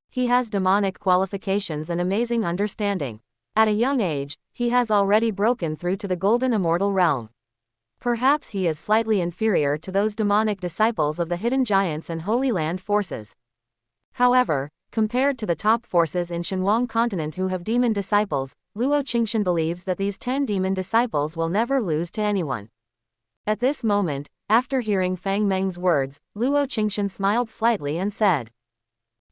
He has demonic qualifications and amazing understanding. At a young age, he has already broken through to the golden immortal realm. Perhaps he is slightly inferior to those demonic disciples of the hidden giants and Holy Land forces. However, compared to the top forces in Shenhuang continent who have demon disciples, Luo Qingshan believes that these 10 demon disciples will never lose to anyone. At this moment, after hearing Fang Meng's words, Luo Qingshan smiled slightly and said,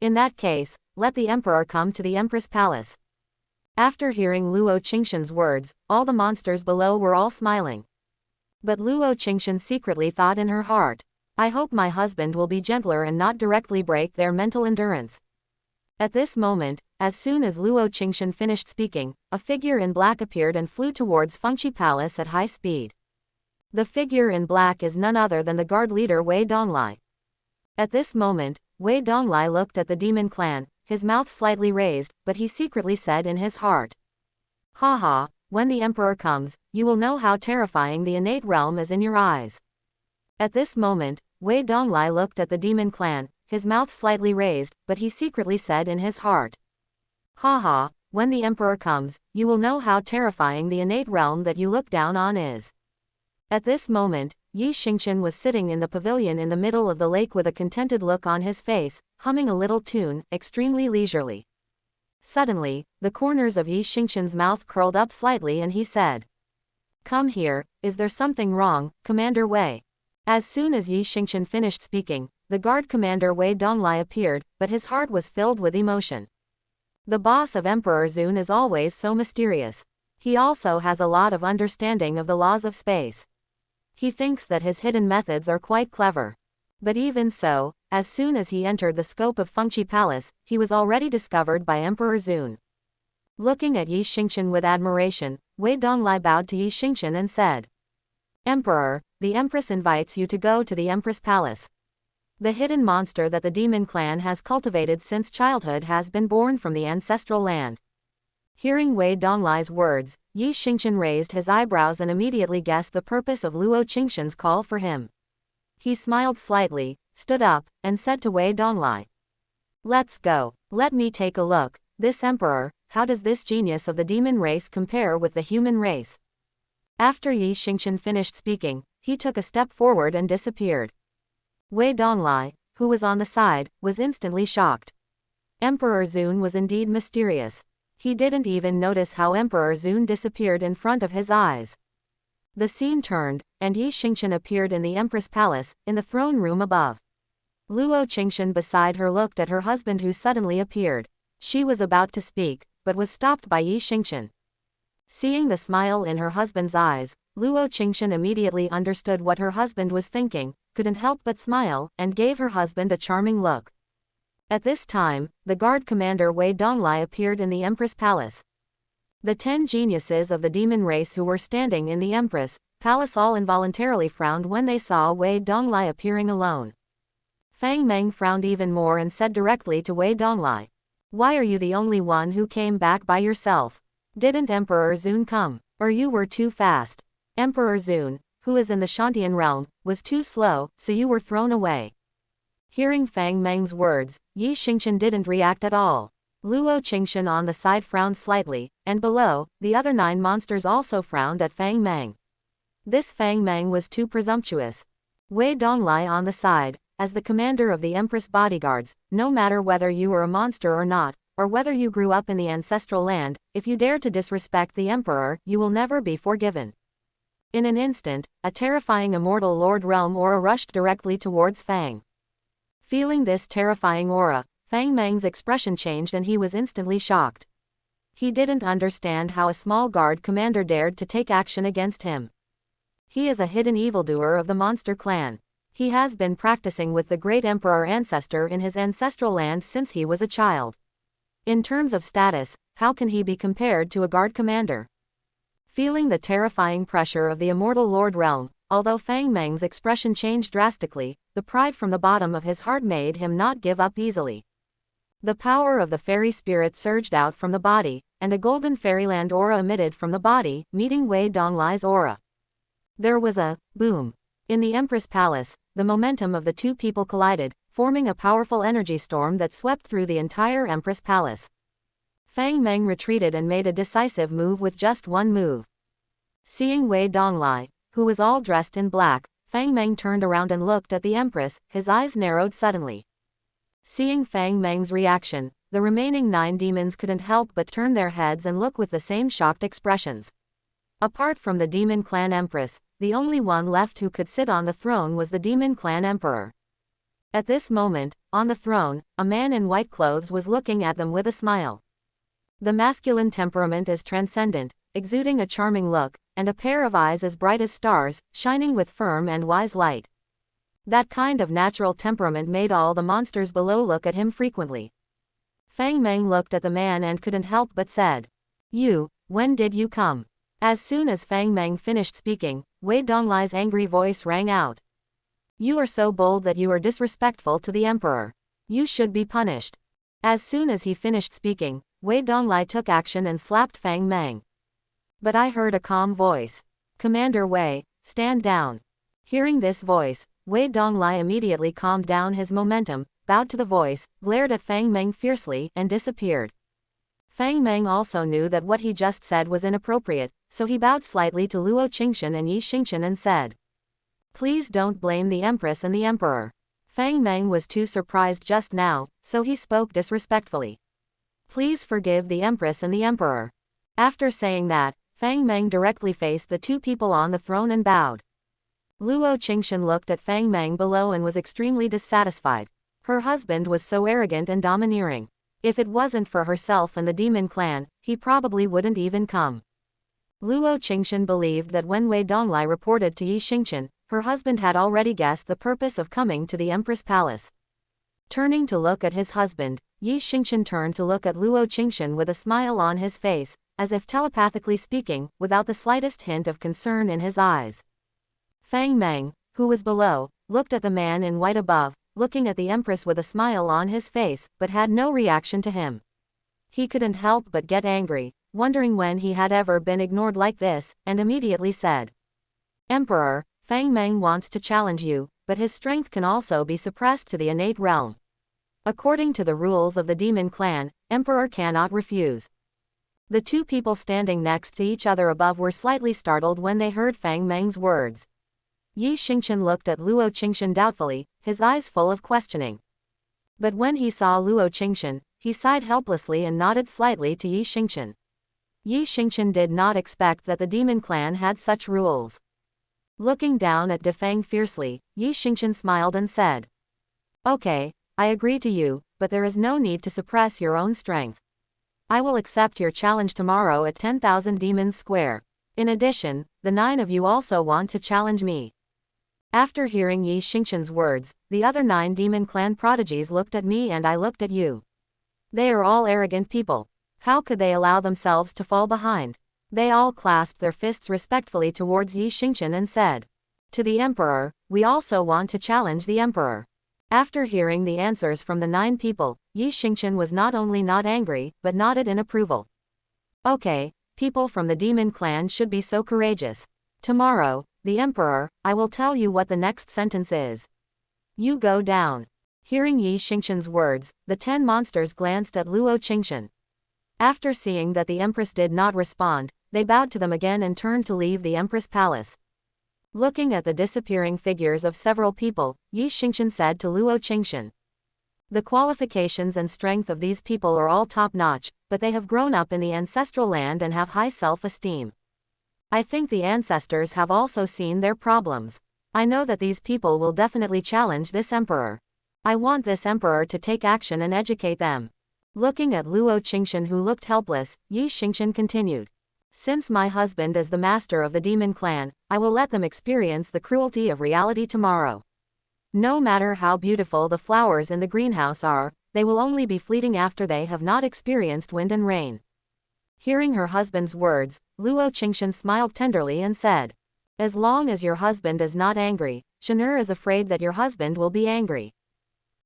"In that case, let the emperor come to the Empress Palace." After hearing Luo Qingshan's words, all the monsters below were all smiling. But Luo Qingshan secretly thought in her heart, "I hope my husband will be gentler and not directly break their mental endurance." At this moment, as soon as Luo Qingshan finished speaking, a figure in black appeared and flew towards Fengqi Palace at high speed. The figure in black is none other than the guard leader Wei Donglai. At this moment, Wei Donglai looked at the demon clan, his mouth slightly raised, but he secretly said in his heart, "Haha, when the emperor comes, you will know how terrifying the innate realm is in your eyes." At this moment, Wei Donglai looked at the demon clan, his mouth slightly raised, but he secretly said in his heart, "Haha, when the emperor comes, you will know how terrifying the innate realm that you look down on is." At this moment, Yi Xingqian was sitting in the pavilion in the middle of the lake with a contented look on his face, humming a little tune, extremely leisurely. Suddenly, the corners of Yi Xingqian's mouth curled up slightly and he said, "Come here, is there something wrong, Commander Wei?" As soon as Yi Xingqian finished speaking, the guard commander Wei Donglai appeared, but his heart was filled with emotion. The boss of Emperor Zun is always so mysterious. He also has a lot of understanding of the laws of space. He thinks that his hidden methods are quite clever. But even so, as soon as he entered the scope of Fengqi Palace, he was already discovered by Emperor Zun. Looking at Yi Xingqian with admiration, Wei Donglai bowed to Yi Xingqian and said, "Emperor, the Empress invites you to go to the Empress Palace. The hidden monster that the demon clan has cultivated since childhood has been born from the ancestral land." Hearing Wei Donglai's words, Yi Xingqian raised his eyebrows and immediately guessed the purpose of Luo Qingshan's call for him. He smiled slightly, stood up, and said to Wei Donglai, "Let's go. Let me take a look. This emperor, how does this genius of the demon race compare with the human race?" After Yi Xingqian finished speaking, he took a step forward and disappeared. Wei Donglai, who was on the side, was instantly shocked. Emperor Zun was indeed mysterious. He didn't even notice how Emperor Zun disappeared in front of his eyes. The scene turned, and Yi Xingqian appeared in the Empress Palace, in the throne room above. Luo Qingshan beside her looked at her husband who suddenly appeared. She was about to speak, but was stopped by Yi Xingqian. Seeing the smile in her husband's eyes, Luo Qingshan immediately understood what her husband was thinking, couldn't help but smile, and gave her husband a charming look. At this time, the guard commander Wei Donglai appeared in the Empress Palace. The 10 geniuses of the demon race who were standing in the Empress Palace all involuntarily frowned when they saw Wei Donglai appearing alone. Fang Meng frowned even more and said directly to Wei Donglai, "Why are you the only one who came back by yourself? Didn't Emperor Zun come? Or you were too fast? Emperor Zun, who is in the Shantian realm, was too slow, so you were thrown away." Hearing Fang Meng's words, Yi Xingqian didn't react at all. Luo Qingshan on the side frowned slightly, and below, the other 9 monsters also frowned at Fang Meng. This Fang Meng was too presumptuous. Wei Donglai on the side, as the commander of the Empress bodyguards, no matter whether you were a monster or not, or whether you grew up in the ancestral land, if you dare to disrespect the emperor, you will never be forgiven. In an instant, a terrifying immortal Lord Realm aura rushed directly towards Fang. Feeling this terrifying aura, Fang Meng's expression changed and he was instantly shocked. He didn't understand how a small guard commander dared to take action against him. He is a hidden evildoer of the monster clan. He has been practicing with the great emperor ancestor in his ancestral land since he was a child. In terms of status, how can he be compared to a guard commander? Feeling the terrifying pressure of the immortal Lord Realm, although Fang Meng's expression changed drastically, the pride from the bottom of his heart made him not give up easily. The power of the fairy spirit surged out from the body, and a golden fairyland aura emitted from the body, meeting Wei Donglai's aura. There was a boom. In the Empress Palace, the momentum of the 2 people collided, forming a powerful energy storm that swept through the entire Empress Palace. Fang Meng retreated and made a decisive move with just one move. Seeing Wei Donglai, who was all dressed in black, Fang Meng turned around and looked at the Empress, his eyes narrowed suddenly. Seeing Fang Meng's reaction, the remaining 9 demons couldn't help but turn their heads and look with the same shocked expressions. Apart from the Demon Clan Empress, the only one left who could sit on the throne was the Demon Clan Emperor. At this moment, on the throne, a man in white clothes was looking at them with a smile. The masculine temperament is transcendent, exuding a charming look, and a pair of eyes as bright as stars, shining with firm and wise light. That kind of natural temperament made all the monsters below look at him frequently. Fang Meng looked at the man and couldn't help but said, "You, when did you come?" As soon as Fang Meng finished speaking, Wei Donglai's angry voice rang out. "You are so bold that you are disrespectful to the Emperor. You should be punished." As soon as he finished speaking, Wei Donglai took action and slapped Fang Meng. But I heard a calm voice. "Commander Wei, stand down." Hearing this voice, Wei Donglai immediately calmed down his momentum, bowed to the voice, glared at Fang Meng fiercely, and disappeared. Fang Meng also knew that what he just said was inappropriate, so he bowed slightly to Luo Qingshan and Yi Xingshan and said, "Please don't blame the Empress and the Emperor." Fang Meng was too surprised just now, so he spoke disrespectfully. "Please forgive the Empress and the Emperor." After saying that, Fang Meng directly faced the 2 people on the throne and bowed. Luo Qingshan looked at Fang Meng below and was extremely dissatisfied. Her husband was so arrogant and domineering. If it wasn't for herself and the Demon Clan, he probably wouldn't even come. Luo Qingshan believed that when Wei Donglai reported to Yi Xingshan, her husband had already guessed the purpose of coming to the Empress Palace. Turning to look at his husband, Yi Xingshan turned to look at Luo Qingshan with a smile on his face, as if telepathically speaking, without the slightest hint of concern in his eyes. Fang Meng, who was below, looked at the man in white above, looking at the Empress with a smile on his face, but had no reaction to him. He couldn't help but get angry, wondering when he had ever been ignored like this, and immediately said, "Emperor, Fang Meng wants to challenge you, but his strength can also be suppressed to the innate realm. According to the rules of the Demon Clan, Emperor cannot refuse." The 2 people standing next to each other above were slightly startled when they heard Fang Meng's words. Yi Xingshan looked at Luo Qingshan doubtfully, his eyes full of questioning. But when he saw Luo Qingshan, he sighed helplessly and nodded slightly to Yi Xingshan. Yi Xingshan did not expect that the Demon Clan had such rules. Looking down at De Fang fiercely, Yi Xingshan smiled and said, "Okay, I agree to you, but there is no need to suppress your own strength. I will accept your challenge tomorrow at 10,000 Demons Square. In addition, the 9 of you also want to challenge me." After hearing Yi Xingshan's words, the other 9 Demon Clan prodigies looked at me and I looked at you. They are all arrogant people. How could they allow themselves to fall behind? They all clasped their fists respectfully towards Yi Xingshan and said, "To the Emperor, we also want to challenge the Emperor." After hearing the answers from the 9 people, Yi Xingshan was not only not angry, but nodded in approval. "Okay, people from the Demon Clan should be so courageous. Tomorrow, the Emperor, I will tell you what the next sentence is. You go down." Hearing Yi Xingshan's words, the 10 monsters glanced at Luo Qingshan. After seeing that the Empress did not respond, they bowed to them again and turned to leave the Empress Palace. Looking at the disappearing figures of several people, Yi Xingshan said to Luo Qingshan, "The qualifications and strength of these people are all top-notch, but they have grown up in the ancestral land and have high self-esteem. I think the ancestors have also seen their problems. I know that these people will definitely challenge this Emperor. I want this Emperor to take action and educate them." Looking at Luo Qingshan who looked helpless, Yi Xingshan continued, "Since my husband is the master of the Demon Clan, I will let them experience the cruelty of reality tomorrow. No matter how beautiful the flowers in the greenhouse are, they will only be fleeting after they have not experienced wind and rain." Hearing her husband's words, Luo Qingshan smiled tenderly and said, "As long as your husband is not angry, Shanur is afraid that your husband will be angry."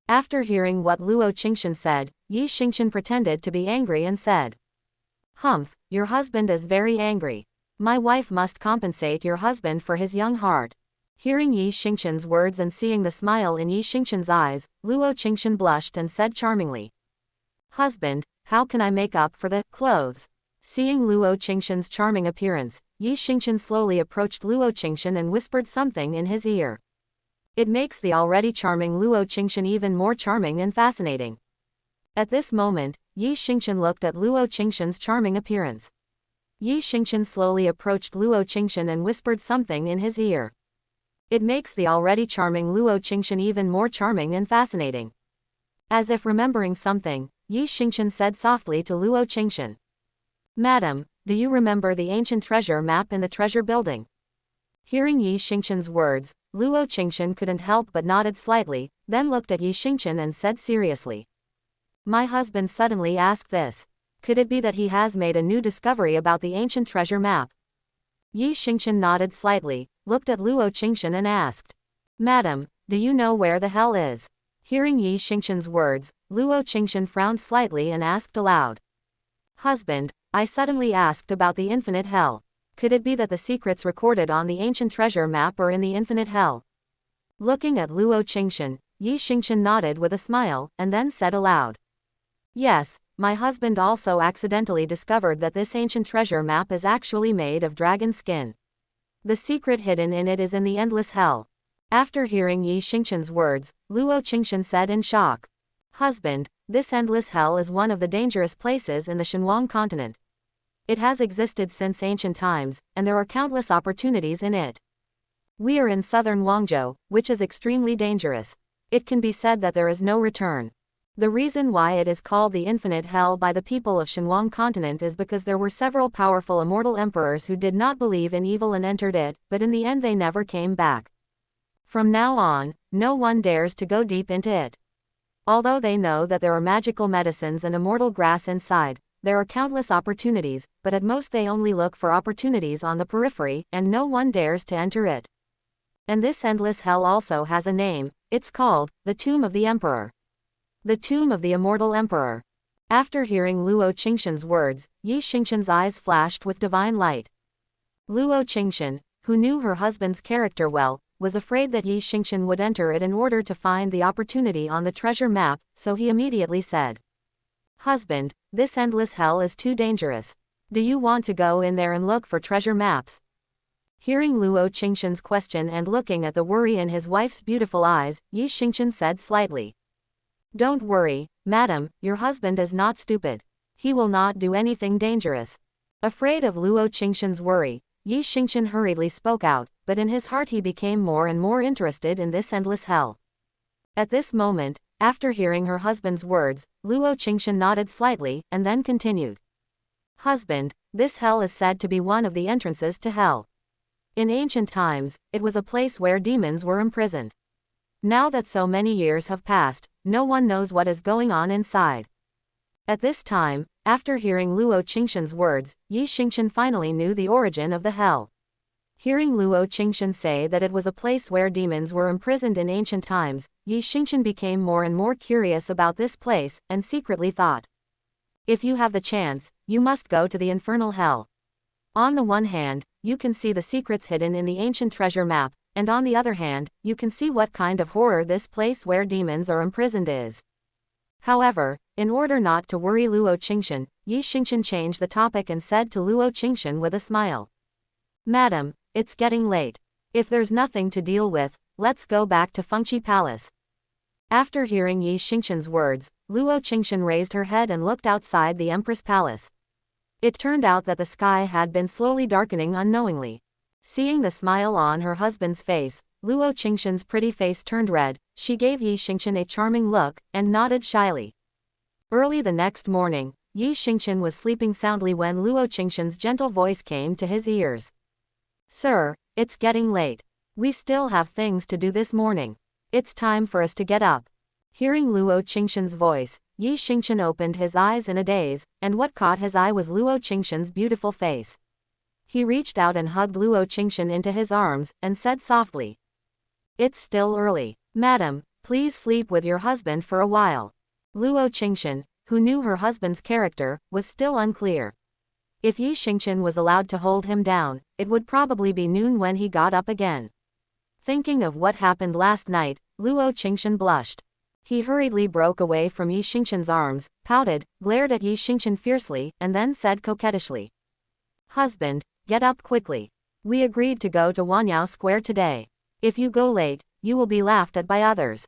After hearing what Luo Qingshan said, Yi Xingshan pretended to be angry and said, "Humph, your husband is very angry. My wife must compensate your husband for his young heart." Hearing Yi Xingshan's words and seeing the smile in Yi Xingshan's eyes, Luo Qingshan blushed and said charmingly, "Husband, how can I make up for the clothes?" Seeing Luo Qingshan's charming appearance, Yi Xingqian slowly approached Luo Qingxian and whispered something in his ear. It makes the already charming Luo Qingxian even more charming and fascinating. At this moment, Yi Xingqian looked at Luo Qingxian's charming appearance. Yi Xingqian slowly approached Luo Qingxian and whispered something in his ear. It makes the already charming Luo Qingxian even more charming and fascinating. As if remembering something, Yi Xingqian said softly to Luo Qingxian. Madam, do you remember the ancient treasure map in the treasure building? Hearing Yi Xingqian's words, Luo Qingxian couldn't help but nodded slightly, then looked at Yi Xingqian and said seriously. My husband suddenly asked this. Could it be that he has made a new discovery about the ancient treasure map? Yi Xingqian nodded slightly, looked at Luo Qingxian and asked. Madam, do you know where the hell is? Hearing Yi Xingqian's words, Luo Qingxian frowned slightly and asked aloud. Husband, I suddenly asked about the infinite hell. Could it be that the secrets recorded on the ancient treasure map are in the infinite hell? Looking at Luo Qingxian, Yi Xingqian nodded with a smile, and then said aloud. Yes, my husband also accidentally discovered that this ancient treasure map is actually made of dragon skin. The secret hidden in it is in the endless hell. After hearing Yi Xingqian's words, Luo Qingxian said in shock. Husband, this endless hell is one of the dangerous places in the Shenhuang continent. It has existed since ancient times, and there are countless opportunities in it. We are in southern Guangzhou, which is extremely dangerous. It can be said that there is no return. The reason why it is called the infinite hell by the people of Shenhuang continent is because there were several powerful immortal emperors who did not believe in evil and entered it, but in the end they never came back. From now on, no one dares to go deep into it. Although they know that there are magical medicines and immortal grass inside, there are countless opportunities, but at most they only look for opportunities on the periphery, and no one dares to enter it. And this endless hell also has a name. It's called the Tomb of the Emperor. The Tomb of the Immortal Emperor. After hearing Luo Qingxian's words, Yi Xingqian's eyes flashed with divine light. Luo Qingxian, who knew her husband's character well, was afraid that Yi Xingqian would enter it in order to find the opportunity on the treasure map, so he immediately said. Husband, this endless hell is too dangerous. Do you want to go in there and look for treasure maps? Hearing Luo Qingxian's question and looking at the worry in his wife's beautiful eyes, Yi Xingqian said slightly. Don't worry, madam, your husband is not stupid. He will not do anything dangerous. Afraid of Luo Qingxian's worry, Yi Xingqian hurriedly spoke out, but in his heart he became more and more interested in this endless hell. At this moment, after hearing her husband's words, Luo Qingxian nodded slightly, and then continued. Husband, this hell is said to be one of the entrances to hell. In ancient times, it was a place where demons were imprisoned. Now that so many years have passed, no one knows what is going on inside. At this time, after hearing Luo Qingxian's words, Yi Xingqian finally knew the origin of the hell. Hearing Luo Qingxian say that it was a place where demons were imprisoned in ancient times, Yi Xingqian became more and more curious about this place, and secretly thought. If you have the chance, you must go to the infernal hell. On the one hand, you can see the secrets hidden in the ancient treasure map, and on the other hand, you can see what kind of horror this place where demons are imprisoned is. However, in order not to worry Luo Qingxian, Yi Xingqian changed the topic and said to Luo Qingxian with a smile. Madam, it's getting late. If there's nothing to deal with, let's go back to Fengqi Palace. After hearing Yi Xingqian's words, Luo Qingxian raised her head and looked outside the Empress Palace. It turned out that the sky had been slowly darkening unknowingly. Seeing the smile on her husband's face, Luo Qingxian's pretty face turned red. She gave Yi Xingqian a charming look, and nodded shyly. Early the next morning, Yi Xingqian was sleeping soundly when Luo Qingxian's gentle voice came to his ears. Sir, it's getting late. We still have things to do this morning. It's time for us to get up. Hearing Luo Qingxian's voice, Yi Xingqian opened his eyes in a daze, and what caught his eye was Luo Qingxian's beautiful face. He reached out and hugged Luo Qingxian into his arms, and said softly. It's still early. Madam, please sleep with your husband for a while. Luo Qingxian, who knew her husband's character, was still unclear. If Yi Xingqian was allowed to hold him down, it would probably be noon when he got up again. Thinking of what happened last night, Luo Qingxian blushed. He hurriedly broke away from Yi Xingqian's arms, pouted, glared at Yi Xingqian fiercely, and then said coquettishly. Husband, get up quickly. We agreed to go to Wanyao Square today. If you go late, you will be laughed at by others.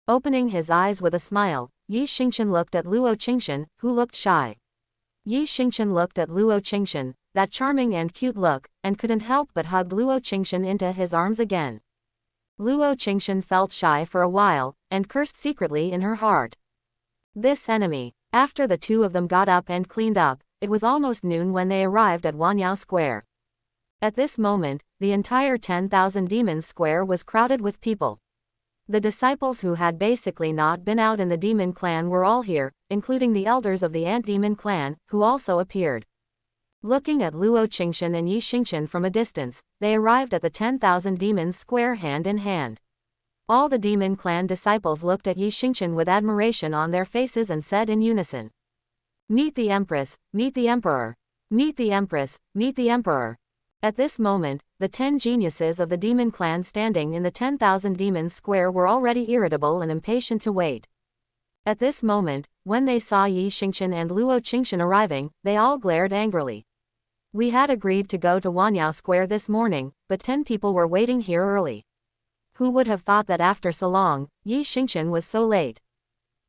Opening his eyes with a smile, Yi Xingchen looked at Luo Qingshan, who looked shy. Yi Xingchen looked at Luo Qingshan, that charming and cute look, and couldn't help but hug Luo Qingshan into his arms again. Luo Qingshan felt shy for a while, and cursed secretly in her heart. This enemy. After the two of them got up and cleaned up, it was almost noon when they arrived at Wanyao Square. At this moment, the entire 10,000 Demons Square was crowded with people. The disciples who had basically not been out in the demon clan were all here, including the elders of the Ant Demon clan, who also appeared. Looking at Luo Qingshan and Yi Xingchen from a distance, they arrived at the 10,000 Demons Square hand in hand. All the demon clan disciples looked at Yi Xingchen with admiration on their faces and said in unison, "Meet the Empress, meet the Emperor. Meet the Empress, meet the Emperor." At this moment, the 10 geniuses of the demon clan standing in the 10,000 Demons Square were already irritable and impatient to wait. At this moment, when they saw Yi Xingchen and Luo Qingshan arriving, they all glared angrily. "We had agreed to go to Wanyao Square this morning, but 10 people were waiting here early. Who would have thought that after so long, Yi Xingchen was so late?"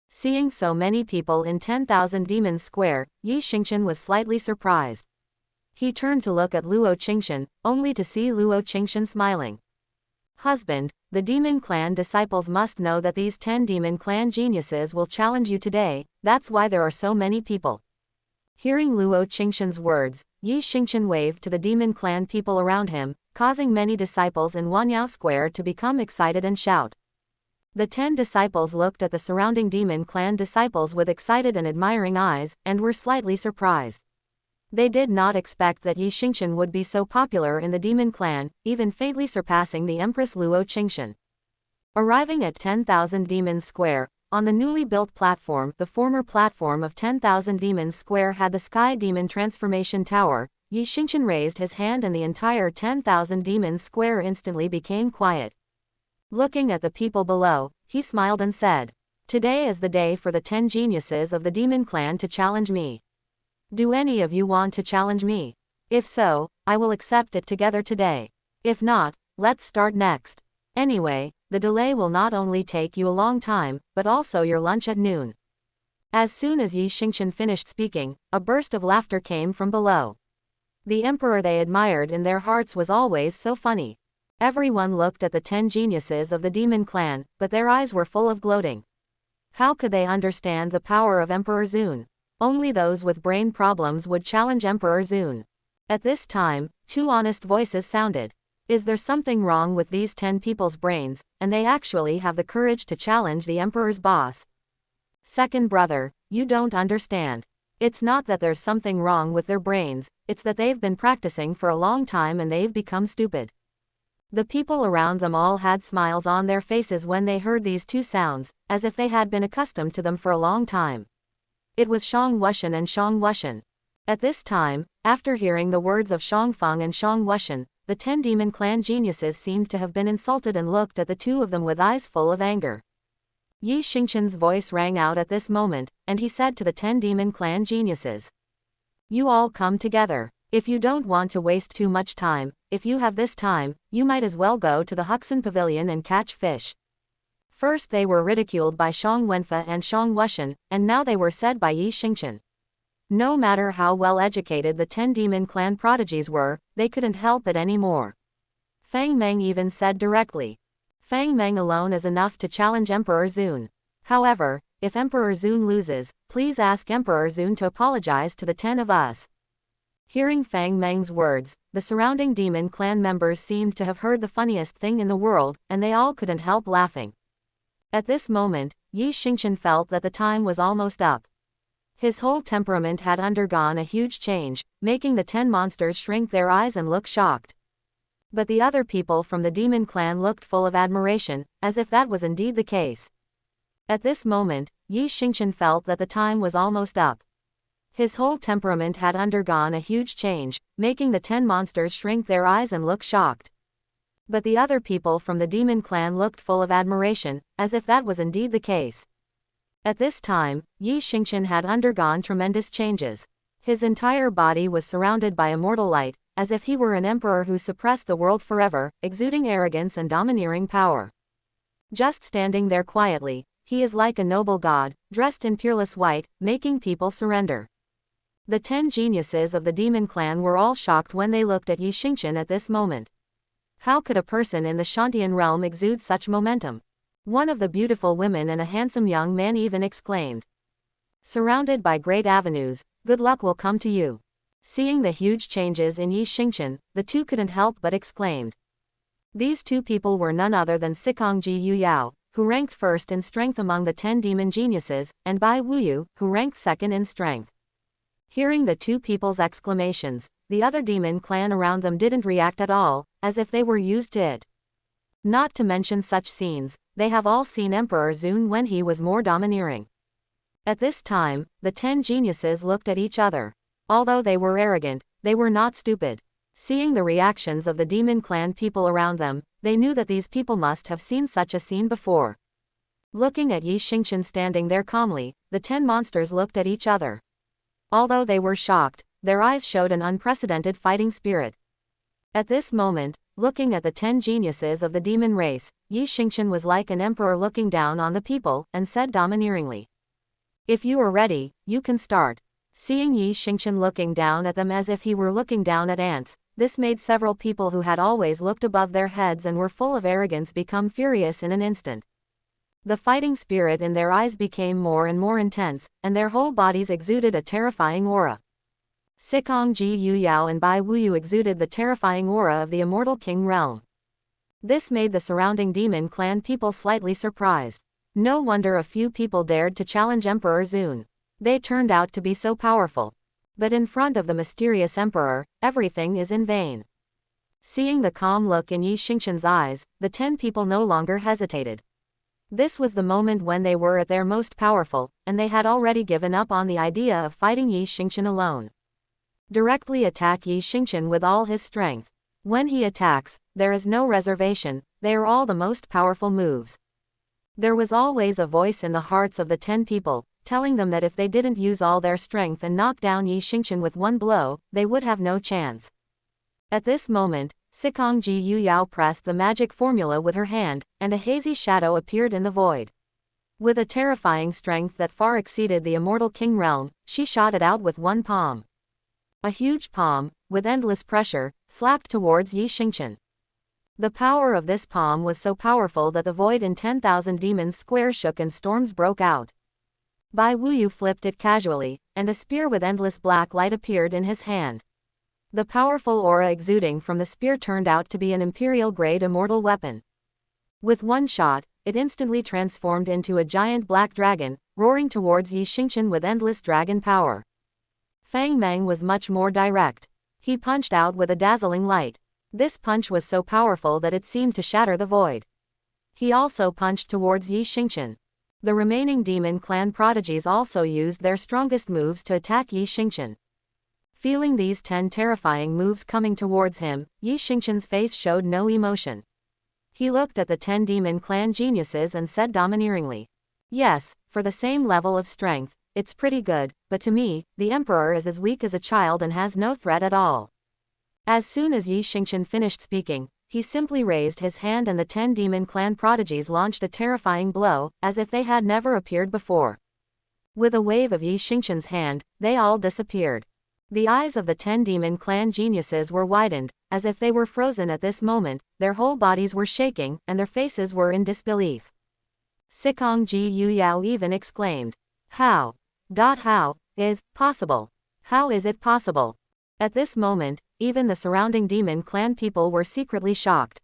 Seeing so many people in 10,000 Demons Square, Yi Xingchen was slightly surprised. He turned to look at Luo Qingshan, only to see Luo Qingshan smiling. "Husband, the demon clan disciples must know that these 10 demon clan geniuses will challenge you today, that's why there are so many people." Hearing Luo Qingshan's words, Yi Xingchen waved to the demon clan people around him, causing many disciples in Wanyao Square to become excited and shout. The 10 disciples looked at the surrounding demon clan disciples with excited and admiring eyes, and were slightly surprised. They did not expect that Yi Xingchen would be so popular in the demon clan, even faintly surpassing the Empress Luo Qingshan. Arriving at 10,000 Demons Square, on the newly built platform, the former platform of 10,000 Demons Square had the Sky Demon Transformation Tower. Yi Xingchen raised his hand and the entire 10,000 Demons Square instantly became quiet. Looking at the people below, he smiled and said, "Today is the day for the 10 geniuses of the demon clan to challenge me. Do any of you want to challenge me? If so, I will accept it together today. If not, let's start next. Anyway, the delay will not only take you a long time, but also your lunch at noon." As soon as Yi Xingchen finished speaking, a burst of laughter came from below. The emperor they admired in their hearts was always so funny. Everyone looked at the 10 geniuses of the demon clan, but their eyes were full of gloating. How could they understand the power of Emperor Zun? Only those with brain problems would challenge Emperor Zun. At this time, 2 honest voices sounded. Is there something wrong with these 10 people's brains, and they actually have the courage to challenge the Emperor's boss? Second brother, you don't understand. It's not that there's something wrong with their brains, it's that they've been practicing for a long time and they've become stupid. The people around them all had smiles on their faces when they heard these 2 sounds, as if they had been accustomed to them for a long time. It was Shang Wushan and Shang Wushan. At this time, after hearing the words of Shang Feng and Shang Wushan, the 10 demon clan geniuses seemed to have been insulted and looked at the 2 of them with eyes full of anger. Yi Xingchen's voice rang out at this moment, and he said to the 10 demon clan geniuses, "You all come together. If you don't want to waste too much time, if you have this time, you might as well go to the Huxin Pavilion and catch fish." First they were ridiculed by Shang Wenfa and Shang Wushan, and now they were said by Yi Xingchen. No matter how well educated the 10 demon clan prodigies were, they couldn't help it anymore. Fang Meng even said directly, "Fang Meng alone is enough to challenge Emperor Zun. However, if Emperor Zun loses, please ask Emperor Zun to apologize to the 10 of us." Hearing Fang Meng's words, the surrounding demon clan members seemed to have heard the funniest thing in the world, and they all couldn't help laughing. At this moment, Yi Xingchen felt that the time was almost up. His whole temperament had undergone a huge change, making the 10 monsters shrink their eyes and look shocked. But the other people from the demon clan looked full of admiration, as if that was indeed the case. At this moment, Yi Xingchen felt that the time was almost up. His whole temperament had undergone a huge change, making the 10 monsters shrink their eyes and look shocked. But the other people from the demon clan looked full of admiration, as if that was indeed the case. At this time, Yi Xingchen had undergone tremendous changes. His entire body was surrounded by immortal light, as if he were an emperor who suppressed the world forever, exuding arrogance and domineering power. Just standing there quietly, he is like a noble god, dressed in peerless white, making people surrender. The 10 geniuses of the demon clan were all shocked when they looked at Yi Xingqian at this moment. How could a person in the Shantian realm exude such momentum? One of the beautiful women and a handsome young man even exclaimed. Surrounded by great avenues, good luck will come to you. Seeing the huge changes in Yi Xingqian, the two couldn't help but exclaimed. These two people were none other than Sikongji Yu Yao, who ranked first in strength among the 10 demon geniuses, and Bai Wuyu, who ranked second in strength. Hearing the two people's exclamations, the other demon clan around them didn't react at all, as if they were used to it. Not to mention such scenes, they have all seen Emperor Zun when he was more domineering. At this time, the 10 geniuses looked at each other. Although they were arrogant, they were not stupid. Seeing the reactions of the demon clan people around them, they knew that these people must have seen such a scene before. Looking at Yi Xingqian standing there calmly, the 10 monsters looked at each other. Although they were shocked, their eyes showed an unprecedented fighting spirit. At this moment, looking at the 10 geniuses of the demon race, Yi Xingqian was like an emperor looking down on the people, and said domineeringly. If you are ready, you can start. Seeing Yi Xingqian looking down at them as if he were looking down at ants, this made several people who had always looked above their heads and were full of arrogance become furious in an instant. The fighting spirit in their eyes became more and more intense, and their whole bodies exuded a terrifying aura. Sikongji Yu Yao and Bai Wuyu exuded the terrifying aura of the immortal king realm. This made the surrounding demon clan people slightly surprised. No wonder a few people dared to challenge Emperor Zun. They turned out to be so powerful. But in front of the mysterious emperor, everything is in vain. Seeing the calm look in Yi Xingqian's eyes, the 10 people no longer hesitated. This was the moment when they were at their most powerful, and they had already given up on the idea of fighting Yi Xingqian alone. Directly attack Yi Xingqian with all his strength. When he attacks, there is no reservation, they are all the most powerful moves. There was always a voice in the hearts of the 10 people, telling them that if they didn't use all their strength and knock down Yi Xingqian with one blow, they would have no chance. At this moment, Sikongji Yu Yao pressed the magic formula with her hand, and a hazy shadow appeared in the void. With a terrifying strength that far exceeded the immortal king realm, she shot it out with one palm. A huge palm, with endless pressure, slapped towards Yi Xingqian. The power of this palm was so powerful that the void in 10,000 demons square shook and storms broke out. Bai Wuyu flipped it casually, and a spear with endless black light appeared in his hand. The powerful aura exuding from the spear turned out to be an imperial-grade immortal weapon. With one shot, it instantly transformed into a giant black dragon, roaring towards Yi Xingqian with endless dragon power. Fang Meng was much more direct. He punched out with a dazzling light. This punch was so powerful that it seemed to shatter the void. He also punched towards Yi Xingqian. The remaining demon clan prodigies also used their strongest moves to attack Yi Xingqian. Feeling these 10 terrifying moves coming towards him, Yi Xingqian's face showed no emotion. He looked at the 10 demon clan geniuses and said domineeringly. Yes, for the same level of strength, it's pretty good, but to me, the emperor is as weak as a child and has no threat at all. As soon as Yi Xingqian finished speaking, he simply raised his hand and the 10 demon clan prodigies launched a terrifying blow, as if they had never appeared before. With a wave of Yi Xingqian's hand, they all disappeared. The eyes of the 10 demon clan geniuses were widened, as if they were frozen at this moment, their whole bodies were shaking, and their faces were in disbelief. Sikongji Yu Yao even exclaimed. How is possible? How is it possible? At this moment, even the surrounding demon clan people were secretly shocked.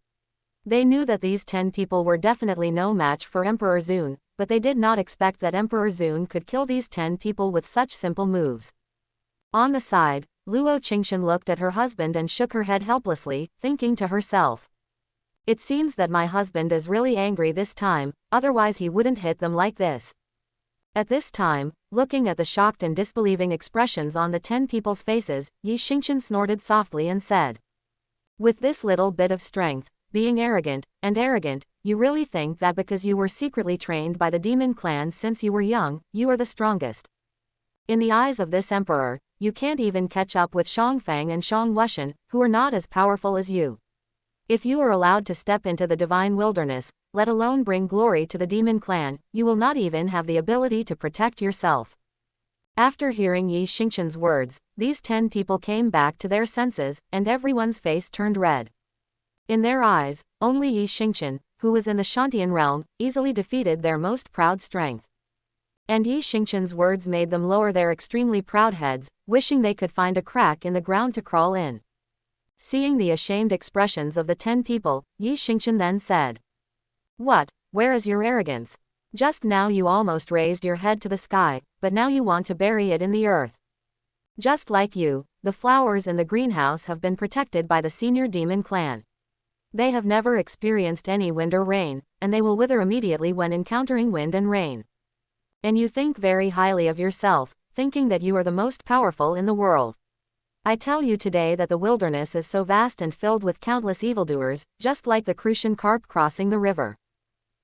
They knew that these 10 people were definitely no match for Emperor Zun, but they did not expect that Emperor Zun could kill these 10 people with such simple moves. On the side, Luo Qingxian looked at her husband and shook her head helplessly, thinking to herself. It seems that my husband is really angry this time, otherwise he wouldn't hit them like this. At this time, looking at the shocked and disbelieving expressions on the 10 people's faces, Yi Xingqian snorted softly and said. With this little bit of strength, being arrogant, you really think that because you were secretly trained by the demon clan since you were young, you are the strongest. In the eyes of this emperor, you can't even catch up with Shangfang and Shang Wushan, who are not as powerful as you. If you are allowed to step into the divine wilderness, let alone bring glory to the demon clan, you will not even have the ability to protect yourself. After hearing Yi Xingqian's words, these 10 people came back to their senses, and everyone's face turned red. In their eyes, only Yi Xingqian, who was in the Shantian realm, easily defeated their most proud strength. And Yi Xingqian's words made them lower their extremely proud heads, wishing they could find a crack in the ground to crawl in. Seeing the ashamed expressions of the 10 people, Yi Xingqian then said, "What? Where is your arrogance? Just now you almost raised your head to the sky, but now you want to bury it in the earth. Just like you, the flowers in the greenhouse have been protected by the senior demon clan. They have never experienced any wind or rain, and they will wither immediately when encountering wind and rain. And you think very highly of yourself, thinking that you are the most powerful in the world. I tell you today that the wilderness is so vast and filled with countless evildoers, just like the Crucian carp crossing the river.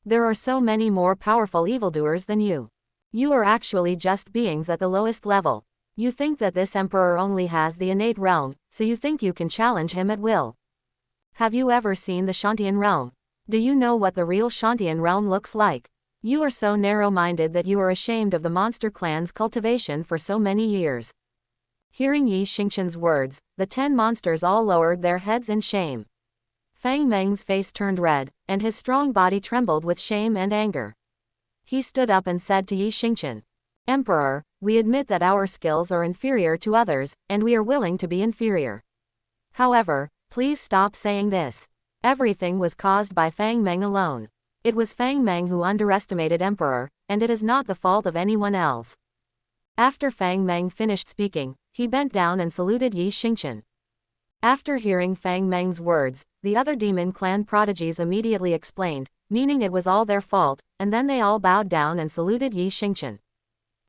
There are so many more powerful evildoers than you. You are actually just beings at the lowest level. You think that this emperor only has the innate realm, so you think you can challenge him at will. Have you ever seen the Shantian realm? Do you know what the real Shantian realm looks like? You are so narrow-minded that you are ashamed of the monster clan's cultivation for so many years." Hearing Yi Xingqian's words, the 10 monsters all lowered their heads in shame. Fang Meng's face turned red, and his strong body trembled with shame and anger. He stood up and said to Yi Xingqian, "Emperor, we admit that our skills are inferior to others, and we are willing to be inferior. However, please stop saying this. Everything was caused by Fang Meng alone. It was Fang Meng who underestimated Emperor, and it is not the fault of anyone else." After Fang Meng finished speaking, he bent down and saluted Yi Xingqian. After hearing Fang Meng's words, the other demon clan prodigies immediately explained, meaning it was all their fault, and then they all bowed down and saluted Yi Xingqian.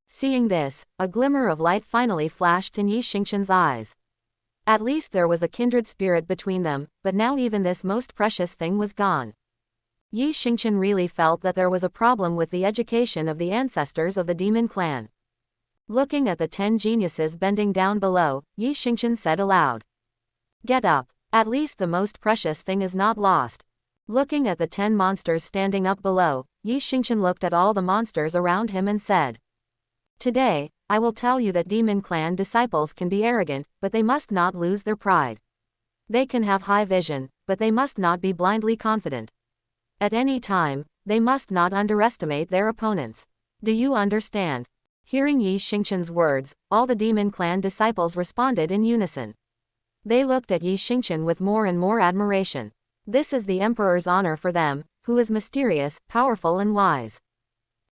Seeing this, a glimmer of light finally flashed in Yi Xingqian's eyes. At least there was a kindred spirit between them, but now even this most precious thing was gone. Yi Xingqian really felt that there was a problem with the education of the ancestors of the demon clan. Looking at the 10 geniuses bending down below, Yi Xingqian said aloud, "Get up. At least the most precious thing is not lost." Looking at the 10 monsters standing up below, Yi Xingqian looked at all the monsters around him and said, "Today, I will tell you that demon clan disciples can be arrogant, but they must not lose their pride. They can have high vision, but they must not be blindly confident. At any time, they must not underestimate their opponents. Do you understand?" Hearing Yi Xingqian's words, all the demon clan disciples responded in unison. They looked at Yi Xingqian with more and more admiration. This is the emperor's honor for them, who is mysterious, powerful and wise.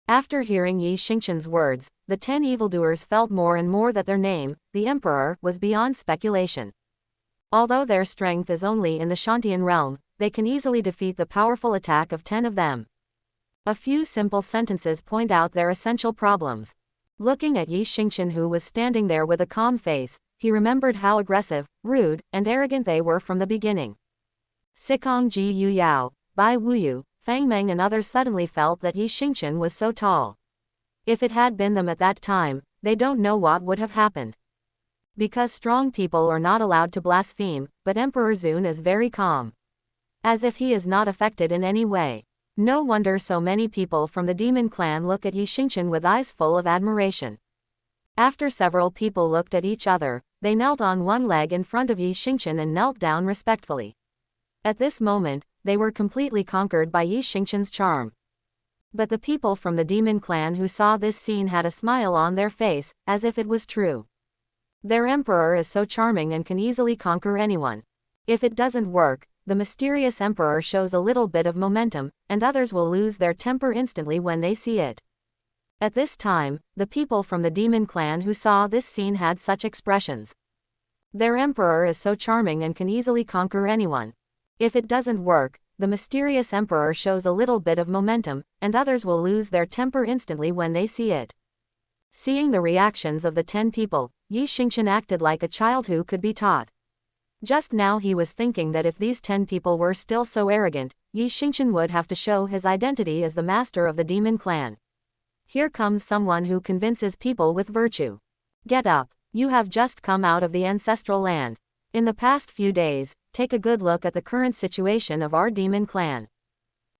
After hearing Yi Xingqian's words, the 10 evildoers felt more and more that their name, the emperor, was beyond speculation. Although their strength is only in the Shantian realm, they can easily defeat the powerful attack of 10 of them. A few simple sentences point out their essential problems. Looking at Yi Xingqian, who was standing there with a calm face, he remembered how aggressive, rude, and arrogant they were from the beginning. Sikong Ji Yu Yao, Bai Wuyu, Fang Meng and others suddenly felt that Yi Xingqian was so tall. If it had been them at that time, they don't know what would have happened. Because strong people are not allowed to blaspheme, but Emperor Zun is very calm. As if he is not affected in any way. No wonder so many people from the demon clan look at Yi Xingqian with eyes full of admiration. After several people looked at each other, they knelt on one leg in front of Yi Xingqian and knelt down respectfully. At this moment, they were completely conquered by Yi Xingqian's charm. But the people from the demon clan who saw this scene had a smile on their face, as if it was true. Their emperor is so charming and can easily conquer anyone. If it doesn't work, the mysterious emperor shows a little bit of momentum, and others will lose their temper instantly when they see it. At this time, the people from the demon clan who saw this scene had such expressions. Their emperor is so charming and can easily conquer anyone. If it doesn't work, the mysterious emperor shows a little bit of momentum, and others will lose their temper instantly when they see it. Seeing the reactions of the 10 people, Yi Xingqian acted like a child who could be taught. Just now he was thinking that if these 10 people were still so arrogant, Yi Xingqian would have to show his identity as the master of the demon clan. Here comes someone who convinces people with virtue. Get up. You have just come out of the ancestral land. In the past few days, take a good look at the current situation of our demon clan.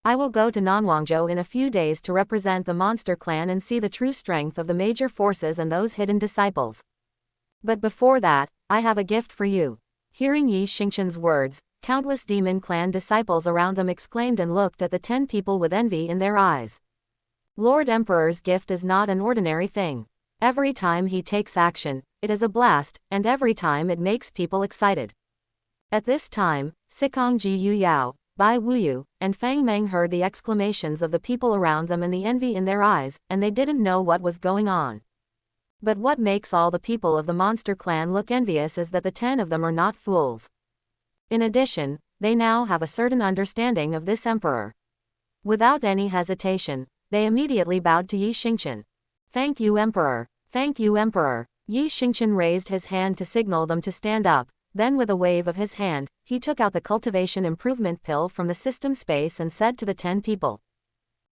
I will go to Nanwangzhou in a few days to represent the monster clan and see the true strength of the major forces and those hidden disciples. But before that, I have a gift for you. Hearing Yi Xingqian's words, countless demon clan disciples around them exclaimed and looked at the 10 people with envy in their eyes. Lord Emperor's gift is not an ordinary thing. Every time he takes action, it is a blast, and every time it makes people excited. At this time, Sikong Ji Yu Yao, Bai Wuyu, and Fang Meng heard the exclamations of the people around them and the envy in their eyes, and they didn't know what was going on. But what makes all the people of the monster clan look envious is that the 10 of them are not fools. In addition, they now have a certain understanding of this emperor. Without any hesitation, they immediately bowed to Yi Xingqian. Thank you, Emperor. Thank you, Emperor. Yi Xingqian raised his hand to signal them to stand up, then with a wave of his hand, he took out the cultivation improvement pill from the system space and said to the 10 people.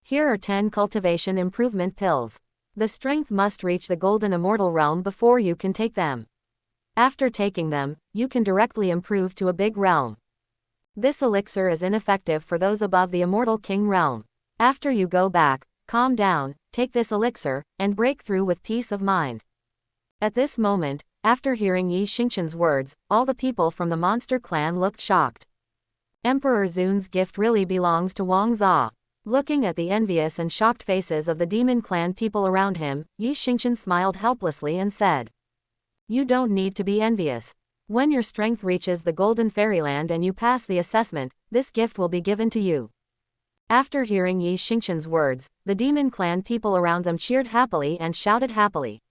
Here are 10 cultivation improvement pills. The strength must reach the golden immortal realm before you can take them. After taking them, you can directly improve to a big realm. This elixir is ineffective for those above the immortal king realm. After you go back, calm down, take this elixir, and break through with peace of mind. At this moment, after hearing Yi Xingqian's words, all the people from the monster clan looked shocked. Emperor Zun's gift really belongs to Wang Za. Looking at the envious and shocked faces of the demon clan people around him, Yi Xingqian smiled helplessly and said, You don't need to be envious. When your strength reaches the golden fairyland and you pass the assessment, this gift will be given to you. After hearing Yi Xingqian's words, the demon clan people around them cheered happily and shouted happily.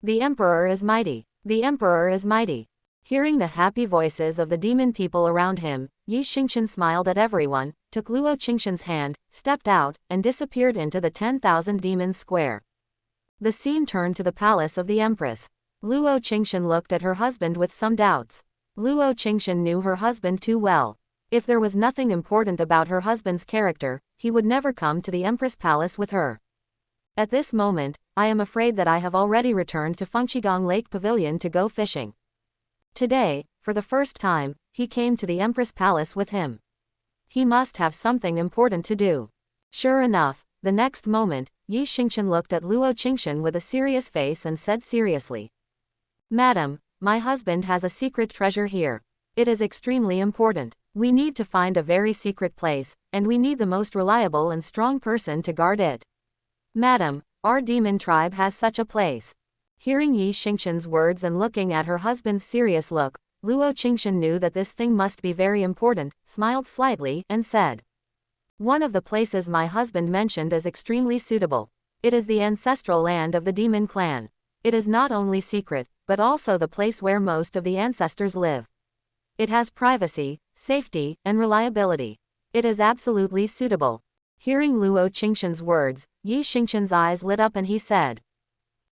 The Emperor is mighty. The Emperor is mighty. Hearing the happy voices of the demon people around him, Yi Xingqian smiled at everyone, took Luo Qingxian's hand, stepped out, and disappeared into the 10,000 demons square. The scene turned to the palace of the Empress. Luo Qingxian looked at her husband with some doubts. Luo Qingxian knew her husband too well. If there was nothing important about her husband's character, he would never come to the Empress Palace with her. At this moment, I am afraid that I have already returned to Fengqigong Lake Pavilion to go fishing. Today, for the first time, he came to the Empress Palace with him. He must have something important to do. Sure enough, the next moment, Yi Xingqian looked at Luo Qingxian with a serious face and said seriously, Madam, my husband has a secret treasure here. It is extremely important. We need to find a very secret place, and we need the most reliable and strong person to guard it. Madam, our demon tribe has such a place. Hearing Yi Xingqian's words and looking at her husband's serious look, Luo Qingxian knew that this thing must be very important, smiled slightly, and said, One of the places my husband mentioned is extremely suitable. It is the ancestral land of the demon clan. It is not only secret, but also the place where most of the ancestors live. It has privacy, safety, and reliability. It is absolutely suitable. Hearing Luo Qingxian's words, Yi Xingqian's eyes lit up and he said,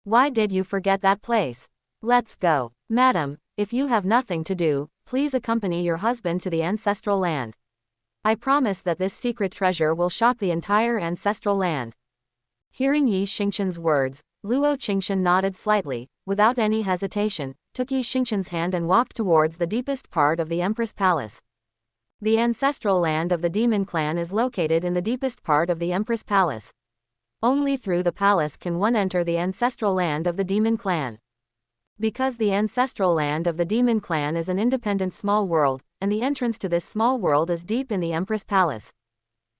Why did you forget that place? Let's go. Madam, if you have nothing to do, please accompany your husband to the ancestral land. I promise that this secret treasure will shock the entire ancestral land. Hearing Yi Xingqian's words, Luo Qingxian nodded slightly, without any hesitation, took Yi Xingqian's hand and walked towards the deepest part of the Empress Palace. The ancestral land of the demon clan is located in the deepest part of the Empress Palace. Only through the palace can one enter the ancestral land of the demon clan. Because the ancestral land of the demon clan is an independent small world, and the entrance to this small world is deep in the Empress Palace.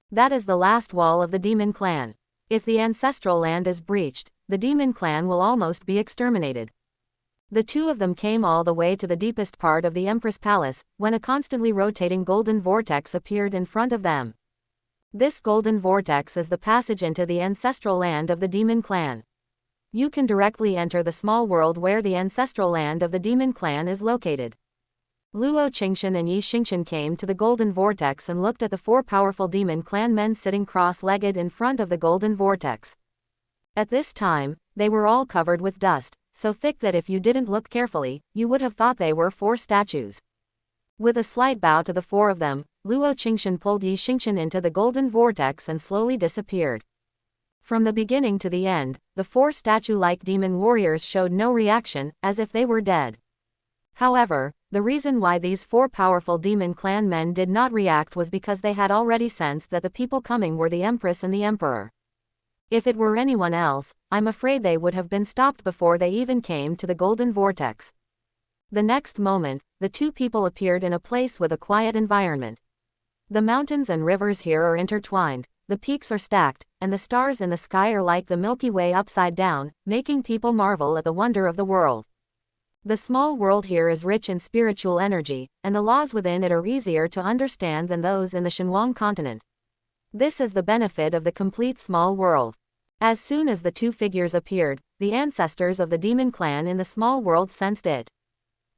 That is the last wall of the demon clan. If the ancestral land is breached, the demon clan will almost be exterminated. The two of them came all the way to the deepest part of the Empress Palace, when a constantly rotating golden vortex appeared in front of them. This golden vortex is the passage into the ancestral land of the demon clan. You can directly enter the small world where the ancestral land of the demon clan is located. Luo Qingxian and Yi Xingqian came to the golden vortex and looked at the 4 powerful demon clan men sitting cross-legged in front of the golden vortex. At this time, they were all covered with dust, so thick that if you didn't look carefully, you would have thought they were 4 statues. With a slight bow to the 4 of them, Luo Qingxian pulled Yi Xingqian into the golden vortex and slowly disappeared. From the beginning to the end, the 4 statue-like demon warriors showed no reaction, as if they were dead. However, the reason why these 4 powerful demon clan men did not react was because they had already sensed that the people coming were the Empress and the Emperor. If it were anyone else, I'm afraid they would have been stopped before they even came to the golden vortex. The next moment, the 2 people appeared in a place with a quiet environment. The mountains and rivers here are intertwined, the peaks are stacked, and the stars in the sky are like the Milky Way upside down, making people marvel at the wonder of the world. The small world here is rich in spiritual energy, and the laws within it are easier to understand than those in the Shenhuang continent. This is the benefit of the complete small world. As soon as the 2 figures appeared, the ancestors of the demon clan in the small world sensed it.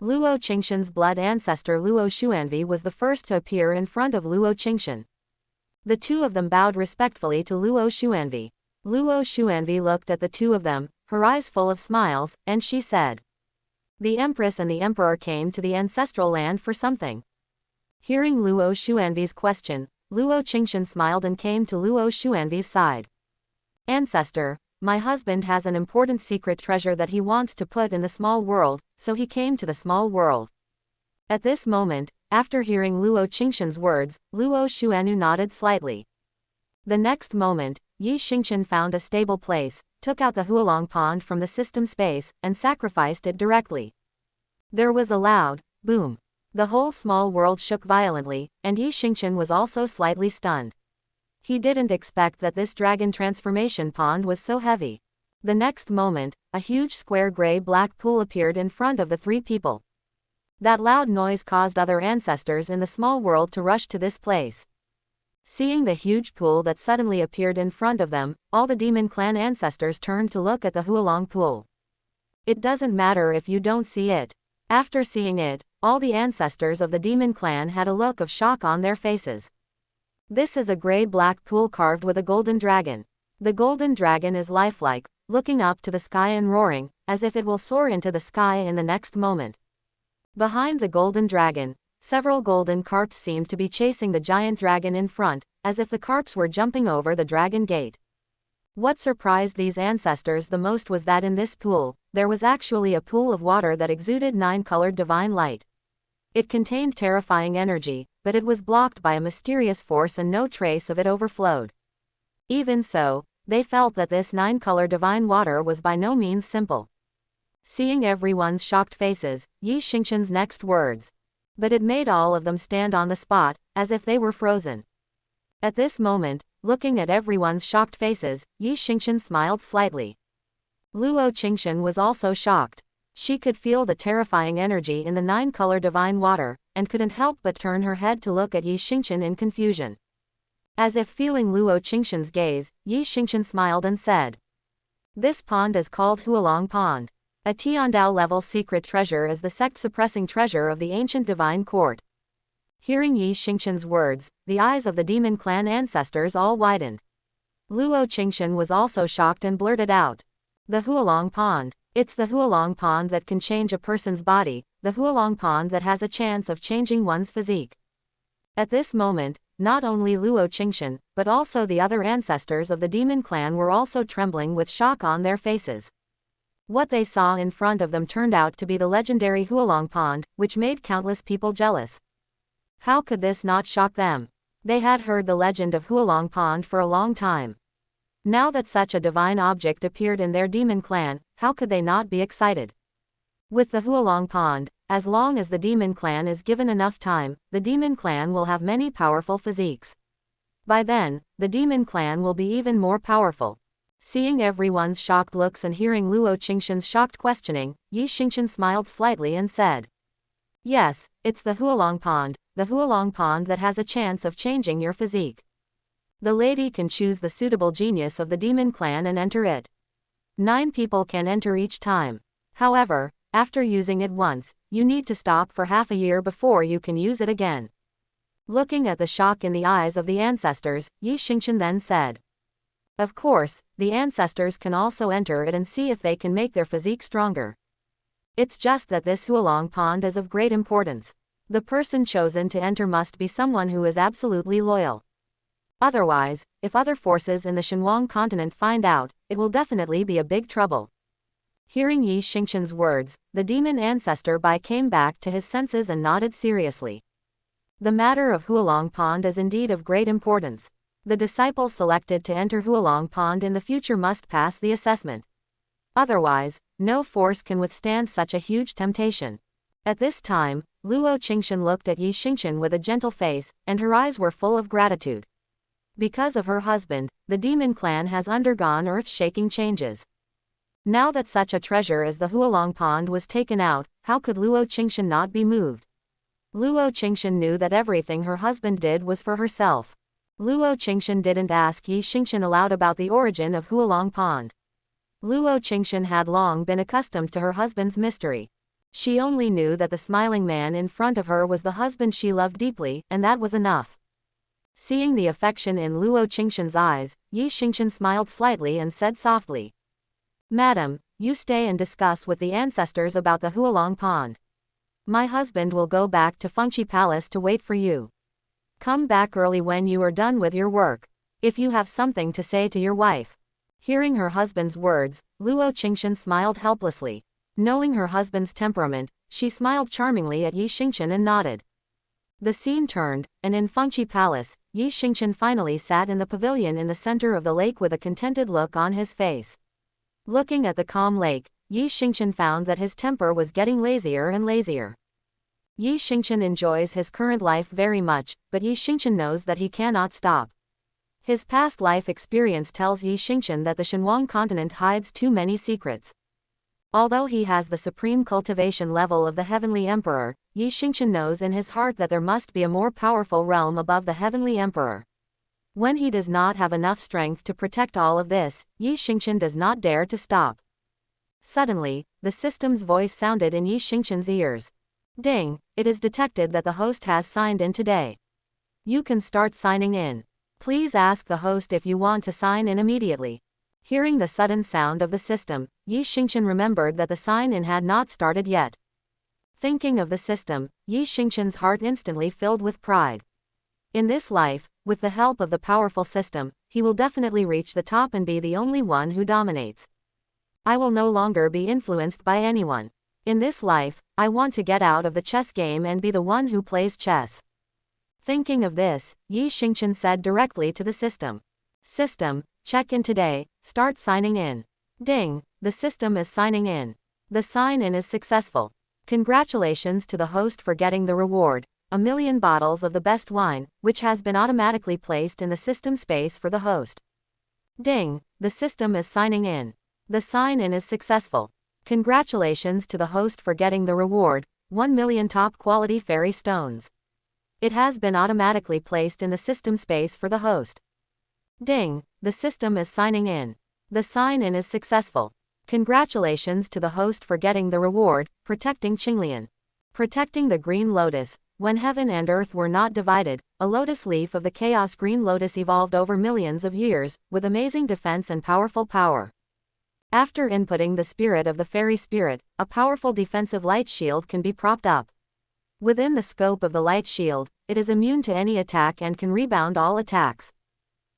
Luo Qingshan's blood ancestor Luo Xuanvi was the first to appear in front of Luo Qingshan. The 2 of them bowed respectfully to Luo Xuanvi. Luo Xuanvi looked at the 2 of them, her eyes full of smiles, and she said, "The Empress and the Emperor came to the ancestral land for something." Hearing Luo Xuanvi's question, Luo Qingshan smiled and came to Luo Xuanvi's side. "Ancestor, my husband has an important secret treasure that he wants to put in the small world, so he came to the small world." At this moment, after hearing Luo Qingshan's words, Luo Xuanyu nodded slightly. The next moment, Yi Xingqian found a stable place, took out the Huolong pond from the system space, and sacrificed it directly. There was a loud boom. The whole small world shook violently, and Yi Xingqian was also slightly stunned. He didn't expect that this dragon transformation pond was so heavy. The next moment, a huge square gray-black pool appeared in front of the 3 people. That loud noise caused other ancestors in the small world to rush to this place. Seeing the huge pool that suddenly appeared in front of them, all the demon clan ancestors turned to look at the Huolong pool. It doesn't matter if you don't see it. After seeing it, all the ancestors of the demon clan had a look of shock on their faces. This is a gray-black pool carved with a golden dragon. The golden dragon is lifelike, looking up to the sky and roaring, as if it will soar into the sky in the next moment. Behind the golden dragon, several golden carps seemed to be chasing the giant dragon in front, as if the carps were jumping over the dragon gate. What surprised these ancestors the most was that in this pool, there was actually a pool of water that exuded 9-colored divine light. It contained terrifying energy, but it was blocked by a mysterious force and no trace of it overflowed. Even so, they felt that this 9-color divine water was by no means simple. Seeing everyone's shocked faces, Yi Xingqian's next words. But it made all of them stand on the spot, as if they were frozen. At this moment, looking at everyone's shocked faces, Yi Xingqian smiled slightly. Luo Qingshan was also shocked. She could feel the terrifying energy in the 9-color divine water, and couldn't help but turn her head to look at Yi Xingqian in confusion. As if feeling Luo Qingshan's gaze, Yi Xingqian smiled and said, "This pond is called Huolong Pond. A Tiandao-level secret treasure is the sect-suppressing treasure of the ancient divine court." Hearing Yi Xingqian's words, the eyes of the demon clan ancestors all widened. Luo Qingshan was also shocked and blurted out, "The Huolong Pond. It's the Huolong Pond that can change a person's body, the Huolong Pond that has a chance of changing one's physique." At this moment, not only Luo Qingshan, but also the other ancestors of the demon clan were also trembling with shock on their faces. What they saw in front of them turned out to be the legendary Huolong Pond, which made countless people jealous. How could this not shock them? They had heard the legend of Huolong Pond for a long time. Now that such a divine object appeared in their demon clan, how could they not be excited? With the Huolong Pond, as long as the demon clan is given enough time, the demon clan will have many powerful physiques. By then, the demon clan will be even more powerful. Seeing everyone's shocked looks and hearing Luo Qingshan's shocked questioning, Yi Xingqian smiled slightly and said, "Yes, it's the Huolong Pond that has a chance of changing your physique. The lady can choose the suitable genius of the demon clan and enter it. 9 people can enter each time. However, after using it once, you need to stop for half a year before you can use it again." Looking at the shock in the eyes of the ancestors, Yi Xingqian then said, "Of course, the ancestors can also enter it and see if they can make their physique stronger. It's just that this Huolong Pond is of great importance. The person chosen to enter must be someone who is absolutely loyal. Otherwise, if other forces in the Shenhuang continent find out, it will definitely be a big trouble. Hearing Yi Xingqian's words, the demon ancestor Bai came back to his senses and nodded seriously. The matter of Hualong Pond is indeed of great importance. The disciple selected to enter Hualong Pond in the future must pass the assessment. Otherwise, no force can withstand such a huge temptation. At this time, Luo Qingxian looked at Yi Xingqian with a gentle face, and her eyes were full of gratitude. Because of her husband, the demon clan has undergone earth-shaking changes. Now that such a treasure as the Hualong Pond was taken out, how could Luo Qingxian not be moved? Luo Qingxian knew that everything her husband did was for herself. Luo Qingxian didn't ask Yi Xingqian aloud about the origin of Hualong Pond. Luo Qingxian had long been accustomed to her husband's mystery. She only knew that the smiling man in front of her was the husband she loved deeply, and that was enough. Seeing the affection in Luo Qingxian's eyes, Yi Xingqian smiled slightly and said softly, "Madam, you stay and discuss with the ancestors about the Hualong Pond. My husband will go back to Fengqi Palace to wait for you. Come back early when you are done with your work, if you have something to say to your wife." Hearing her husband's words, Luo Qingxian smiled helplessly. Knowing her husband's temperament, she smiled charmingly at Yi Xingqian and nodded. The scene turned, and in Fengqi Palace, Yi Xingqian finally sat in the pavilion in the center of the lake with a contented look on his face. Looking at the calm lake, Yi Xingqian found that his temper was getting lazier and lazier. Yi Xingqian enjoys his current life very much, but Yi Xingqian knows that he cannot stop. His past life experience tells Yi Xingqian that the Shenhuang continent hides too many secrets. Although he has the supreme cultivation level of the Heavenly Emperor, Yi Xingqian knows in his heart that there must be a more powerful realm above the Heavenly Emperor. When he does not have enough strength to protect all of this, Yi Xingqian does not dare to stop. Suddenly, the system's voice sounded in Yi Xingqian's ears. "Ding, it is detected that the host has signed in today. You can start signing in. Please ask the host if you want to sign in immediately." Hearing the sudden sound of the system, Yi Xingqian remembered that the sign-in had not started yet. Thinking of the system, Yi Xingqian's heart instantly filled with pride. In this life, with the help of the powerful system, he will definitely reach the top and be the only one who dominates. I will no longer be influenced by anyone. In this life, I want to get out of the chess game and be the one who plays chess. Thinking of this, Yi Xingqian said directly to the system. "System, check in today, start signing in." Ding, the system is signing in. The sign-in is successful. Congratulations to the host for getting the reward, 1,000,000 bottles of the best wine, which has been automatically placed in the system space for the host. Ding, the system is signing in. The sign-in is successful. Congratulations to the host for getting the reward, 1,000,000 top-quality fairy stones. It has been automatically placed in the system space for the host. Ding, the system is signing in. The sign-in is successful. Congratulations to the host for getting the reward, protecting Qinglian. Protecting the green lotus. When heaven and earth were not divided, a lotus leaf of the chaos green lotus evolved over millions of years, with amazing defense and powerful power. After inputting the spirit of the fairy spirit, a powerful defensive light shield can be propped up. Within the scope of the light shield, it is immune to any attack and can rebound all attacks.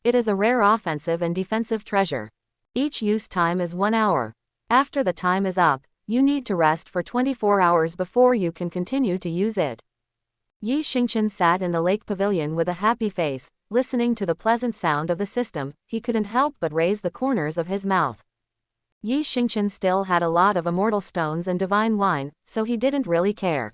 It is a rare offensive and defensive treasure. Each use time is 1 hour. After the time is up, you need to rest for 24 hours before you can continue to use it. Yi Xingqian sat in the lake pavilion with a happy face, listening to the pleasant sound of the system. He couldn't help but raise the corners of his mouth. Yi Xingqian still had a lot of immortal stones and divine wine, so he didn't really care.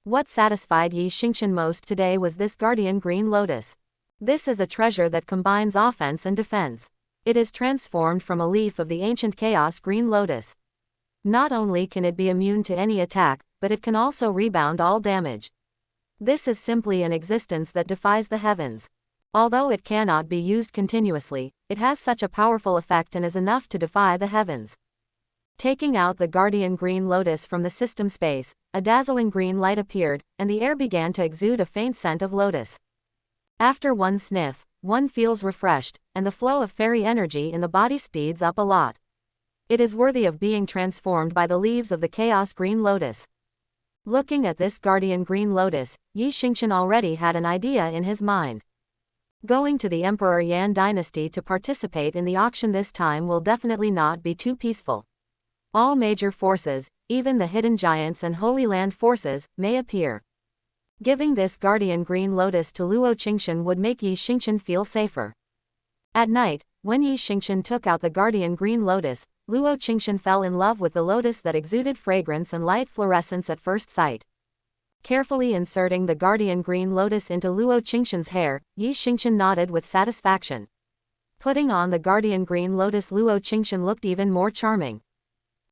What satisfied Yi Xingqian most today was this guardian green lotus. This is a treasure that combines offense and defense. It is transformed from a leaf of the ancient chaos green lotus. Not only can it be immune to any attack, but it can also rebound all damage. This is simply an existence that defies the heavens. Although it cannot be used continuously, it has such a powerful effect and is enough to defy the heavens. Taking out the guardian green lotus from the system space, a dazzling green light appeared, and the air began to exude a faint scent of lotus. After one sniff, one feels refreshed, and the flow of fairy energy in the body speeds up a lot. It is worthy of being transformed by the leaves of the chaos green lotus. Looking at this guardian green lotus, Yi Xingqian already had an idea in his mind. Going to the Emperor Yan dynasty to participate in the auction this time will definitely not be too peaceful. All major forces, even the hidden giants and Holy Land forces, may appear. Giving this guardian green lotus to Luo Qingxian would make Yi Xingqian feel safer. At night, when Yi Xingqian took out the guardian green lotus, Luo Qingxian fell in love with the lotus that exuded fragrance and light fluorescence at first sight. Carefully inserting the guardian green lotus into Luo Qingxian's hair, Yi Xingqian nodded with satisfaction. Putting on the guardian green lotus, Luo Qingxian looked even more charming.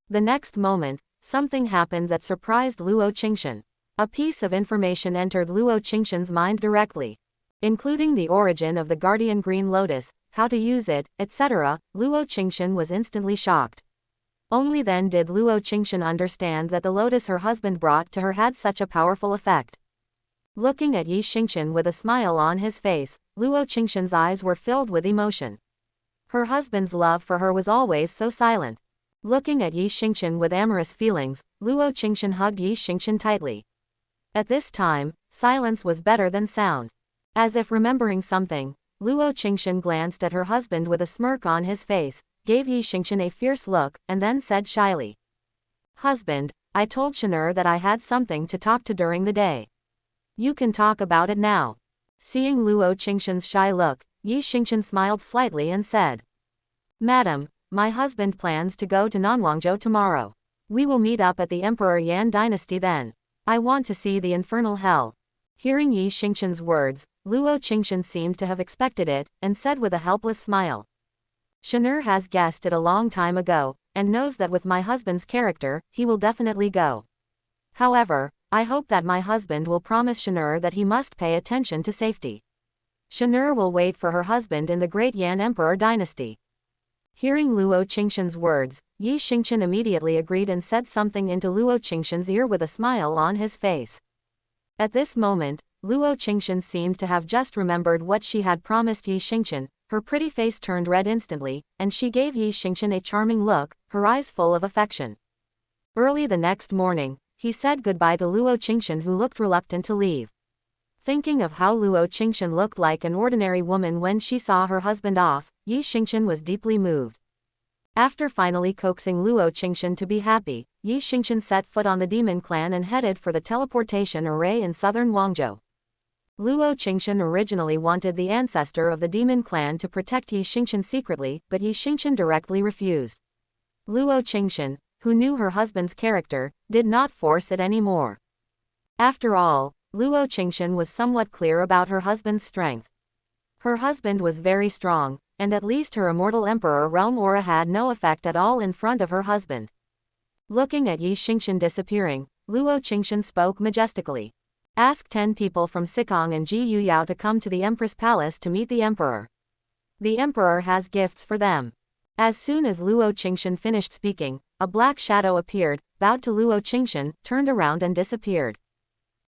The next moment, something happened that surprised Luo Qingxian. A piece of information entered Luo Qingxian's mind directly. Including the origin of the guardian green lotus, how to use it, etc., Luo Qingxian was instantly shocked. Only then did Luo Qingxian understand that the lotus her husband brought to her had such a powerful effect. Looking at Yi Xingqian with a smile on his face, Luo Qingxian's eyes were filled with emotion. Her husband's love for her was always so silent. Looking at Yi Xingqian with amorous feelings, Luo Qingxian hugged Yi Xingqian tightly. At this time, silence was better than sound. As if remembering something, Luo Qingxian glanced at her husband with a smirk on his face, gave Yi Xingqian a fierce look, and then said shyly, "Husband, I told Shanur that I had something to talk to during the day. You can talk about it now." Seeing Luo Qingxian's shy look, Yi Xingqian smiled slightly and said, "Madam, my husband plans to go to Nanwangzhou tomorrow. We will meet up at the Emperor Yan dynasty then. I want to see the infernal hell." Hearing Yi Xingqian's words, Luo Qingxian seemed to have expected it, and said with a helpless smile, "Shanur has guessed it a long time ago, and knows that with my husband's character, he will definitely go. However, I hope that my husband will promise Shanur that he must pay attention to safety. Shanur will wait for her husband in the great Yan Emperor dynasty." Hearing Luo Qingxian's words, Yi Xingqian immediately agreed and said something into Luo Qingxian's ear with a smile on his face. At this moment, Luo Qingxian seemed to have just remembered what she had promised Yi Xingqian. Her pretty face turned red instantly, and she gave Yi Xingqian a charming look, her eyes full of affection. Early the next morning, he said goodbye to Luo Qingxian, who looked reluctant to leave. Thinking of how Luo Qingxian looked like an ordinary woman when she saw her husband off, Yi Xingqian was deeply moved. After finally coaxing Luo Qingxian to be happy, Yi Xingqian set foot on the demon clan and headed for the teleportation array in southern Wangzhou. Luo Qingxian originally wanted the ancestor of the demon clan to protect Yi Xingqian secretly, but Yi Xingqian directly refused. Luo Qingxian, who knew her husband's character, did not force it anymore. After all, Luo Qingxian was somewhat clear about her husband's strength. Her husband was very strong, and at least her immortal emperor realm aura had no effect at all in front of her husband. Looking at Yi Xingqian disappearing, Luo Qingxian spoke majestically. "Ask 10 people from Sikong and Ji Yuyao to come to the Empress Palace to meet the Emperor. The Emperor has gifts for them." As soon as Luo Qingxian finished speaking, a black shadow appeared, bowed to Luo Qingxian, turned around and disappeared.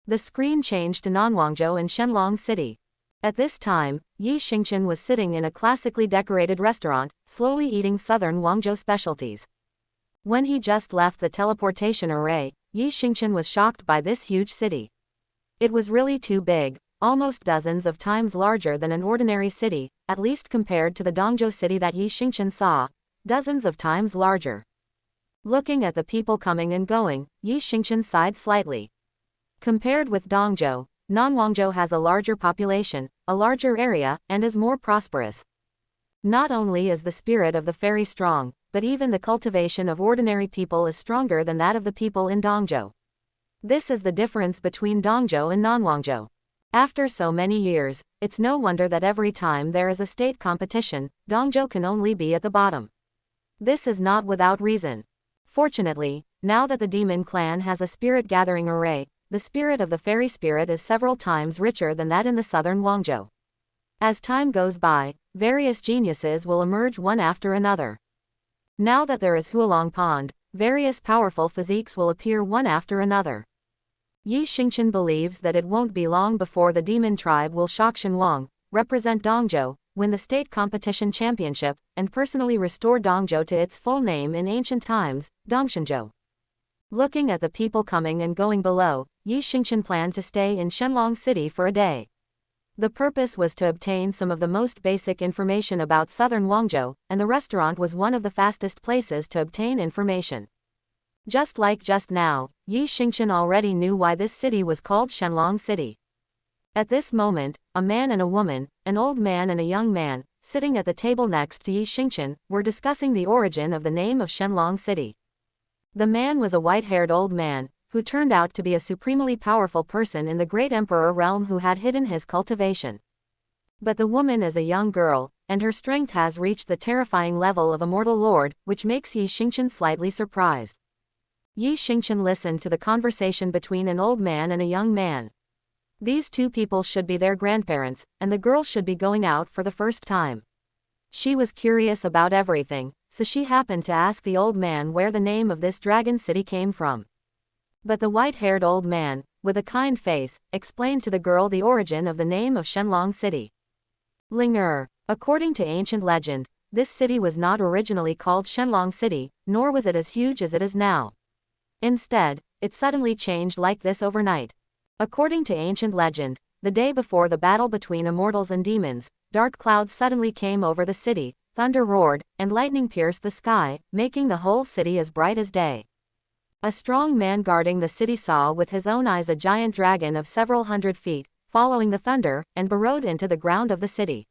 The screen changed to Nanwangzhou and Shenlong City. At this time, Yi Xingqian was sitting in a classically decorated restaurant, slowly eating southern Wangzhou specialties. When he just left the teleportation array, Yi Xingqian was shocked by this huge city. It was really too big, almost dozens of times larger than an ordinary city, at least compared to the Dongzhou city that Yi Xingqian saw, dozens of times larger. Looking at the people coming and going, Yi Xingqian sighed slightly. Compared with Dongzhou, Nanwangzhou has a larger population, a larger area, and is more prosperous. Not only is the spirit of the fairy strong, but even the cultivation of ordinary people is stronger than that of the people in Dongzhou. This is the difference between Dongzhou and Nanwangzhou. After so many years, it's no wonder that every time there is a state competition, Dongzhou can only be at the bottom. This is not without reason. Fortunately, now that the demon clan has a spirit gathering array, the spirit of the fairy spirit is several times richer than that in the southern Wangzhou. As time goes by, various geniuses will emerge one after another. Now that there is Hualong Pond, various powerful physiques will appear one after another. Yi Xingqian believes that it won't be long before the demon tribe will shock Shenhuang, represent Dongzhou, win the state competition championship, and personally restore Dongzhou to its full name in ancient times, Dongshanzhou. Looking at the people coming and going below, Yi Xingqian planned to stay in Shenlong City for a day. The purpose was to obtain some of the most basic information about southern Guangzhou, and the restaurant was one of the fastest places to obtain information. Just like just now, Yi Xingqian already knew why this city was called Shenlong City. At this moment, a man and a woman, an old man and a young man, sitting at the table next to Yi Xingqian, were discussing the origin of the name of Shenlong City. The man was a white-haired old man, who turned out to be a supremely powerful person in the great emperor realm who had hidden his cultivation. But the woman is a young girl, and her strength has reached the terrifying level of a mortal lord, which makes Yi Xingqian slightly surprised. Yi Xingqian listened to the conversation between an old man and a young man. These two people should be their grandparents, and the girl should be going out for the first time. She was curious about everything, so she happened to ask the old man where the name of this dragon city came from. But the white-haired old man, with a kind face, explained to the girl the origin of the name of Shenlong City. Ling'er. According to ancient legend, this city was not originally called Shenlong City, nor was it as huge as it is now. Instead, it suddenly changed like this overnight. According to ancient legend, the day before the battle between immortals and demons, dark clouds suddenly came over the city, thunder roared, and lightning pierced the sky, making the whole city as bright as day. A strong man guarding the city saw with his own eyes a giant dragon of several hundred feet, following the thunder, and burrowed into the ground of the city.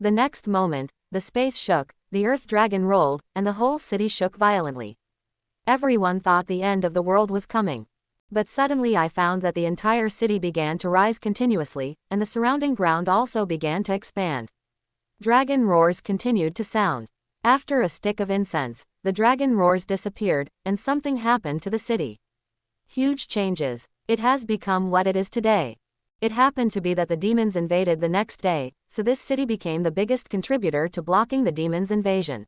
The next moment, the space shook, the earth dragon rolled, and the whole city shook violently. Everyone thought the end of the world was coming. But suddenly I found that the entire city began to rise continuously, and the surrounding ground also began to expand. Dragon roars continued to sound. After a stick of incense, the dragon roars disappeared, and something happened to the city. Huge changes. It has become what it is today. It happened to be that the demons invaded the next day, so this city became the biggest contributor to blocking the demons' invasion.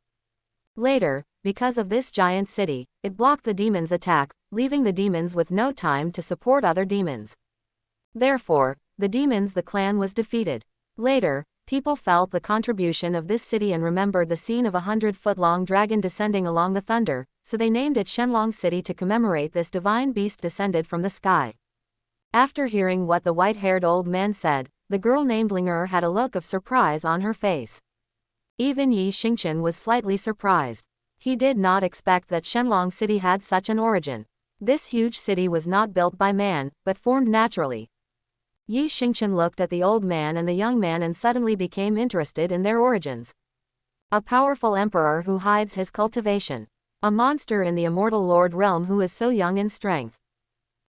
Later, because of this giant city, it blocked the demons' attack, leaving the demons with no time to support other demons. Therefore, the clan was defeated. Later, people felt the contribution of this city and remembered the scene of a 100-foot-long dragon descending along the thunder, so they named it Shenlong City to commemorate this divine beast descended from the sky. After hearing what the white-haired old man said, the girl named Ling'er had a look of surprise on her face. Even Yi Xingqian was slightly surprised. He did not expect that Shenlong City had such an origin. This huge city was not built by man, but formed naturally. Yi Xingqian looked at the old man and the young man and suddenly became interested in their origins. A powerful emperor who hides his cultivation. A monster in the immortal lord realm who is so young in strength.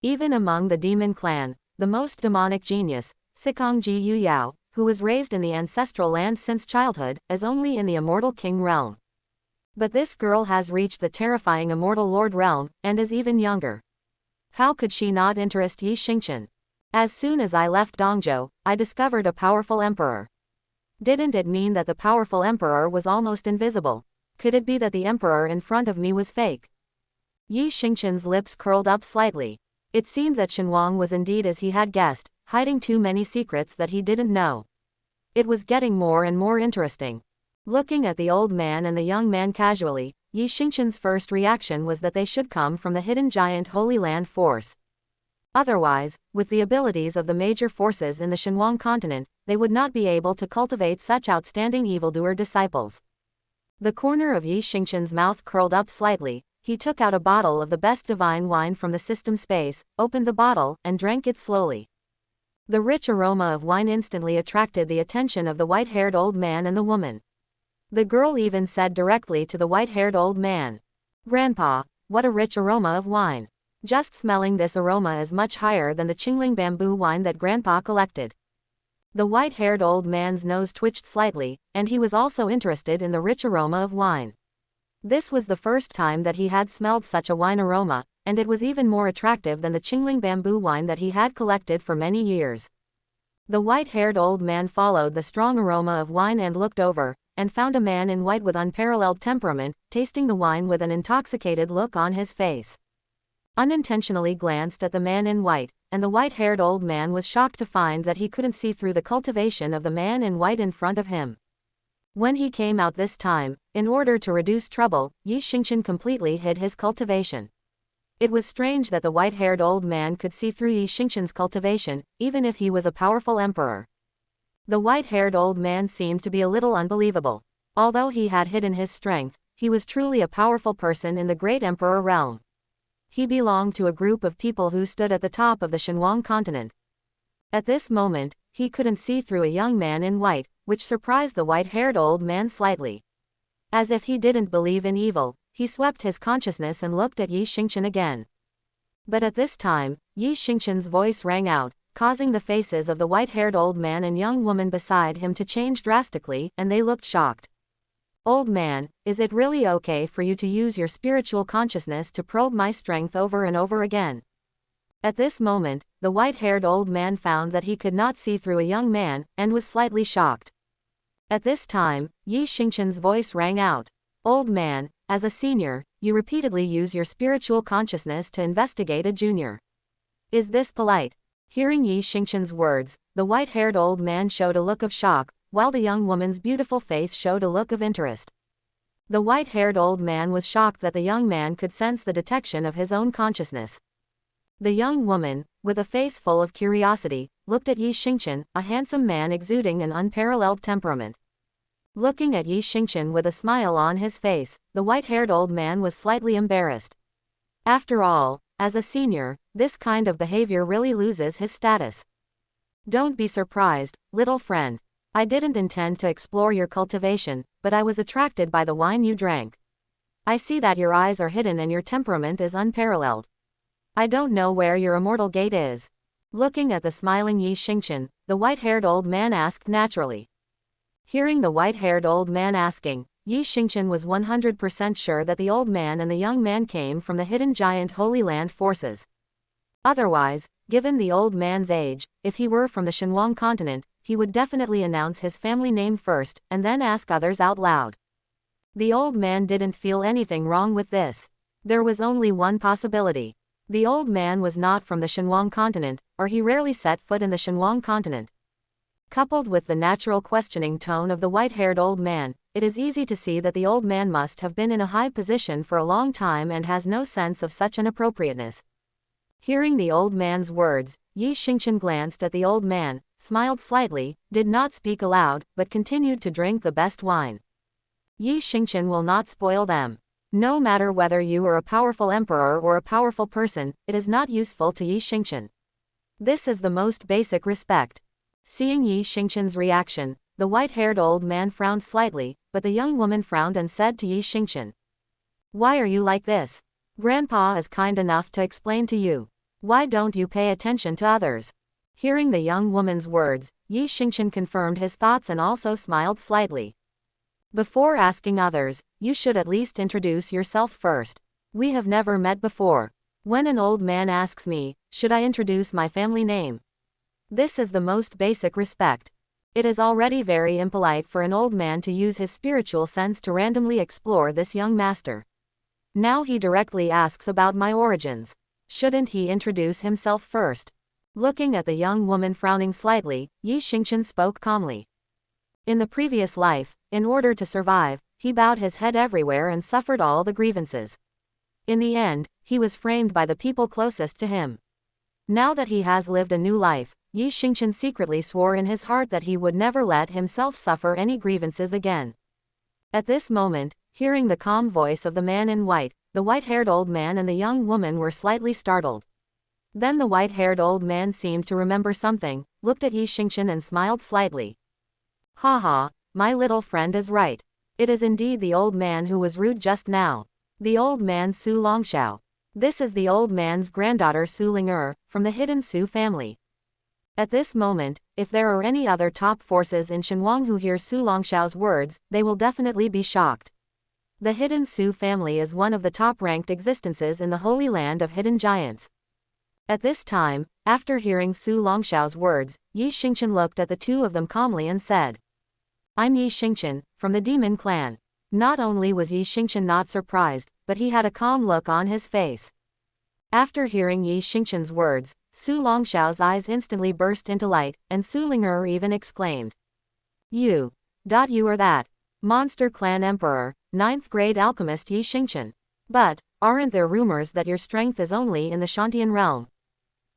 Even among the demon clan, the most demonic genius, Sikongji Yuyao, who was raised in the ancestral land since childhood, is only in the immortal king realm. But this girl has reached the terrifying immortal lord realm, and is even younger. How could she not interest Yi Xingqian? As soon as I left Dongzhou, I discovered a powerful emperor. Didn't it mean that the powerful emperor was almost invisible? Could it be that the emperor in front of me was fake? Yi Xingqian's lips curled up slightly. It seemed that Shenhuang was indeed as he had guessed, hiding too many secrets that he didn't know. It was getting more and more interesting. Looking at the old man and the young man casually, Yi Xingqian's first reaction was that they should come from the hidden giant Holy Land force. Otherwise, with the abilities of the major forces in the Shenhuang continent, they would not be able to cultivate such outstanding evildoer disciples. The corner of Yi Xingqian's mouth curled up slightly. He took out a bottle of the best divine wine from the system space, opened the bottle, and drank it slowly. The rich aroma of wine instantly attracted the attention of the white-haired old man and the woman. The girl even said directly to the white-haired old man, "Grandpa, what a rich aroma of wine. Just smelling this aroma is much higher than the Qingling bamboo wine that Grandpa collected." The white-haired old man's nose twitched slightly, and he was also interested in the rich aroma of wine. This was the first time that he had smelled such a wine aroma, and it was even more attractive than the Qingling bamboo wine that he had collected for many years. The white-haired old man followed the strong aroma of wine and looked over, and found a man in white with unparalleled temperament, tasting the wine with an intoxicated look on his face. Unintentionally glanced at the man in white, and the white-haired old man was shocked to find that he couldn't see through the cultivation of the man in white in front of him. When he came out this time, in order to reduce trouble, Yi Xingqian completely hid his cultivation. It was strange that the white-haired old man could see through Yi Xingqian's cultivation, even if he was a powerful emperor. The white-haired old man seemed to be a little unbelievable. Although he had hidden his strength, he was truly a powerful person in the great emperor realm. He belonged to a group of people who stood at the top of the Shenhuang continent. At this moment, he couldn't see through a young man in white, which surprised the white-haired old man slightly. As if he didn't believe in evil, he swept his consciousness and looked at Yi Xingqian again. But at this time, Yi Xingqian's voice rang out, causing the faces of the white-haired old man and young woman beside him to change drastically, and they looked shocked. Old man, is it really okay for you to use your spiritual consciousness to probe my strength over and over again? At this moment, the white-haired old man found that he could not see through a young man, and was slightly shocked. At this time, Yi Xingqian's voice rang out. Old man, as a senior, you repeatedly use your spiritual consciousness to investigate a junior. Is this polite? Hearing Yi Xingqian's words, the white-haired old man showed a look of shock, while the young woman's beautiful face showed a look of interest. The white-haired old man was shocked that the young man could sense the detection of his own consciousness. The young woman, with a face full of curiosity, looked at Yi Xingqian, a handsome man exuding an unparalleled temperament. Looking at Yi Xingqian with a smile on his face, the white-haired old man was slightly embarrassed. After all, as a senior, this kind of behavior really loses his status. Don't be surprised, little friend. I didn't intend to explore your cultivation, but I was attracted by the wine you drank. I see that your eyes are hidden and your temperament is unparalleled. I don't know where your immortal gate is. Looking at the smiling Yi Xingqian, the white-haired old man asked naturally. Hearing the white-haired old man asking, Yi Xingqian was 100% sure that the old man and the young man came from the hidden giant Holy Land forces. Otherwise, given the old man's age, if he were from the Shenhuang continent, he would definitely announce his family name first, and then ask others out loud. The old man didn't feel anything wrong with this. There was only one possibility. The old man was not from the Shenhuang continent, or he rarely set foot in the Shenhuang continent. Coupled with the natural questioning tone of the white-haired old man, it is easy to see that the old man must have been in a high position for a long time and has no sense of such inappropriateness. Hearing the old man's words, Yi Xingqian glanced at the old man, smiled slightly, did not speak aloud, but continued to drink the best wine. Yi Xingqian will not spoil them. No matter whether you are a powerful emperor or a powerful person, it is not useful to Yi Xingqian. This is the most basic respect. Seeing Yi Xingqian's reaction, the white-haired old man frowned slightly, but the young woman frowned and said to Yi Xingqian, "Why are you like this? Grandpa is kind enough to explain to you. Why don't you pay attention to others?" Hearing the young woman's words, Yi Xingqian confirmed his thoughts and also smiled slightly. Before asking others, you should at least introduce yourself first. We have never met before. When an old man asks me, should I introduce my family name? This is the most basic respect. It is already very impolite for an old man to use his spiritual sense to randomly explore this young master. Now he directly asks about my origins. Shouldn't he introduce himself first? Looking at the young woman frowning slightly, Yi Xingqian spoke calmly. In the previous life, in order to survive, he bowed his head everywhere and suffered all the grievances. In the end, he was framed by the people closest to him. Now that he has lived a new life, Yi Xingqian secretly swore in his heart that he would never let himself suffer any grievances again. At this moment, hearing the calm voice of the man in white, the white-haired old man and the young woman were slightly startled. Then the white-haired old man seemed to remember something, looked at Yi Xingqian and smiled slightly. "Haha, my little friend is right. It is indeed the old man who was rude just now. The old man Su Longxiao. This is the old man's granddaughter Su Ling'er, from the hidden Su family." At this moment, if there are any other top forces in Shenhuang who hear Su Longxiao's words, they will definitely be shocked. The hidden Su family is one of the top-ranked existences in the Holy Land of Hidden Giants. At this time, after hearing Su Longxiao's words, Yi Xingqian looked at the two of them calmly and said, "I'm Yi Xingqian, from the demon clan." Not only was Yi Xingqian not surprised, but he had a calm look on his face. After hearing Yi Xingqian's words, Su Longxiao's eyes instantly burst into light, and Su Ling'er even exclaimed, You are that monster clan emperor, 9th grade alchemist Yi Xingqian. But, aren't there rumors that your strength is only in the Shantian realm?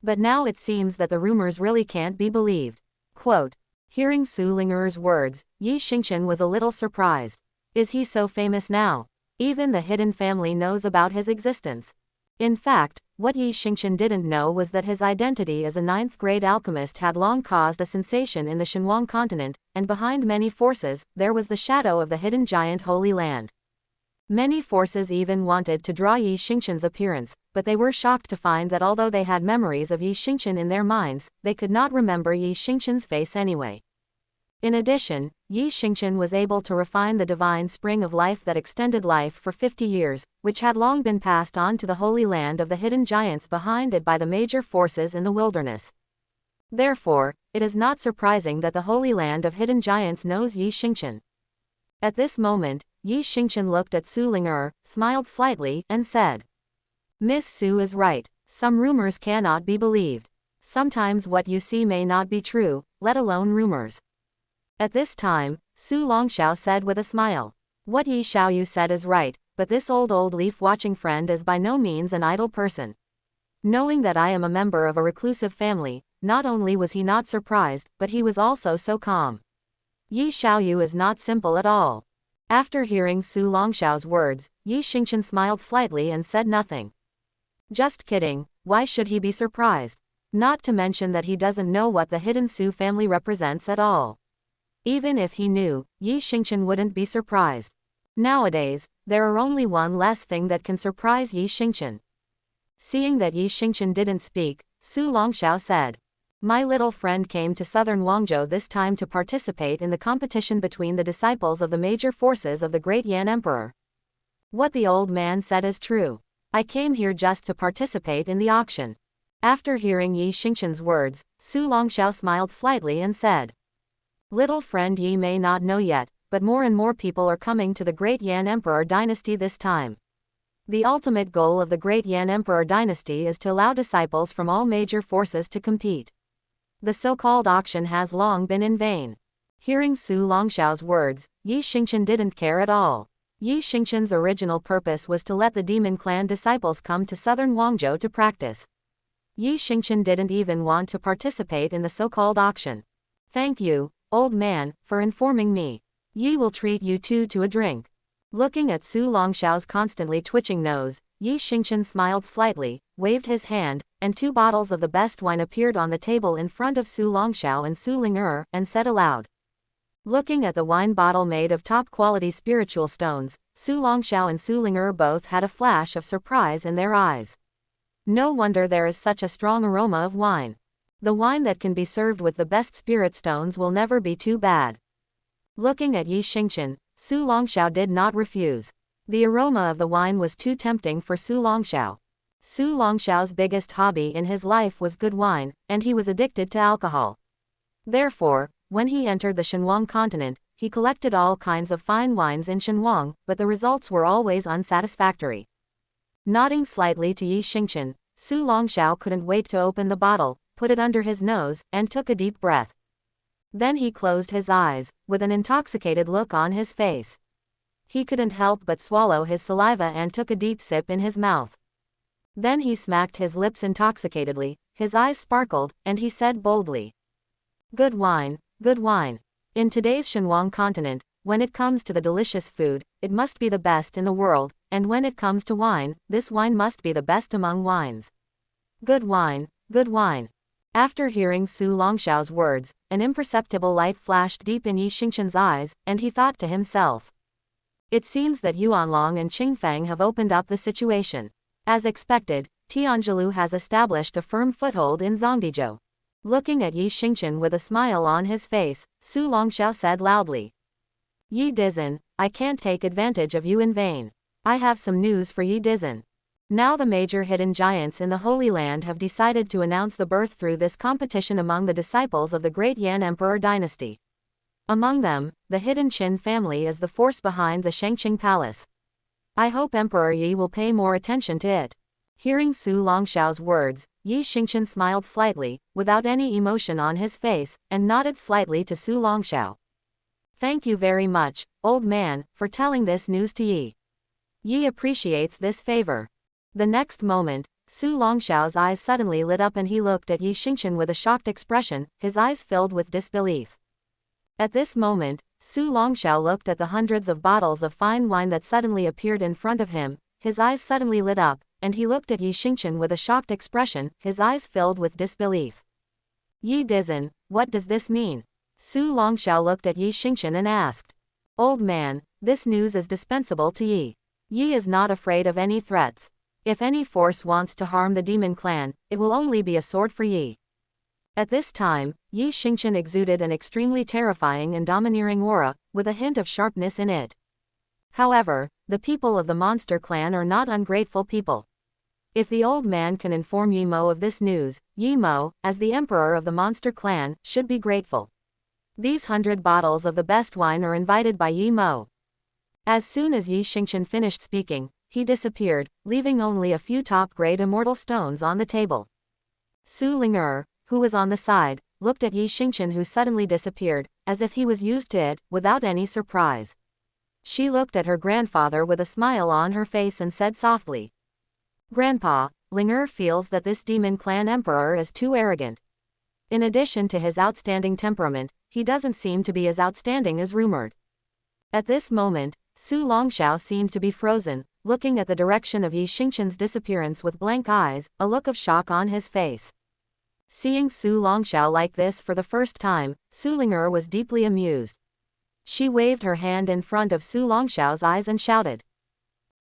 But now it seems that the rumors really can't be believed. Quote, Hearing Su Ling'er's words, Yi Xingchen was a little surprised. Is he so famous now? Even the hidden family knows about his existence. In fact, what Yi Xingchen didn't know was that his identity as a ninth-grade alchemist had long caused a sensation in the Shenhuang continent, and behind many forces, there was the shadow of the hidden giant Holy Land. Many forces even wanted to draw Yi Xingchen's appearance, but they were shocked to find that although they had memories of Yi Xingchen in their minds, they could not remember Yi Xingchen's face anyway. In addition, Yi Xingchen was able to refine the divine spring of life that extended life for 50 years, which had long been passed on to the Holy Land of the hidden giants behind it by the major forces in the wilderness. Therefore, it is not surprising that the Holy Land of hidden giants knows Yi Xingchen. At this moment, Yi Xingchen looked at Su Ling'er, smiled slightly, and said, "Miss Su is right. Some rumors cannot be believed. Sometimes what you see may not be true, let alone rumors." At this time, Su Longxiao said with a smile, "What Yi Xiaoyu said is right, but this old leaf-watching friend is by no means an idle person." Knowing that I am a member of a reclusive family, not only was he not surprised, but he was also so calm. Yi Xiaoyu is not simple at all. After hearing Su Longxiao's words, Yi Xingchen smiled slightly and said nothing. Just kidding, why should he be surprised? Not to mention that he doesn't know what the hidden Su family represents at all. Even if he knew, Yi Xingchen wouldn't be surprised. Nowadays, there are only one less thing that can surprise Yi Xingchen. Seeing that Yi Xingchen didn't speak, Su Longxiao said, "My little friend came to southern Guangzhou this time to participate in the competition between the disciples of the major forces of the great Yan Emperor. What the old man said is true. I came here just to participate in the auction." After hearing Yi Xingchen's words, Su Longxiao smiled slightly and said, "Little friend, Yi may not know yet, but more and more people are coming to the great Yan Emperor dynasty this time. The ultimate goal of the great Yan Emperor dynasty is to allow disciples from all major forces to compete. The so-called auction has long been in vain." Hearing Su Longxiao's words, Yi Xingchen didn't care at all. Yi Xingchen's original purpose was to let the demon clan disciples come to southern Guangzhou to practice. Yi Xingchen didn't even want to participate in the so-called auction. "Thank you, old man, for informing me. Yi will treat you two to a drink." Looking at Su Longxiao's constantly twitching nose, Yi Xingchen smiled slightly, waved his hand, and 2 bottles of the best wine appeared on the table in front of Su Longxiao and Su Ling'er, and said aloud. Looking at the wine bottle made of top-quality spiritual stones, Su Longxiao and Su Ling'er both had a flash of surprise in their eyes. No wonder there is such a strong aroma of wine. The wine that can be served with the best spirit stones will never be too bad. Looking at Yi Xingchen, Su Longxiao did not refuse. The aroma of the wine was too tempting for Su Longxiao. Su Longxiao's biggest hobby in his life was good wine, and he was addicted to alcohol. Therefore, when he entered the Shenhuang continent, he collected all kinds of fine wines in Shenhuang, but the results were always unsatisfactory. Nodding slightly to Yi Xingchen, Su Longxiao couldn't wait to open the bottle, put it under his nose, and took a deep breath. Then he closed his eyes, with an intoxicated look on his face. He couldn't help but swallow his saliva and took a deep sip in his mouth. Then he smacked his lips intoxicatedly, his eyes sparkled, and he said boldly, "Good wine, good wine. In today's Shenhuang continent, when it comes to the delicious food, it must be the best in the world, and when it comes to wine, this wine must be the best among wines. Good wine, good wine." After hearing Su Longxiao's words, an imperceptible light flashed deep in Yi Xingchen's eyes, and he thought to himself, "It seems that Yuanlong and Qingfeng have opened up the situation. As expected, Tianjilu has established a firm foothold in Zhongdizhou." Looking at Yi Xingchen with a smile on his face, Su Longxiao said loudly, "Yi Dizhen, I can't take advantage of you in vain. I have some news for Yi Dizhen. Now the major hidden giants in the Holy Land have decided to announce the birth through this competition among the disciples of the great Yan Emperor dynasty. Among them, the hidden Qin family is the force behind the Shangqing Palace. I hope Emperor Yi will pay more attention to it." Hearing Su Longxiao's words, Yi Xingchen smiled slightly, without any emotion on his face, and nodded slightly to Su Longxiao. "Thank you very much, old man, for telling this news to Yi. Yi appreciates this favor." The next moment, Su Longxiao's eyes suddenly lit up and he looked at Yi Xingchen with a shocked expression, his eyes filled with disbelief. At this moment, Su Longxiao looked at the hundreds of bottles of fine wine that suddenly appeared in front of him. His eyes suddenly lit up, and he looked at Yi Xingchen with a shocked expression, his eyes filled with disbelief. Yi Dizhen, what does this mean? Su Longxiao looked at Yi Xingchen and asked. Old man, this news is dispensable to Yi. Yi is not afraid of any threats. If any force wants to harm the demon clan, it will only be a sword for Yi. At this time, Yi Xingchen exuded an extremely terrifying and domineering aura, with a hint of sharpness in it. However, the people of the monster clan are not ungrateful people. If the old man can inform Yi Mo of this news, Yi Mo, as the emperor of the monster clan, should be grateful. These 100 bottles of the best wine are invited by Yi Mo. As soon as Yi Xingchen finished speaking, he disappeared, leaving only a few top-grade immortal stones on the table. Su Ling'er, who was on the side, looked at Yi Xingchen who suddenly disappeared, as if he was used to it, without any surprise. She looked at her grandfather with a smile on her face and said softly, Grandpa, Ling'er feels that this demon clan emperor is too arrogant. In addition to his outstanding temperament, he doesn't seem to be as outstanding as rumored. At this moment, Su Longxiao seemed to be frozen, looking at the direction of Yi Xingchen's disappearance with blank eyes, a look of shock on his face. Seeing Su Longxiao like this for the first time, Su Ling'er was deeply amused. She waved her hand in front of Su Longxiao's eyes and shouted.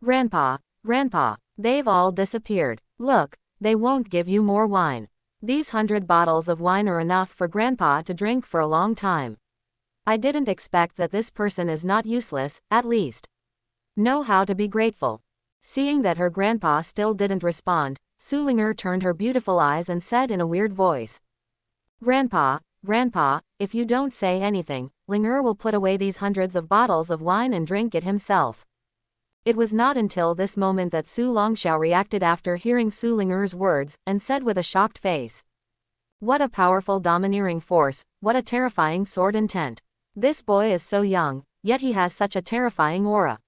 Grandpa, Grandpa, they've all disappeared. Look, they won't give you more wine. These 100 bottles of wine are enough for Grandpa to drink for a long time. I didn't expect that this person is not useless, at least. Know how to be grateful. Seeing that her grandpa still didn't respond, Su Ling'er turned her beautiful eyes and said in a weird voice. Grandpa, Grandpa, if you don't say anything, Ling'er will put away these hundreds of bottles of wine and drink it himself. It was not until this moment that Su Longxiao reacted after hearing Su Ling'er's words, and said with a shocked face. What a powerful domineering force, what a terrifying sword intent. This boy is so young, yet he has such a terrifying aura.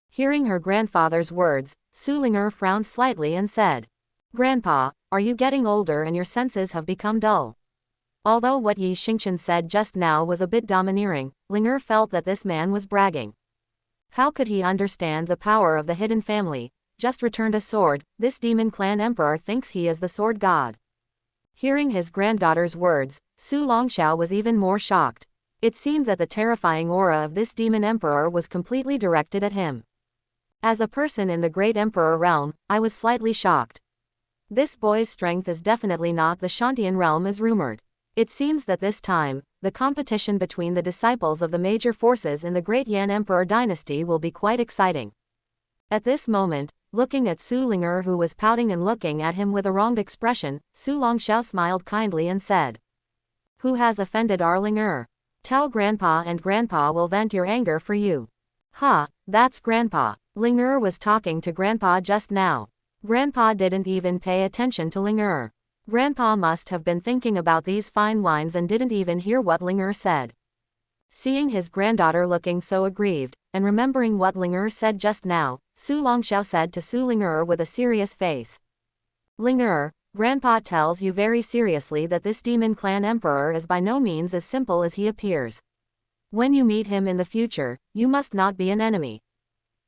Hearing her grandfather's words, Su Ling'er frowned slightly and said, Grandpa, are you getting older and your senses have become dull? Although what Yi Xingchen said just now was a bit domineering, Ling'er felt that this man was bragging. How could he understand the power of the hidden family? Just returned a sword, this demon clan emperor thinks he is the sword god. Hearing his granddaughter's words, Su Longxiao was even more shocked. It seemed that the terrifying aura of this demon emperor was completely directed at him. As a person in the great emperor realm, I was slightly shocked. This boy's strength is definitely not the Shantian realm as rumored. It seems that this time, the competition between the disciples of the major forces in the great Yan Emperor dynasty will be quite exciting. At this moment, looking at Su Ling'er who was pouting and looking at him with a wronged expression, Su Longxiao smiled kindly and said. Who has offended our Ling'er? Tell Grandpa and Grandpa will vent your anger for you. Ha, that's Grandpa. Ling'er was talking to Grandpa just now. Grandpa didn't even pay attention to Ling'er. Grandpa must have been thinking about these fine wines and didn't even hear what Ling'er said. Seeing his granddaughter looking so aggrieved, and remembering what Ling'er said just now, Su Longxiao said to Su Ling'er with a serious face. Ling'er, Grandpa tells you very seriously that this demon clan emperor is by no means as simple as he appears. When you meet him in the future, you must not be an enemy.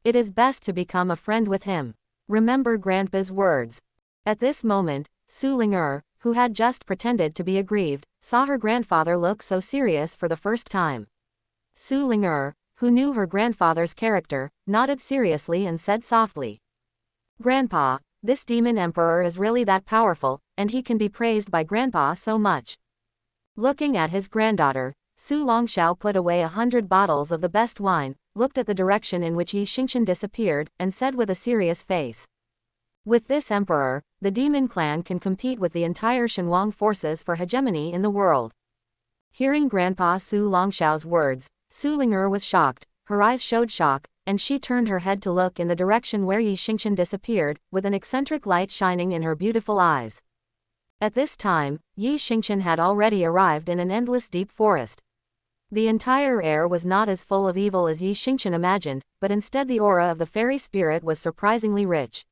It is best to become a friend with him. Remember Grandpa's words. At this moment, Su Ling'er, who had just pretended to be aggrieved, saw her grandfather look so serious for the first time. Su Ling'er, who knew her grandfather's character, nodded seriously and said softly. Grandpa, this demon emperor is really that powerful, and he can be praised by Grandpa so much. Looking at his granddaughter, Su Longxiao put away 100 bottles of the best wine, looked at the direction in which Yi Xingchen disappeared, and said with a serious face. With this emperor, the demon clan can compete with the entire Shenhuang forces for hegemony in the world. Hearing Grandpa Su Longxiao's words, Su Ling'er was shocked, her eyes showed shock, and she turned her head to look in the direction where Yi Xingchen disappeared, with an eccentric light shining in her beautiful eyes. At this time, Yi Xingchen had already arrived in an endless deep forest. The entire air was not as full of evil as Yi Xingchen imagined, but instead the aura of the fairy spirit was surprisingly rich.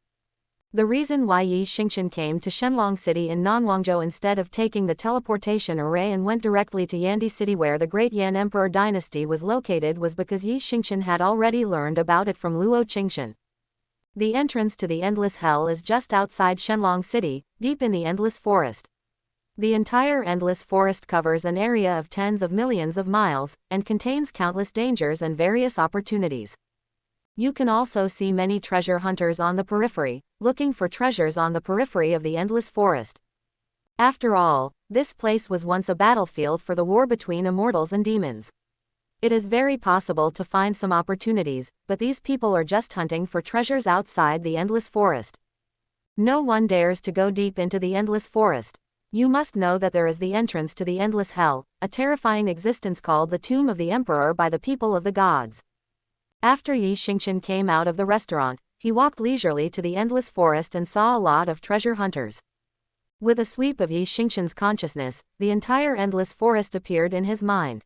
The reason why Yi Xingqian came to Shenlong City in Nanwangzhou instead of taking the teleportation array and went directly to Yandi City where the Great Yan Emperor dynasty was located was because Yi Xingqian had already learned about it from Luo Qingxian. The entrance to the Endless Hell is just outside Shenlong City, deep in the Endless Forest. The entire Endless Forest covers an area of tens of millions of miles, and contains countless dangers and various opportunities. You can also see many treasure hunters on the periphery, looking for treasures on the periphery of the Endless Forest. After all, this place was once a battlefield for the war between immortals and demons. It is very possible to find some opportunities, but these people are just hunting for treasures outside the Endless Forest. No one dares to go deep into the Endless Forest. You must know that there is the entrance to the Endless Hell, a terrifying existence called the Tomb of the Emperor by the people of the gods. After Yi Xingqian came out of the restaurant, he walked leisurely to the Endless Forest and saw a lot of treasure hunters. With a sweep of Yi Xingqian's consciousness, the entire Endless Forest appeared in his mind.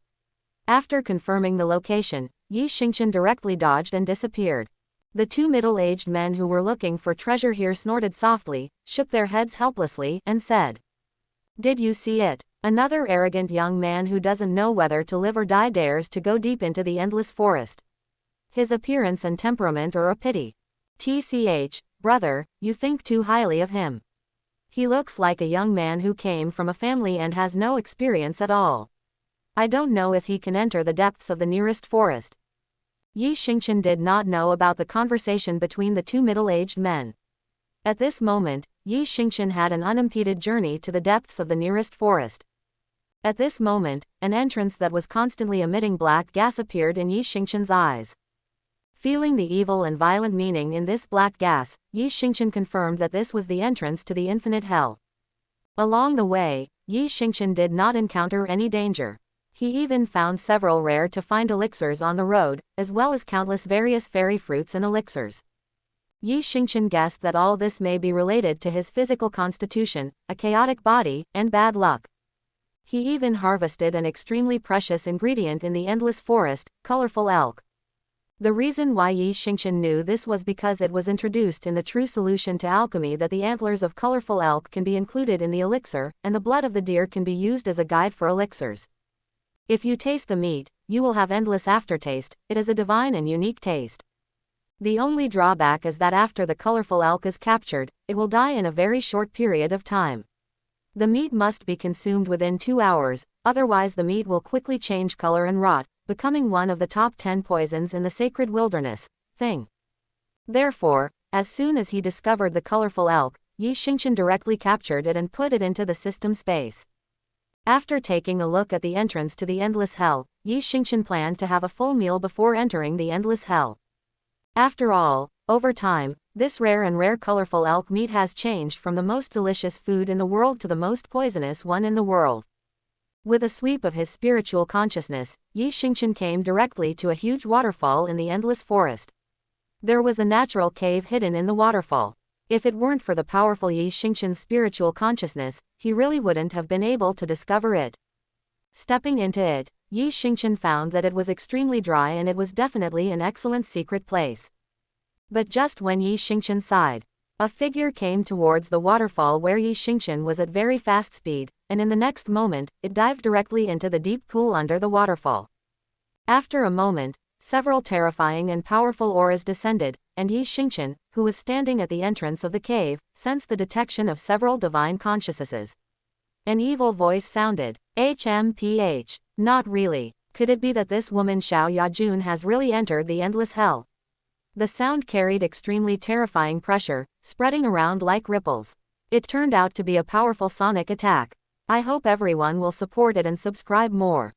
After confirming the location, Yi Xingqian directly dodged and disappeared. The two middle-aged men who were looking for treasure here snorted softly, shook their heads helplessly, and said, "Did you see it? Another arrogant young man who doesn't know whether to live or die dares to go deep into the Endless Forest. His appearance and temperament are a pity. TCH, brother, you think too highly of him. He looks like a young man who came from a family and has no experience at all. I don't know if he can enter the depths of the nearest forest." Yi Xingqian did not know about the conversation between the two middle-aged men. At this moment, Yi Xingqian had an unimpeded journey to the depths of the nearest forest. At this moment, an entrance that was constantly emitting black gas appeared in Yi Xingqian's eyes. Feeling the evil and violent meaning in this black gas, Yi Xingqian confirmed that this was the entrance to the infinite hell. Along the way, Yi Xingqian did not encounter any danger. He even found several rare-to-find elixirs on the road, as well as countless various fairy fruits and elixirs. Yi Xingqian guessed that all this may be related to his physical constitution, a chaotic body, and bad luck. He even harvested an extremely precious ingredient in the Endless Forest, colorful elk. The reason why Yi Xingqian knew this was because it was introduced in the true solution to alchemy that the antlers of colorful elk can be included in the elixir, and the blood of the deer can be used as a guide for elixirs. If you taste the meat, you will have endless aftertaste. It is a divine and unique taste. The only drawback is that after the colorful elk is captured, it will die in a very short period of time. The meat must be consumed within 2 hours, otherwise the meat will quickly change color and rot, becoming one of the top 10 poisons in the sacred wilderness thing. Therefore, as soon as he discovered the colorful elk, Yi Xingqian directly captured it and put it into the system space. After taking a look at the entrance to the Endless Hell, Yi Xingqian planned to have a full meal before entering the Endless Hell. After all, over time, this rare colorful elk meat has changed from the most delicious food in the world to the most poisonous one in the world. With a sweep of his spiritual consciousness, Yi Xingqian came directly to a huge waterfall in the Endless Forest. There was a natural cave hidden in the waterfall. If it weren't for the powerful Yi Xingqian's spiritual consciousness, he really wouldn't have been able to discover it. Stepping into it, Yi Xingqian found that it was extremely dry and it was definitely an excellent secret place. But just when Yi Xingqian sighed, a figure came towards the waterfall where Yi Xingqian was at very fast speed, and in the next moment, it dived directly into the deep pool under the waterfall. After a moment, several terrifying and powerful auras descended, and Yi Xingqian, who was standing at the entrance of the cave, sensed the detection of several divine consciousnesses. An evil voice sounded, "HMPH, not really. Could it be that this woman Xiao Yajun has really entered the Endless Hell?" The sound carried extremely terrifying pressure, spreading around like ripples. It turned out to be a powerful sonic attack. I hope everyone will support it and subscribe more.